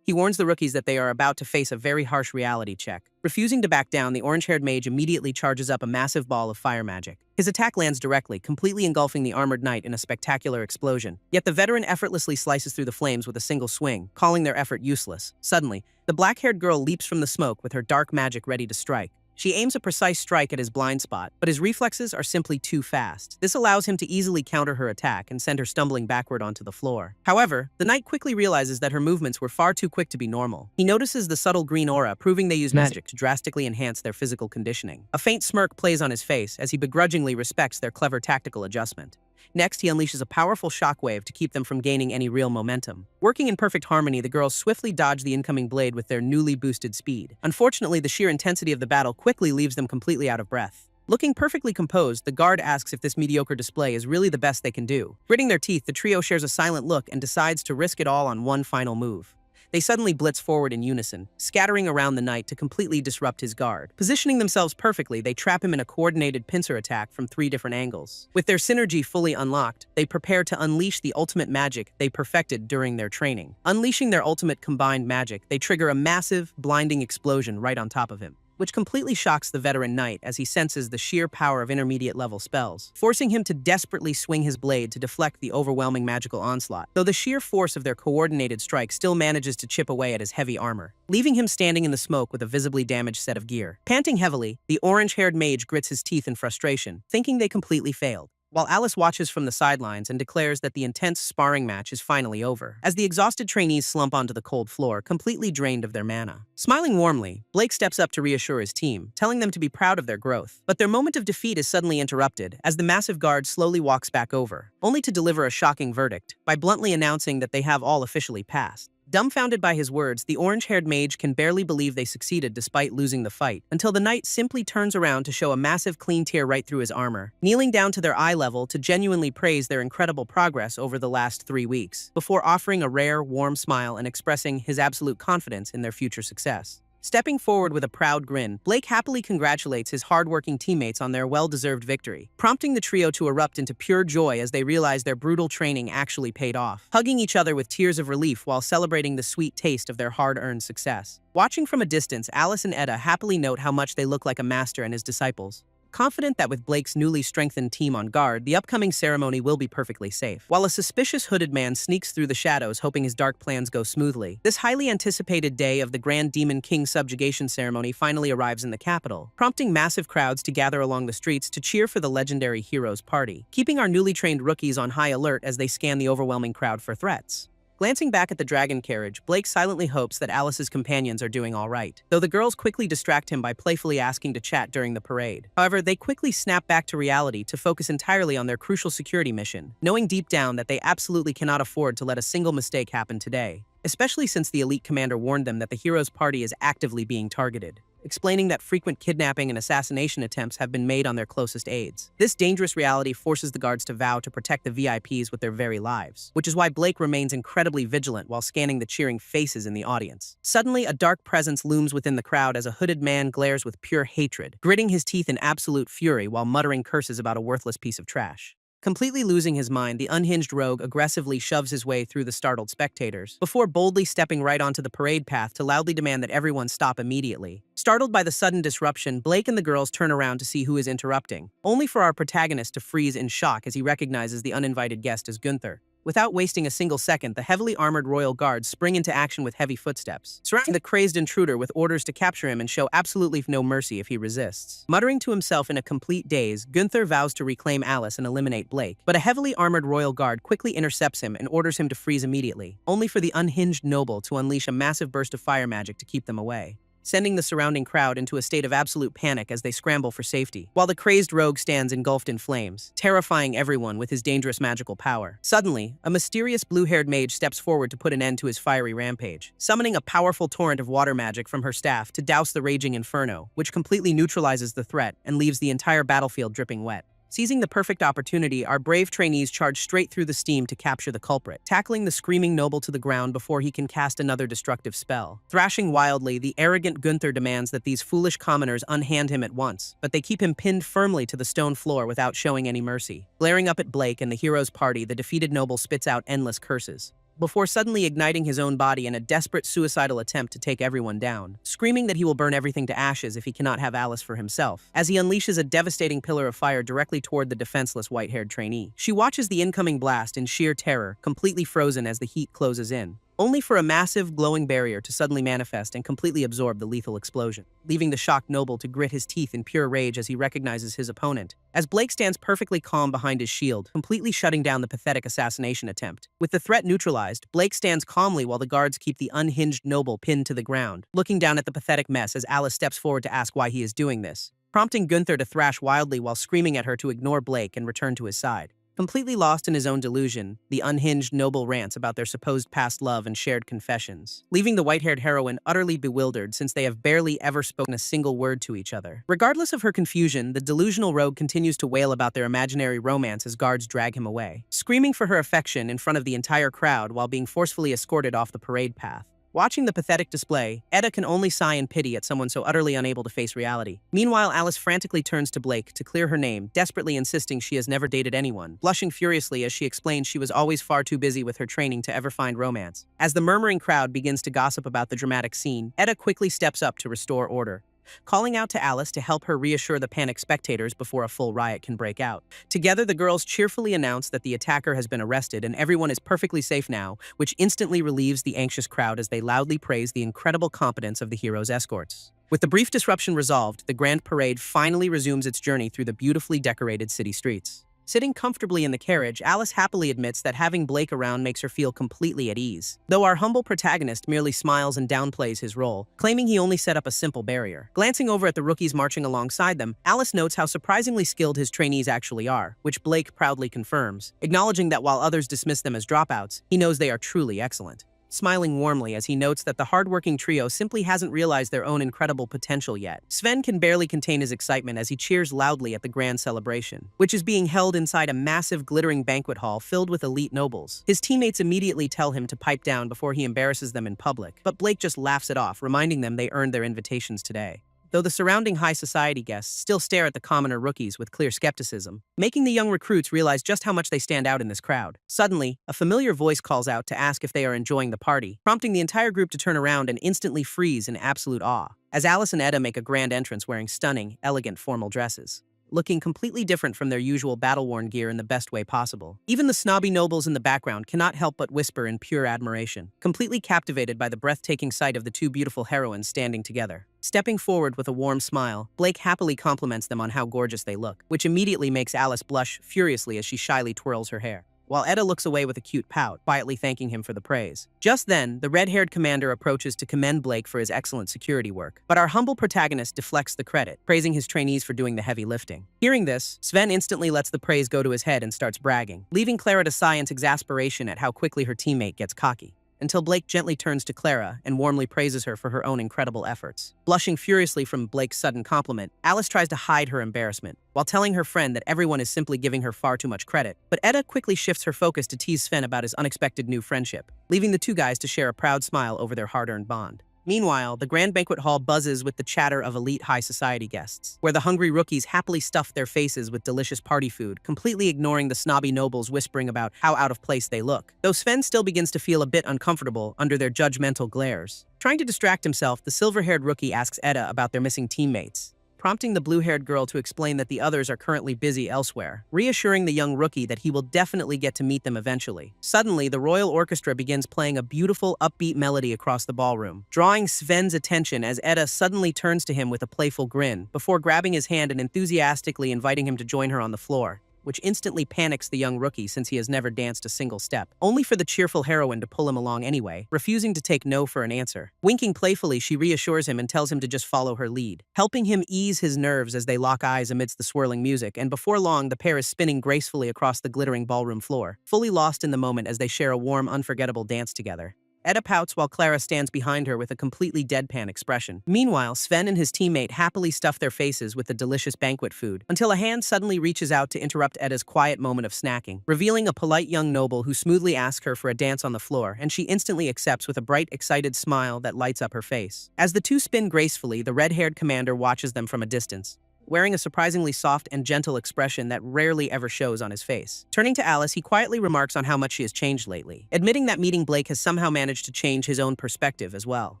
He warns the rookies that they are about to face a very harsh reality check. Refusing to back down, the orange-haired mage immediately charges up a massive ball of fire magic. His attack lands directly, completely engulfing the armored knight in a spectacular explosion. Yet the veteran effortlessly slices through the flames with a single swing, calling their effort useless. Suddenly, the black-haired girl leaps from the smoke with her dark magic ready to strike. She aims a precise strike at his blind spot, but his reflexes are simply too fast. This allows him to easily counter her attack and send her stumbling backward onto the floor. However, the knight quickly realizes that her movements were far too quick to be normal. He notices the subtle green aura, proving they use magic to drastically enhance their physical conditioning. A faint smirk plays on his face as he begrudgingly respects their clever tactical adjustment. Next, he unleashes a powerful shockwave to keep them from gaining any real momentum. Working in perfect harmony, the girls swiftly dodge the incoming blade with their newly boosted speed. Unfortunately, the sheer intensity of the battle quickly leaves them completely out of breath. Looking perfectly composed, the guard asks if this mediocre display is really the best they can do. Gritting their teeth, the trio shares a silent look and decides to risk it all on one final move. They suddenly blitz forward in unison, scattering around the knight to completely disrupt his guard. Positioning themselves perfectly, they trap him in a coordinated pincer attack from 3 different angles. With their synergy fully unlocked, they prepare to unleash the ultimate magic they perfected during their training. Unleashing their ultimate combined magic, they trigger a massive, blinding explosion right on top of him, which completely shocks the veteran knight as he senses the sheer power of intermediate-level spells, forcing him to desperately swing his blade to deflect the overwhelming magical onslaught, though the sheer force of their coordinated strike still manages to chip away at his heavy armor, leaving him standing in the smoke with a visibly damaged set of gear. Panting heavily, the orange-haired mage grits his teeth in frustration, thinking they completely failed, while Alice watches from the sidelines and declares that the intense sparring match is finally over, as the exhausted trainees slump onto the cold floor, completely drained of their mana. Smiling warmly, Blake steps up to reassure his team, telling them to be proud of their growth. But their moment of defeat is suddenly interrupted, as the massive guard slowly walks back over, only to deliver a shocking verdict, by bluntly announcing that they have all officially passed. Dumbfounded by his words, the orange-haired mage can barely believe they succeeded despite losing the fight, until the knight simply turns around to show a massive clean tear right through his armor, kneeling down to their eye level to genuinely praise their incredible progress over the last 3 weeks, before offering a rare, warm smile and expressing his absolute confidence in their future success. Stepping forward with a proud grin, Blake happily congratulates his hard-working teammates on their well-deserved victory, prompting the trio to erupt into pure joy as they realize their brutal training actually paid off, hugging each other with tears of relief while celebrating the sweet taste of their hard-earned success. Watching from a distance, Alice and Etta happily note how much they look like a master and his disciples, confident that with Blake's newly strengthened team on guard, the upcoming ceremony will be perfectly safe. While a suspicious hooded man sneaks through the shadows hoping his dark plans go smoothly, this highly anticipated day of the Grand Demon King subjugation ceremony finally arrives in the capital, prompting massive crowds to gather along the streets to cheer for the legendary hero's party, keeping our newly trained rookies on high alert as they scan the overwhelming crowd for threats. Glancing back at the dragon carriage, Blake silently hopes that Alice's companions are doing all right, though the girls quickly distract him by playfully asking to chat during the parade. However, they quickly snap back to reality to focus entirely on their crucial security mission, knowing deep down that they absolutely cannot afford to let a single mistake happen today, especially since the elite commander warned them that the hero's party is actively being targeted. explaining that frequent kidnapping and assassination attempts have been made on their closest aides. This dangerous reality forces the guards to vow to protect the VIPs with their very lives, which is why Blake remains incredibly vigilant while scanning the cheering faces in the audience. Suddenly, a dark presence looms within the crowd as a hooded man glares with pure hatred, gritting his teeth in absolute fury while muttering curses about a worthless piece of trash. Completely losing his mind, the unhinged rogue aggressively shoves his way through the startled spectators, before boldly stepping right onto the parade path to loudly demand that everyone stop immediately. Startled by the sudden disruption, Blake and the girls turn around to see who is interrupting, only for our protagonist to freeze in shock as he recognizes the uninvited guest as Gunther. Without wasting a single second, the heavily armored royal guards spring into action with heavy footsteps, surrounding the crazed intruder with orders to capture him and show absolutely no mercy if he resists. Muttering to himself in a complete daze, Gunther vows to reclaim Alice and eliminate Blake, but a heavily armored royal guard quickly intercepts him and orders him to freeze immediately, only for the unhinged noble to unleash a massive burst of fire magic to keep them away, sending the surrounding crowd into a state of absolute panic as they scramble for safety, while the crazed rogue stands engulfed in flames, terrifying everyone with his dangerous magical power. Suddenly, a mysterious blue-haired mage steps forward to put an end to his fiery rampage, summoning a powerful torrent of water magic from her staff to douse the raging inferno, which completely neutralizes the threat and leaves the entire battlefield dripping wet. Seizing the perfect opportunity, our brave trainees charge straight through the steam to capture the culprit, tackling the screaming noble to the ground before he can cast another destructive spell. Thrashing wildly, the arrogant Gunther demands that these foolish commoners unhand him at once, but they keep him pinned firmly to the stone floor without showing any mercy. Glaring up at Blake and the hero's party, the defeated noble spits out endless curses, before suddenly igniting his own body in a desperate suicidal attempt to take everyone down, screaming that he will burn everything to ashes if he cannot have Alice for himself, as he unleashes a devastating pillar of fire directly toward the defenseless white-haired trainee. She watches the incoming blast in sheer terror, completely frozen as the heat closes in, only for a massive, glowing barrier to suddenly manifest and completely absorb the lethal explosion, leaving the shocked noble to grit his teeth in pure rage as he recognizes his opponent, as Blake stands perfectly calm behind his shield, completely shutting down the pathetic assassination attempt. With the threat neutralized, Blake stands calmly while the guards keep the unhinged noble pinned to the ground, looking down at the pathetic mess as Alice steps forward to ask why he is doing this, prompting Gunther to thrash wildly while screaming at her to ignore Blake and return to his side. Completely lost in his own delusion, the unhinged noble rants about their supposed past love and shared confessions, leaving the white-haired heroine utterly bewildered since they have barely ever spoken a single word to each other. Regardless of her confusion, the delusional rogue continues to wail about their imaginary romance as guards drag him away, screaming for her affection in front of the entire crowd while being forcefully escorted off the parade path. Watching the pathetic display, Eda can only sigh in pity at someone so utterly unable to face reality. Meanwhile, Alice frantically turns to Blake to clear her name, desperately insisting she has never dated anyone, blushing furiously as she explains she was always far too busy with her training to ever find romance. As the murmuring crowd begins to gossip about the dramatic scene, Eda quickly steps up to restore order, calling out to Alice to help her reassure the panicked spectators before a full riot can break out. Together, the girls cheerfully announce that the attacker has been arrested and everyone is perfectly safe now, which instantly relieves the anxious crowd as they loudly praise the incredible competence of the hero's escorts. With the brief disruption resolved, the grand parade finally resumes its journey through the beautifully decorated city streets. Sitting comfortably in the carriage, Alice happily admits that having Blake around makes her feel completely at ease, though our humble protagonist merely smiles and downplays his role, claiming he only set up a simple barrier. Glancing over at the rookies marching alongside them, Alice notes how surprisingly skilled his trainees actually are, which Blake proudly confirms, acknowledging that while others dismiss them as dropouts, he knows they are truly excellent, smiling warmly as he notes that the hardworking trio simply hasn't realized their own incredible potential yet. Sven can barely contain his excitement as he cheers loudly at the grand celebration, which is being held inside a massive glittering banquet hall filled with elite nobles. His teammates immediately tell him to pipe down before he embarrasses them in public, but Blake just laughs it off, reminding them they earned their invitations today, though the surrounding high society guests still stare at the commoner rookies with clear skepticism, making the young recruits realize just how much they stand out in this crowd. Suddenly, a familiar voice calls out to ask if they are enjoying the party, prompting the entire group to turn around and instantly freeze in absolute awe, as Alice and Eda make a grand entrance wearing stunning, elegant formal dresses, looking completely different from their usual battle-worn gear in the best way possible. Even the snobby nobles in the background cannot help but whisper in pure admiration, completely captivated by the breathtaking sight of the two beautiful heroines standing together. Stepping forward with a warm smile, Blake happily compliments them on how gorgeous they look, which immediately makes Alice blush furiously as she shyly twirls her hair, while Eda looks away with a cute pout, quietly thanking him for the praise. Just then, the red-haired commander approaches to commend Blake for his excellent security work, but our humble protagonist deflects the credit, praising his trainees for doing the heavy lifting. Hearing this, Sven instantly lets the praise go to his head and starts bragging, leaving Clara to sigh in exasperation at how quickly her teammate gets cocky. until Blake gently turns to Clara and warmly praises her for her own incredible efforts. Blushing furiously from Blake's sudden compliment, Alice tries to hide her embarrassment, while telling her friend that everyone is simply giving her far too much credit. But Edda quickly shifts her focus to tease Sven about his unexpected new friendship, leaving the two guys to share a proud smile over their hard-earned bond. Meanwhile, the grand banquet hall buzzes with the chatter of elite high society guests, where the hungry rookies happily stuff their faces with delicious party food, completely ignoring the snobby nobles whispering about how out of place they look. Though Sven still begins to feel a bit uncomfortable under their judgmental glares. Trying to distract himself, the silver-haired rookie asks Edda about their missing teammates, prompting the blue-haired girl to explain that the others are currently busy elsewhere, reassuring the young rookie that he will definitely get to meet them eventually. Suddenly, the royal orchestra begins playing a beautiful, upbeat melody across the ballroom, drawing Sven's attention as Edda suddenly turns to him with a playful grin, before grabbing his hand and enthusiastically inviting him to join her on the floor, which instantly panics the young rookie since he has never danced a single step, only for the cheerful heroine to pull him along anyway, refusing to take no for an answer. Winking playfully, she reassures him and tells him to just follow her lead, helping him ease his nerves as they lock eyes amidst the swirling music, and before long, the pair is spinning gracefully across the glittering ballroom floor, fully lost in the moment as they share a warm, unforgettable dance together. Edda pouts while Clara stands behind her with a completely deadpan expression. Meanwhile, Sven and his teammate happily stuff their faces with the delicious banquet food, until a hand suddenly reaches out to interrupt Edda's quiet moment of snacking, revealing a polite young noble who smoothly asks her for a dance on the floor, and she instantly accepts with a bright, excited smile that lights up her face. As the two spin gracefully, the red-haired commander watches them from a distance, wearing a surprisingly soft and gentle expression that rarely ever shows on his face. Turning to Alice, he quietly remarks on how much she has changed lately, admitting that meeting Blake has somehow managed to change his own perspective as well.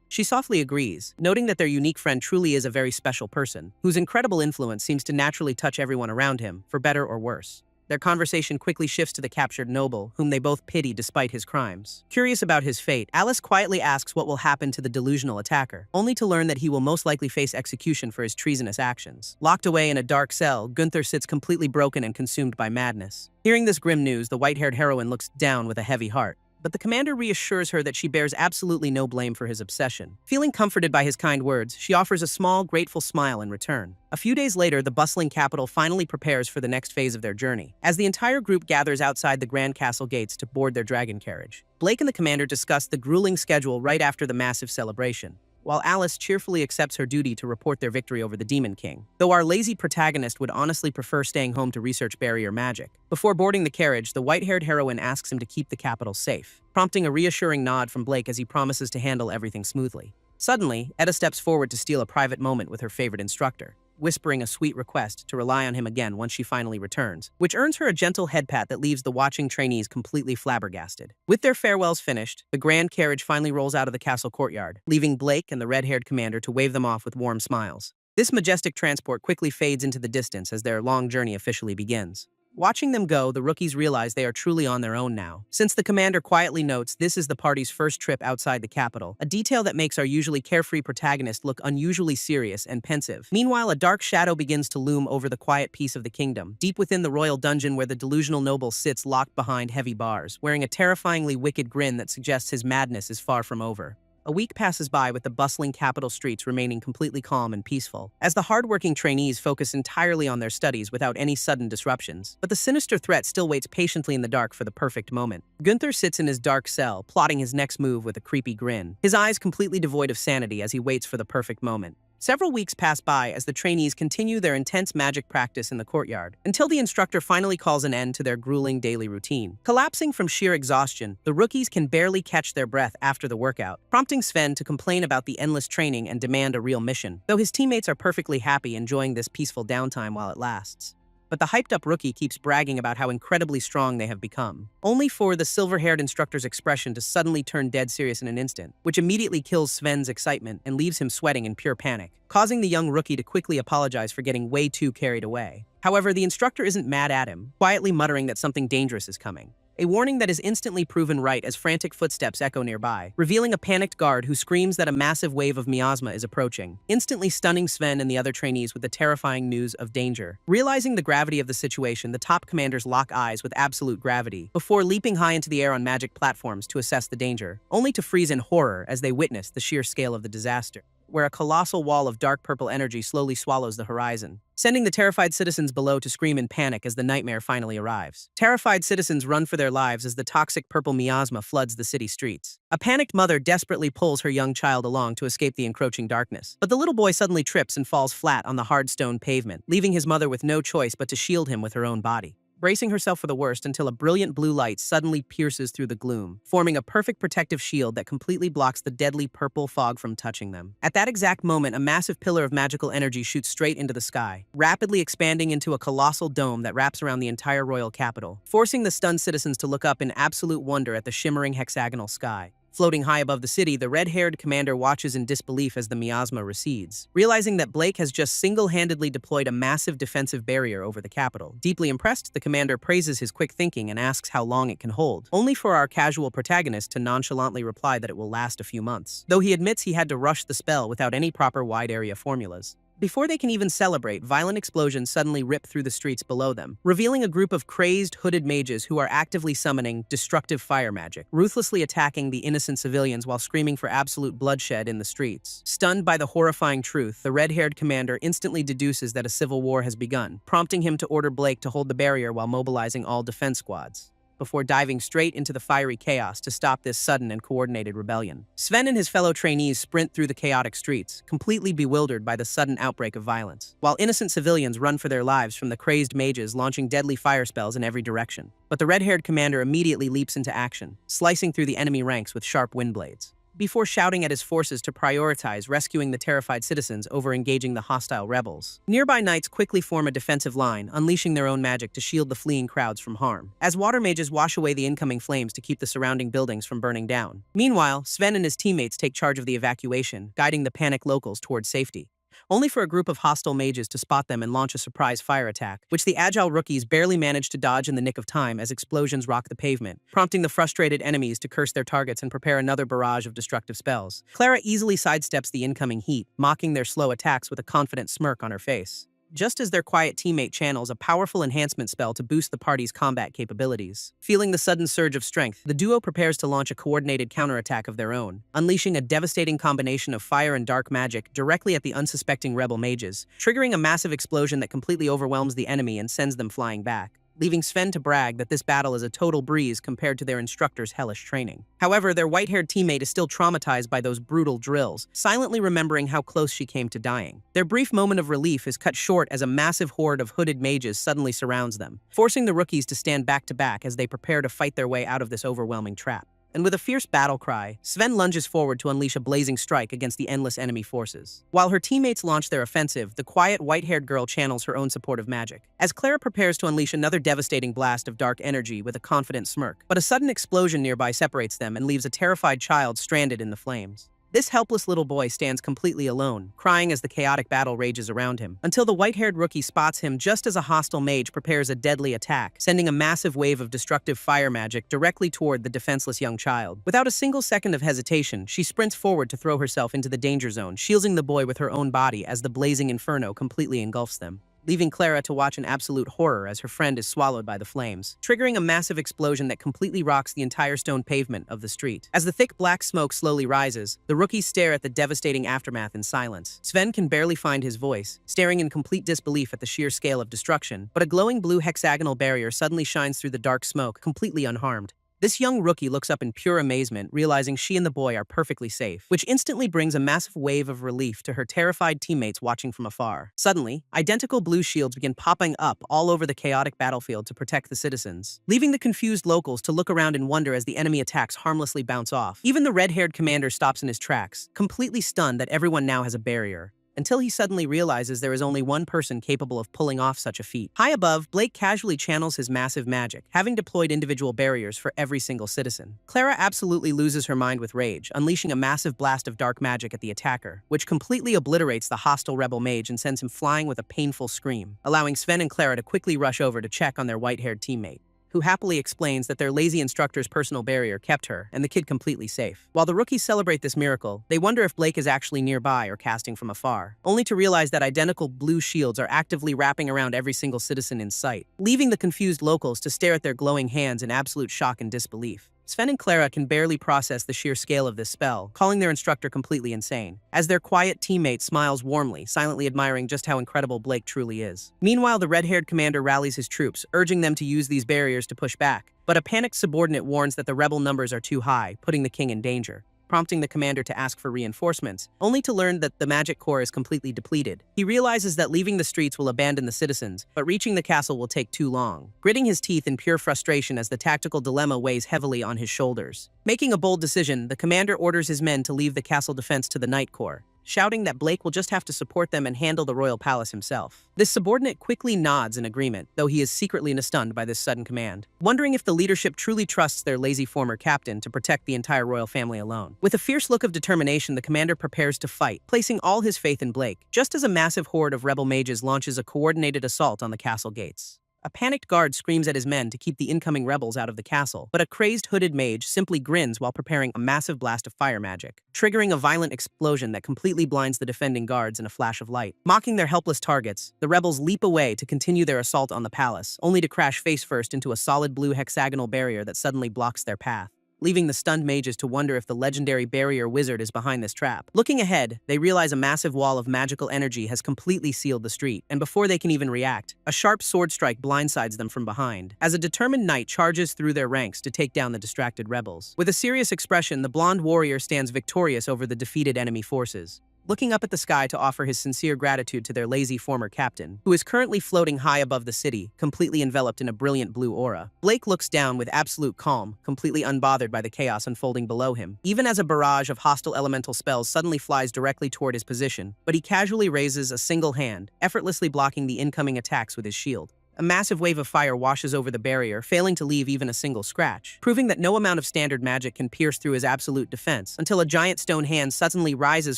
She softly agrees, noting that their unique friend truly is a very special person, whose incredible influence seems to naturally touch everyone around him, for better or worse. Their conversation quickly shifts to the captured noble, whom they both pity despite his crimes. Curious about his fate, Alice quietly asks what will happen to the delusional attacker, only to learn that he will most likely face execution for his treasonous actions. Locked away in a dark cell, Gunther sits completely broken and consumed by madness. Hearing this grim news, the white-haired heroine looks down with a heavy heart, but the commander reassures her that she bears absolutely no blame for his obsession. Feeling comforted by his kind words, she offers a small, grateful smile in return. A few days later, the bustling capital finally prepares for the next phase of their journey, as the entire group gathers outside the Grand Castle gates to board their dragon carriage. Blake and the commander discuss the grueling schedule right after the massive celebration, while Alice cheerfully accepts her duty to report their victory over the Demon King, though our lazy protagonist would honestly prefer staying home to research barrier magic. Before boarding the carriage, the white-haired heroine asks him to keep the capital safe, prompting a reassuring nod from Blake as he promises to handle everything smoothly. Suddenly, Edda steps forward to steal a private moment with her favorite instructor, whispering a sweet request to rely on him again once she finally returns, which earns her a gentle head pat that leaves the watching trainees completely flabbergasted. With their farewells finished, the grand carriage finally rolls out of the castle courtyard, leaving Blake and the red-haired commander to wave them off with warm smiles. This majestic transport quickly fades into the distance as their long journey officially begins. Watching them go, the rookies realize they are truly on their own now, since the commander quietly notes this is the party's first trip outside the capital, a detail that makes our usually carefree protagonist look unusually serious and pensive. Meanwhile, a dark shadow begins to loom over the quiet peace of the kingdom, deep within the royal dungeon where the delusional noble sits locked behind heavy bars, wearing a terrifyingly wicked grin that suggests his madness is far from over. A week passes by with the bustling capital streets remaining completely calm and peaceful, as the hardworking trainees focus entirely on their studies without any sudden disruptions. But the sinister threat still waits patiently in the dark for the perfect moment. Gunther sits in his dark cell, plotting his next move with a creepy grin, his eyes completely devoid of sanity as he waits for the perfect moment. Several weeks pass by as the trainees continue their intense magic practice in the courtyard, until the instructor finally calls an end to their grueling daily routine. Collapsing from sheer exhaustion, the rookies can barely catch their breath after the workout, prompting Sven to complain about the endless training and demand a real mission, though his teammates are perfectly happy enjoying this peaceful downtime while it lasts. But the hyped-up rookie keeps bragging about how incredibly strong they have become, only for the silver-haired instructor's expression to suddenly turn dead serious in an instant, which immediately kills Sven's excitement and leaves him sweating in pure panic, causing the young rookie to quickly apologize for getting way too carried away. However, the instructor isn't mad at him, quietly muttering that something dangerous is coming. A warning that is instantly proven right as frantic footsteps echo nearby, revealing a panicked guard who screams that a massive wave of miasma is approaching, instantly stunning Sven and the other trainees with the terrifying news of danger. Realizing the gravity of the situation, the top commanders lock eyes with absolute gravity, before leaping high into the air on magic platforms to assess the danger, only to freeze in horror as they witness the sheer scale of the disaster. where a colossal wall of dark purple energy slowly swallows the horizon, sending the terrified citizens below to scream in panic as the nightmare finally arrives. Terrified citizens run for their lives as the toxic purple miasma floods the city streets. A panicked mother desperately pulls her young child along to escape the encroaching darkness, but the little boy suddenly trips and falls flat on the hard stone pavement, leaving his mother with no choice but to shield him with her own body, bracing herself for the worst until a brilliant blue light suddenly pierces through the gloom, forming a perfect protective shield that completely blocks the deadly purple fog from touching them. At that exact moment, a massive pillar of magical energy shoots straight into the sky, rapidly expanding into a colossal dome that wraps around the entire royal capital, forcing the stunned citizens to look up in absolute wonder at the shimmering hexagonal sky. Floating high above the city, the red-haired commander watches in disbelief as the miasma recedes, realizing that Blake has just single-handedly deployed a massive defensive barrier over the capital. Deeply impressed, the commander praises his quick thinking and asks how long it can hold, only for our casual protagonist to nonchalantly reply that it will last a few months, though he admits he had to rush the spell without any proper wide-area formulas. Before they can even celebrate, violent explosions suddenly rip through the streets below them, revealing a group of crazed, hooded mages who are actively summoning destructive fire magic, ruthlessly attacking the innocent civilians while screaming for absolute bloodshed in the streets. Stunned by the horrifying truth, the red-haired commander instantly deduces that a civil war has begun, prompting him to order Blake to hold the barrier while mobilizing all defense squads, before diving straight into the fiery chaos to stop this sudden and coordinated rebellion. Sven and his fellow trainees sprint through the chaotic streets, completely bewildered by the sudden outbreak of violence, while innocent civilians run for their lives from the crazed mages launching deadly fire spells in every direction. But the red-haired commander immediately leaps into action, slicing through the enemy ranks with sharp wind blades, before shouting at his forces to prioritize rescuing the terrified citizens over engaging the hostile rebels. Nearby knights quickly form a defensive line, unleashing their own magic to shield the fleeing crowds from harm, as water mages wash away the incoming flames to keep the surrounding buildings from burning down. Meanwhile, Sven and his teammates take charge of the evacuation, guiding the panicked locals towards safety, only for a group of hostile mages to spot them and launch a surprise fire attack, which the agile rookies barely manage to dodge in the nick of time as explosions rock the pavement, prompting the frustrated enemies to curse their targets and prepare another barrage of destructive spells. Clara easily sidesteps the incoming heat, mocking their slow attacks with a confident smirk on her face, just as their quiet teammate channels a powerful enhancement spell to boost the party's combat capabilities. Feeling the sudden surge of strength, the duo prepares to launch a coordinated counterattack of their own, unleashing a devastating combination of fire and dark magic directly at the unsuspecting rebel mages, triggering a massive explosion that completely overwhelms the enemy and sends them flying back, leaving Sven to brag that this battle is a total breeze compared to their instructor's hellish training. However, their white-haired teammate is still traumatized by those brutal drills, silently remembering how close she came to dying. Their brief moment of relief is cut short as a massive horde of hooded mages suddenly surrounds them, forcing the rookies to stand back to back as they prepare to fight their way out of this overwhelming trap. And with a fierce battle cry, Sven lunges forward to unleash a blazing strike against the endless enemy forces. While her teammates launch their offensive, the quiet, white-haired girl channels her own supportive magic, as Clara prepares to unleash another devastating blast of dark energy with a confident smirk. But a sudden explosion nearby separates them and leaves a terrified child stranded in the flames. This helpless little boy stands completely alone, crying as the chaotic battle rages around him, until the white-haired rookie spots him just as a hostile mage prepares a deadly attack, sending a massive wave of destructive fire magic directly toward the defenseless young child. Without a single second of hesitation, she sprints forward to throw herself into the danger zone, shielding the boy with her own body as the blazing inferno completely engulfs them, leaving Clara to watch in absolute horror as her friend is swallowed by the flames, triggering a massive explosion that completely rocks the entire stone pavement of the street. As the thick black smoke slowly rises, the rookies stare at the devastating aftermath in silence. Sven can barely find his voice, staring in complete disbelief at the sheer scale of destruction, but a glowing blue hexagonal barrier suddenly shines through the dark smoke, completely unharmed. This young rookie looks up in pure amazement, realizing she and the boy are perfectly safe, which instantly brings a massive wave of relief to her terrified teammates watching from afar. Suddenly, identical blue shields begin popping up all over the chaotic battlefield to protect the citizens, leaving the confused locals to look around in wonder as the enemy attacks harmlessly bounce off. Even the red-haired commander stops in his tracks, completely stunned that everyone now has a barrier, until he suddenly realizes there is only one person capable of pulling off such a feat. High above, Blake casually channels his massive magic, having deployed individual barriers for every single citizen. Clara absolutely loses her mind with rage, unleashing a massive blast of dark magic at the attacker, which completely obliterates the hostile rebel mage and sends him flying with a painful scream, allowing Sven and Clara to quickly rush over to check on their white-haired teammate, who happily explains that their lazy instructor's personal barrier kept her and the kid completely safe. While the rookies celebrate this miracle, they wonder if Blake is actually nearby or casting from afar, only to realize that identical blue shields are actively wrapping around every single citizen in sight, leaving the confused locals to stare at their glowing hands in absolute shock and disbelief. Sven and Clara can barely process the sheer scale of this spell, calling their instructor completely insane, as their quiet teammate smiles warmly, silently admiring just how incredible Blake truly is. Meanwhile, the red-haired commander rallies his troops, urging them to use these barriers to push back, but a panicked subordinate warns that the rebel numbers are too high, putting the king in danger, prompting the commander to ask for reinforcements, only to learn that the magic core is completely depleted. He realizes that leaving the streets will abandon the citizens, but reaching the castle will take too long, gritting his teeth in pure frustration as the tactical dilemma weighs heavily on his shoulders. Making a bold decision, the commander orders his men to leave the castle defense to the Knight Corps, shouting that Blake will just have to support them and handle the royal palace himself. This subordinate quickly nods in agreement, though he is secretly stunned by this sudden command, wondering if the leadership truly trusts their lazy former captain to protect the entire royal family alone. With a fierce look of determination, the commander prepares to fight, placing all his faith in Blake, just as a massive horde of rebel mages launches a coordinated assault on the castle gates. A panicked guard screams at his men to keep the incoming rebels out of the castle, but a crazed hooded mage simply grins while preparing a massive blast of fire magic, triggering a violent explosion that completely blinds the defending guards in a flash of light. Mocking their helpless targets, the rebels leap away to continue their assault on the palace, only to crash face first into a solid blue hexagonal barrier that suddenly blocks their path, leaving the stunned mages to wonder if the legendary barrier wizard is behind this trap. Looking ahead, they realize a massive wall of magical energy has completely sealed the street, and before they can even react, a sharp sword strike blindsides them from behind, as a determined knight charges through their ranks to take down the distracted rebels. With a serious expression, the blonde warrior stands victorious over the defeated enemy forces, looking up at the sky to offer his sincere gratitude to their lazy former captain, who is currently floating high above the city, completely enveloped in a brilliant blue aura. Blake looks down with absolute calm, completely unbothered by the chaos unfolding below him, even as a barrage of hostile elemental spells suddenly flies directly toward his position, but he casually raises a single hand, effortlessly blocking the incoming attacks with his shield. A massive wave of fire washes over the barrier, failing to leave even a single scratch, proving that no amount of standard magic can pierce through his absolute defense, until a giant stone hand suddenly rises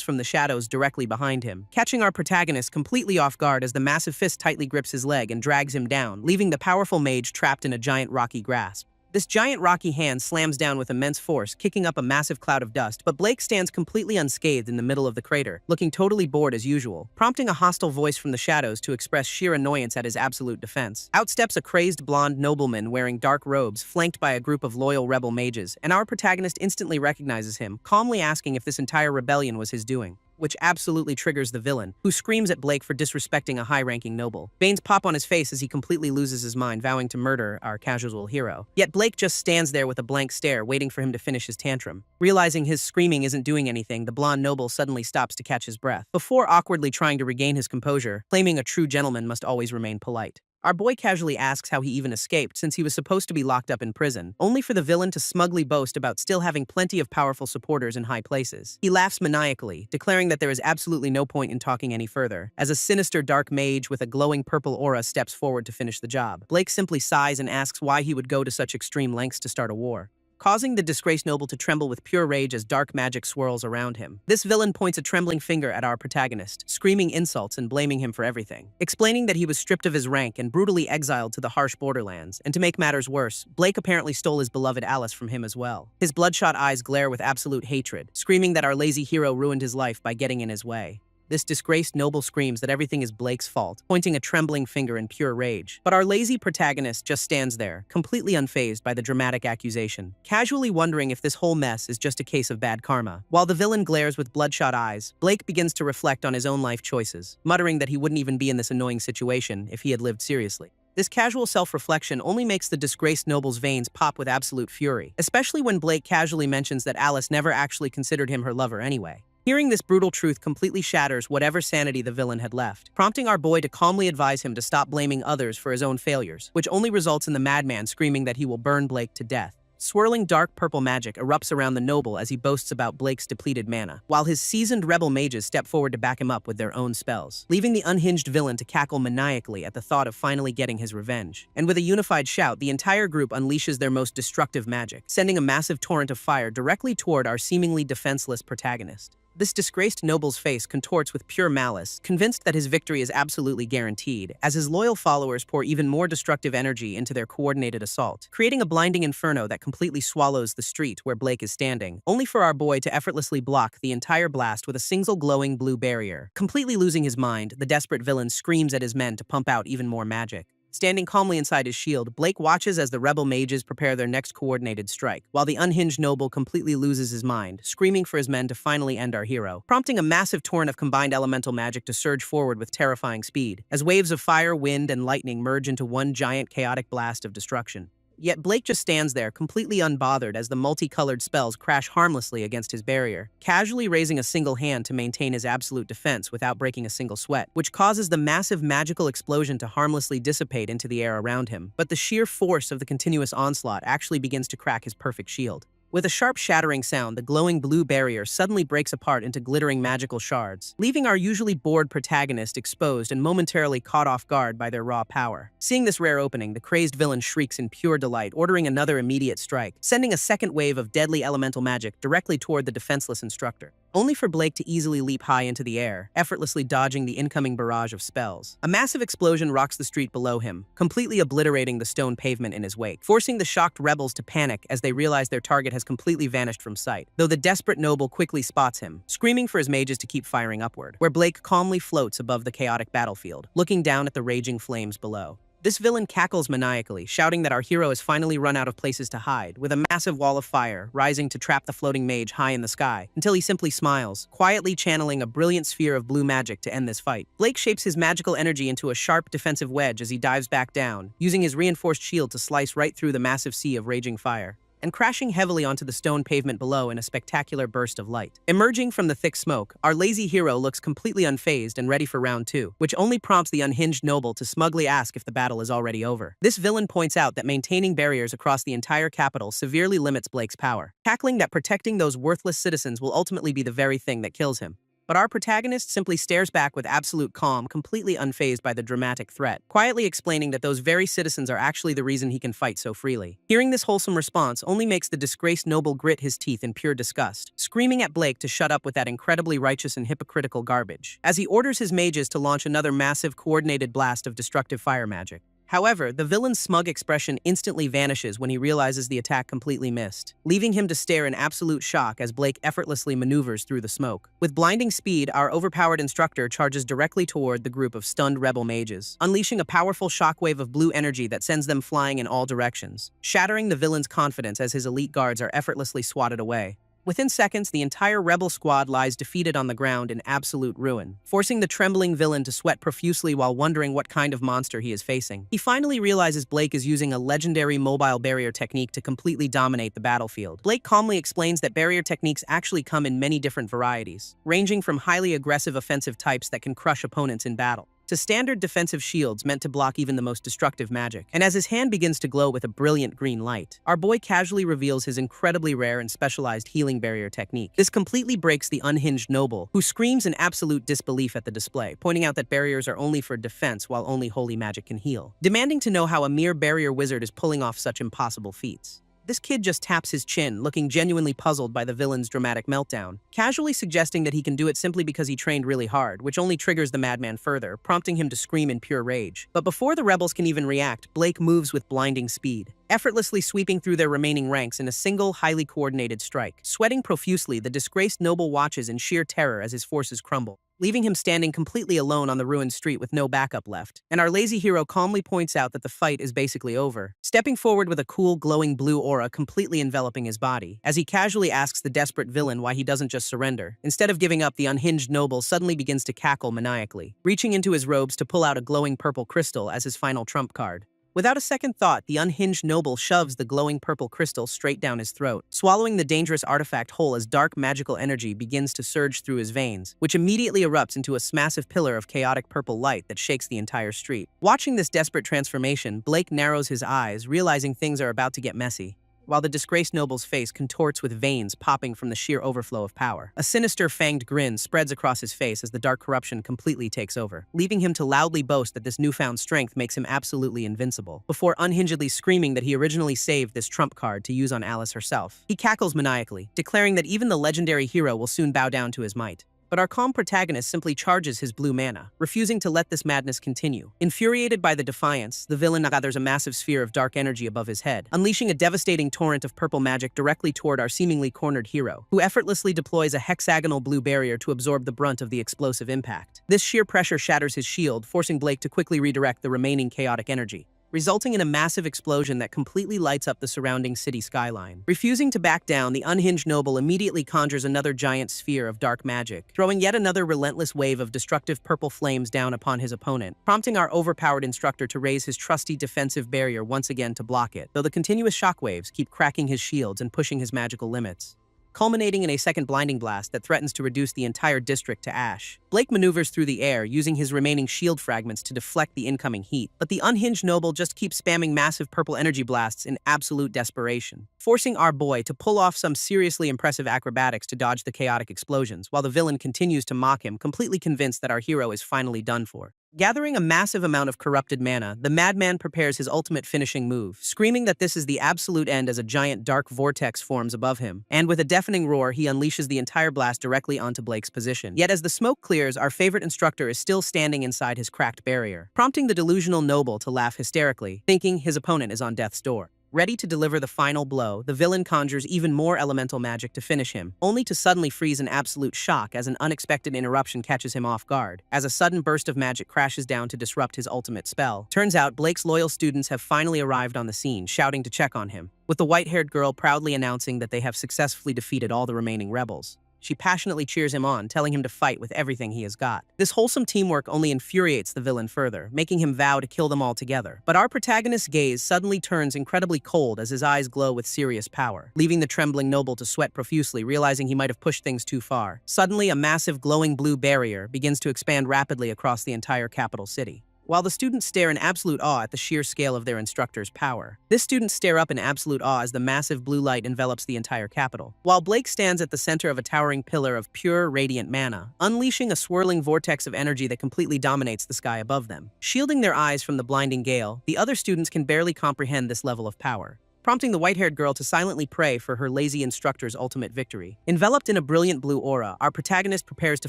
from the shadows directly behind him, catching our protagonist completely off guard as the massive fist tightly grips his leg and drags him down, leaving the powerful mage trapped in a giant rocky grasp. This giant rocky hand slams down with immense force, kicking up a massive cloud of dust, but Blake stands completely unscathed in the middle of the crater, looking totally bored as usual, prompting a hostile voice from the shadows to express sheer annoyance at his absolute defense. Out steps a crazed blonde nobleman wearing dark robes, flanked by a group of loyal rebel mages, and our protagonist instantly recognizes him, calmly asking if this entire rebellion was his doing, which absolutely triggers the villain, who screams at Blake for disrespecting a high-ranking noble. Veins pop on his face as he completely loses his mind, vowing to murder our casual hero. Yet Blake just stands there with a blank stare, waiting for him to finish his tantrum. Realizing his screaming isn't doing anything, the blonde noble suddenly stops to catch his breath, before awkwardly trying to regain his composure, claiming a true gentleman must always remain polite. Our boy casually asks how he even escaped, since he was supposed to be locked up in prison, only for the villain to smugly boast about still having plenty of powerful supporters in high places. He laughs maniacally, declaring that there is absolutely no point in talking any further, as a sinister dark mage with a glowing purple aura steps forward to finish the job. Blake simply sighs and asks why he would go to such extreme lengths to start a war, causing the disgraced noble to tremble with pure rage as dark magic swirls around him. This villain points a trembling finger at our protagonist, screaming insults and blaming him for everything, explaining that he was stripped of his rank and brutally exiled to the harsh borderlands, and to make matters worse, Blake apparently stole his beloved Alice from him as well. His bloodshot eyes glare with absolute hatred, screaming that our lazy hero ruined his life by getting in his way. This disgraced noble screams that everything is Blake's fault, pointing a trembling finger in pure rage. But our lazy protagonist just stands there, completely unfazed by the dramatic accusation, casually wondering if this whole mess is just a case of bad karma. While the villain glares with bloodshot eyes, Blake begins to reflect on his own life choices, muttering that he wouldn't even be in this annoying situation if he had lived seriously. This casual self-reflection only makes the disgraced noble's veins pop with absolute fury, especially when Blake casually mentions that Alice never actually considered him her lover anyway. Hearing this brutal truth completely shatters whatever sanity the villain had left, prompting our boy to calmly advise him to stop blaming others for his own failures, which only results in the madman screaming that he will burn Blake to death. Swirling dark purple magic erupts around the noble as he boasts about Blake's depleted mana, while his seasoned rebel mages step forward to back him up with their own spells, leaving the unhinged villain to cackle maniacally at the thought of finally getting his revenge. And with a unified shout, the entire group unleashes their most destructive magic, sending a massive torrent of fire directly toward our seemingly defenseless protagonist. This disgraced noble's face contorts with pure malice, convinced that his victory is absolutely guaranteed, as his loyal followers pour even more destructive energy into their coordinated assault, creating a blinding inferno that completely swallows the street where Blake is standing, only for our boy to effortlessly block the entire blast with a single glowing blue barrier. Completely losing his mind, the desperate villain screams at his men to pump out even more magic, Standing calmly inside his shield, Blake watches as the rebel mages prepare their next coordinated strike, while the unhinged noble completely loses his mind, screaming for his men to finally end our hero, prompting a massive torrent of combined elemental magic to surge forward with terrifying speed, as waves of fire, wind, and lightning merge into one giant chaotic blast of destruction. Yet Blake just stands there, completely unbothered as the multicolored spells crash harmlessly against his barrier, casually raising a single hand to maintain his absolute defense without breaking a single sweat, which causes the massive magical explosion to harmlessly dissipate into the air around him. But the sheer force of the continuous onslaught actually begins to crack his perfect shield. With a sharp shattering sound, the glowing blue barrier suddenly breaks apart into glittering magical shards, leaving our usually bored protagonist exposed and momentarily caught off guard by their raw power. Seeing this rare opening, the crazed villain shrieks in pure delight, ordering another immediate strike, sending a second wave of deadly elemental magic directly toward the defenseless instructor, only for Blake to easily leap high into the air, effortlessly dodging the incoming barrage of spells. A massive explosion rocks the street below him, completely obliterating the stone pavement in his wake, forcing the shocked rebels to panic as they realize their target has completely vanished from sight, though the desperate noble quickly spots him, screaming for his mages to keep firing upward, where Blake calmly floats above the chaotic battlefield, looking down at the raging flames below. This villain cackles maniacally, shouting that our hero has finally run out of places to hide, with a massive wall of fire rising to trap the floating mage high in the sky, until he simply smiles, quietly channeling a brilliant sphere of blue magic to end this fight. Blake shapes his magical energy into a sharp defensive wedge as he dives back down, using his reinforced shield to slice right through the massive sea of raging fire, and crashing heavily onto the stone pavement below in a spectacular burst of light. Emerging from the thick smoke, our lazy hero looks completely unfazed and ready for round two, which only prompts the unhinged noble to smugly ask if the battle is already over. This villain points out that maintaining barriers across the entire capital severely limits Blake's power, tackling that protecting those worthless citizens will ultimately be the very thing that kills him. But our protagonist simply stares back with absolute calm, completely unfazed by the dramatic threat, quietly explaining that those very citizens are actually the reason he can fight so freely. Hearing this wholesome response only makes the disgraced noble grit his teeth in pure disgust, screaming at Blake to shut up with that incredibly righteous and hypocritical garbage, as he orders his mages to launch another massive coordinated blast of destructive fire magic. However, the villain's smug expression instantly vanishes when he realizes the attack completely missed, leaving him to stare in absolute shock as Blake effortlessly maneuvers through the smoke. With blinding speed, our overpowered instructor charges directly toward the group of stunned rebel mages, unleashing a powerful shockwave of blue energy that sends them flying in all directions, shattering the villain's confidence as his elite guards are effortlessly swatted away. Within seconds, the entire rebel squad lies defeated on the ground in absolute ruin, forcing the trembling villain to sweat profusely while wondering what kind of monster he is facing. He finally realizes Blake is using a legendary mobile barrier technique to completely dominate the battlefield. Blake calmly explains that barrier techniques actually come in many different varieties, ranging from highly aggressive offensive types that can crush opponents in battle, to standard defensive shields meant to block even the most destructive magic. And as his hand begins to glow with a brilliant green light, our boy casually reveals his incredibly rare and specialized healing barrier technique. This completely breaks the unhinged noble, who screams in absolute disbelief at the display, pointing out that barriers are only for defense while only holy magic can heal, demanding to know how a mere barrier wizard is pulling off such impossible feats. This kid just taps his chin, looking genuinely puzzled by the villain's dramatic meltdown, casually suggesting that he can do it simply because he trained really hard, which only triggers the madman further, prompting him to scream in pure rage. But before the rebels can even react, Blake moves with blinding speed, effortlessly sweeping through their remaining ranks in a single, highly coordinated strike. Sweating profusely, the disgraced noble watches in sheer terror as his forces crumble, leaving him standing completely alone on the ruined street with no backup left. And our lazy hero calmly points out that the fight is basically over, stepping forward with a cool, glowing blue aura completely enveloping his body, as he casually asks the desperate villain why he doesn't just surrender. Instead of giving up, the unhinged noble suddenly begins to cackle maniacally, reaching into his robes to pull out a glowing purple crystal as his final trump card. Without a second thought, the unhinged noble shoves the glowing purple crystal straight down his throat, swallowing the dangerous artifact whole as dark magical energy begins to surge through his veins, which immediately erupts into a massive pillar of chaotic purple light that shakes the entire street. Watching this desperate transformation, Blake narrows his eyes, realizing things are about to get messy, while the disgraced noble's face contorts with veins popping from the sheer overflow of power. A sinister fanged grin spreads across his face as the dark corruption completely takes over, leaving him to loudly boast that this newfound strength makes him absolutely invincible, before unhingedly screaming that he originally saved this trump card to use on Alice herself. He cackles maniacally, declaring that even the legendary hero will soon bow down to his might. But our calm protagonist simply charges his blue mana, refusing to let this madness continue. Infuriated by the defiance, the villain gathers a massive sphere of dark energy above his head, unleashing a devastating torrent of purple magic directly toward our seemingly cornered hero, who effortlessly deploys a hexagonal blue barrier to absorb the brunt of the explosive impact. This sheer pressure shatters his shield, forcing Blake to quickly redirect the remaining chaotic energy, resulting in a massive explosion that completely lights up the surrounding city skyline. Refusing to back down, the unhinged noble immediately conjures another giant sphere of dark magic, throwing yet another relentless wave of destructive purple flames down upon his opponent, prompting our overpowered instructor to raise his trusty defensive barrier once again to block it, though the continuous shockwaves keep cracking his shields and pushing his magical limits, culminating in a second blinding blast that threatens to reduce the entire district to ash. Blake maneuvers through the air, using his remaining shield fragments to deflect the incoming heat, but the unhinged noble just keeps spamming massive purple energy blasts in absolute desperation, forcing our boy to pull off some seriously impressive acrobatics to dodge the chaotic explosions, while the villain continues to mock him, completely convinced that our hero is finally done for. Gathering a massive amount of corrupted mana, the madman prepares his ultimate finishing move, screaming that this is the absolute end as a giant dark vortex forms above him, and with a deafening roar, he unleashes the entire blast directly onto Blake's position. Yet as the smoke clears, our favorite instructor is still standing inside his cracked barrier, prompting the delusional noble to laugh hysterically, thinking his opponent is on death's door. Ready to deliver the final blow, the villain conjures even more elemental magic to finish him, only to suddenly freeze in absolute shock as an unexpected interruption catches him off guard, as a sudden burst of magic crashes down to disrupt his ultimate spell. Turns out, Blake's loyal students have finally arrived on the scene, shouting to check on him, with the white-haired girl proudly announcing that they have successfully defeated all the remaining rebels. She passionately cheers him on, telling him to fight with everything he has got. This wholesome teamwork only infuriates the villain further, making him vow to kill them all together. But our protagonist's gaze suddenly turns incredibly cold as his eyes glow with serious power, leaving the trembling noble to sweat profusely, realizing he might have pushed things too far. Suddenly, a massive glowing blue barrier begins to expand rapidly across the entire capital city, while the students stare in absolute awe at the sheer scale of their instructor's power. This students stare up in absolute awe as the massive blue light envelops the entire capital, while Blake stands at the center of a towering pillar of pure, radiant mana, unleashing a swirling vortex of energy that completely dominates the sky above them. Shielding their eyes from the blinding gale, the other students can barely comprehend this level of power, prompting the white-haired girl to silently pray for her lazy instructor's ultimate victory. Enveloped in a brilliant blue aura, our protagonist prepares to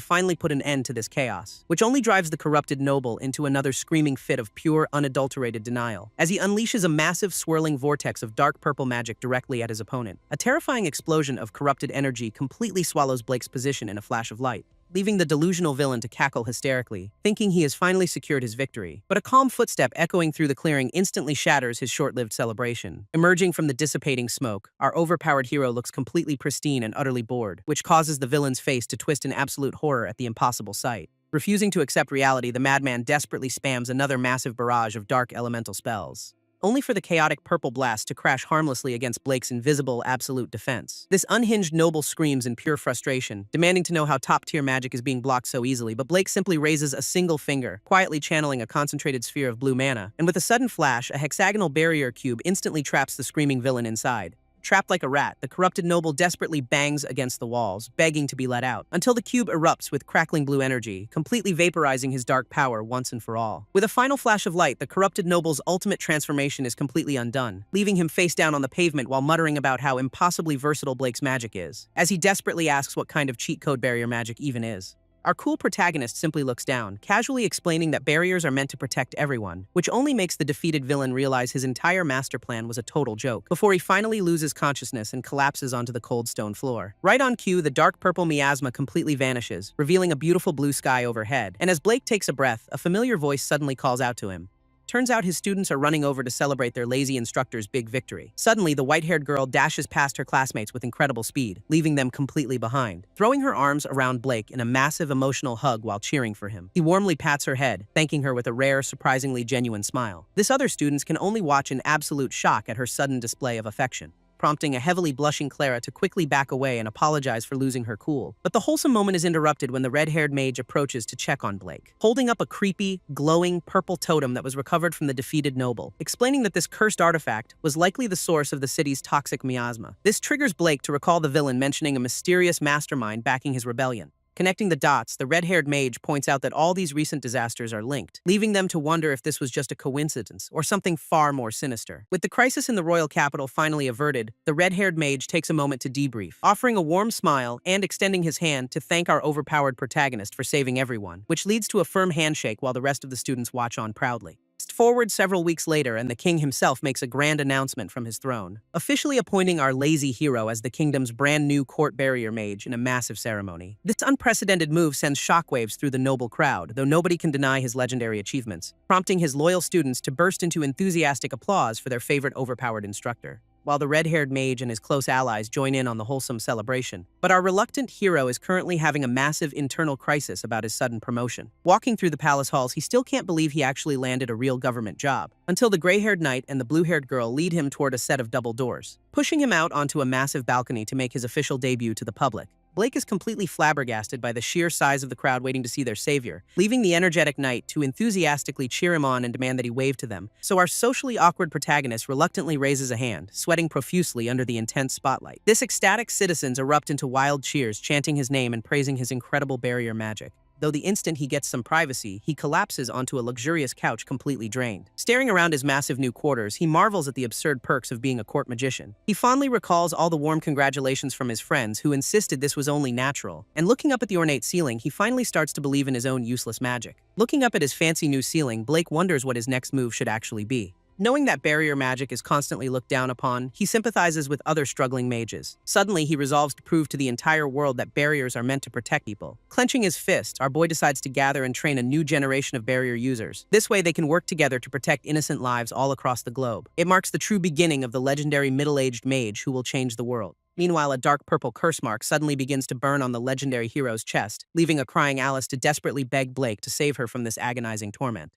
finally put an end to this chaos, which only drives the corrupted noble into another screaming fit of pure, unadulterated denial, as he unleashes a massive swirling vortex of dark purple magic directly at his opponent. A terrifying explosion of corrupted energy completely swallows Blake's position in a flash of light, leaving the delusional villain to cackle hysterically, thinking he has finally secured his victory. But a calm footstep echoing through the clearing instantly shatters his short-lived celebration. Emerging from the dissipating smoke, our overpowered hero looks completely pristine and utterly bored, which causes the villain's face to twist in absolute horror at the impossible sight. Refusing to accept reality, the madman desperately spams another massive barrage of dark elemental spells, only for the chaotic purple blast to crash harmlessly against Blake's invisible absolute defense. This unhinged noble screams in pure frustration, demanding to know how top-tier magic is being blocked so easily, but Blake simply raises a single finger, quietly channeling a concentrated sphere of blue mana, and with a sudden flash, a hexagonal barrier cube instantly traps the screaming villain inside. Trapped like a rat, the corrupted noble desperately bangs against the walls, begging to be let out, until the cube erupts with crackling blue energy, completely vaporizing his dark power once and for all. With a final flash of light, the corrupted noble's ultimate transformation is completely undone, leaving him face down on the pavement while muttering about how impossibly versatile Blake's magic is, as he desperately asks what kind of cheat code barrier magic even is. Our cool protagonist simply looks down, casually explaining that barriers are meant to protect everyone, which only makes the defeated villain realize his entire master plan was a total joke, before he finally loses consciousness and collapses onto the cold stone floor. Right on cue, the dark purple miasma completely vanishes, revealing a beautiful blue sky overhead, and as Blake takes a breath, a familiar voice suddenly calls out to him. Turns out his students are running over to celebrate their lazy instructor's big victory. Suddenly, the white-haired girl dashes past her classmates with incredible speed, leaving them completely behind, throwing her arms around Blake in a massive emotional hug while cheering for him. He warmly pats her head, thanking her with a rare, surprisingly genuine smile. This other students can only watch in absolute shock at her sudden display of affection, prompting a heavily blushing Clara to quickly back away and apologize for losing her cool. But the wholesome moment is interrupted when the red-haired mage approaches to check on Blake, holding up a creepy, glowing purple totem that was recovered from the defeated noble, explaining that this cursed artifact was likely the source of the city's toxic miasma. This triggers Blake to recall the villain mentioning a mysterious mastermind backing his rebellion. Connecting the dots, the red-haired mage points out that all these recent disasters are linked, leaving them to wonder if this was just a coincidence or something far more sinister. With the crisis in the royal capital finally averted, the red-haired mage takes a moment to debrief, offering a warm smile and extending his hand to thank our overpowered protagonist for saving everyone, which leads to a firm handshake while the rest of the students watch on proudly. Forward several weeks later, and the king himself makes a grand announcement from his throne, officially appointing our lazy hero as the kingdom's brand new court barrier mage in a massive ceremony. This unprecedented move sends shockwaves through the noble crowd, though nobody can deny his legendary achievements, prompting his loyal students to burst into enthusiastic applause for their favorite overpowered instructor, while the red-haired mage and his close allies join in on the wholesome celebration. But our reluctant hero is currently having a massive internal crisis about his sudden promotion. Walking through the palace halls, he still can't believe he actually landed a real government job, until the gray-haired knight and the blue-haired girl lead him toward a set of double doors, pushing him out onto a massive balcony to make his official debut to the public. Blake is completely flabbergasted by the sheer size of the crowd waiting to see their savior, leaving the energetic knight to enthusiastically cheer him on and demand that he wave to them. So our socially awkward protagonist reluctantly raises a hand, sweating profusely under the intense spotlight. This ecstatic citizens erupt into wild cheers, chanting his name and praising his incredible barrier magic. Though the instant he gets some privacy, he collapses onto a luxurious couch completely drained. Staring around his massive new quarters, he marvels at the absurd perks of being a court magician. He fondly recalls all the warm congratulations from his friends who insisted this was only natural. And looking up at the ornate ceiling, he finally starts to believe in his own useless magic. Looking up at his fancy new ceiling, Blake wonders what his next move should actually be. Knowing that barrier magic is constantly looked down upon, he sympathizes with other struggling mages. Suddenly, he resolves to prove to the entire world that barriers are meant to protect people. Clenching his fist, our boy decides to gather and train a new generation of barrier users. This way, they can work together to protect innocent lives all across the globe. It marks the true beginning of the legendary middle-aged mage who will change the world. Meanwhile, a dark purple curse mark suddenly begins to burn on the legendary hero's chest, leaving a crying Alice to desperately beg Blake to save her from this agonizing torment.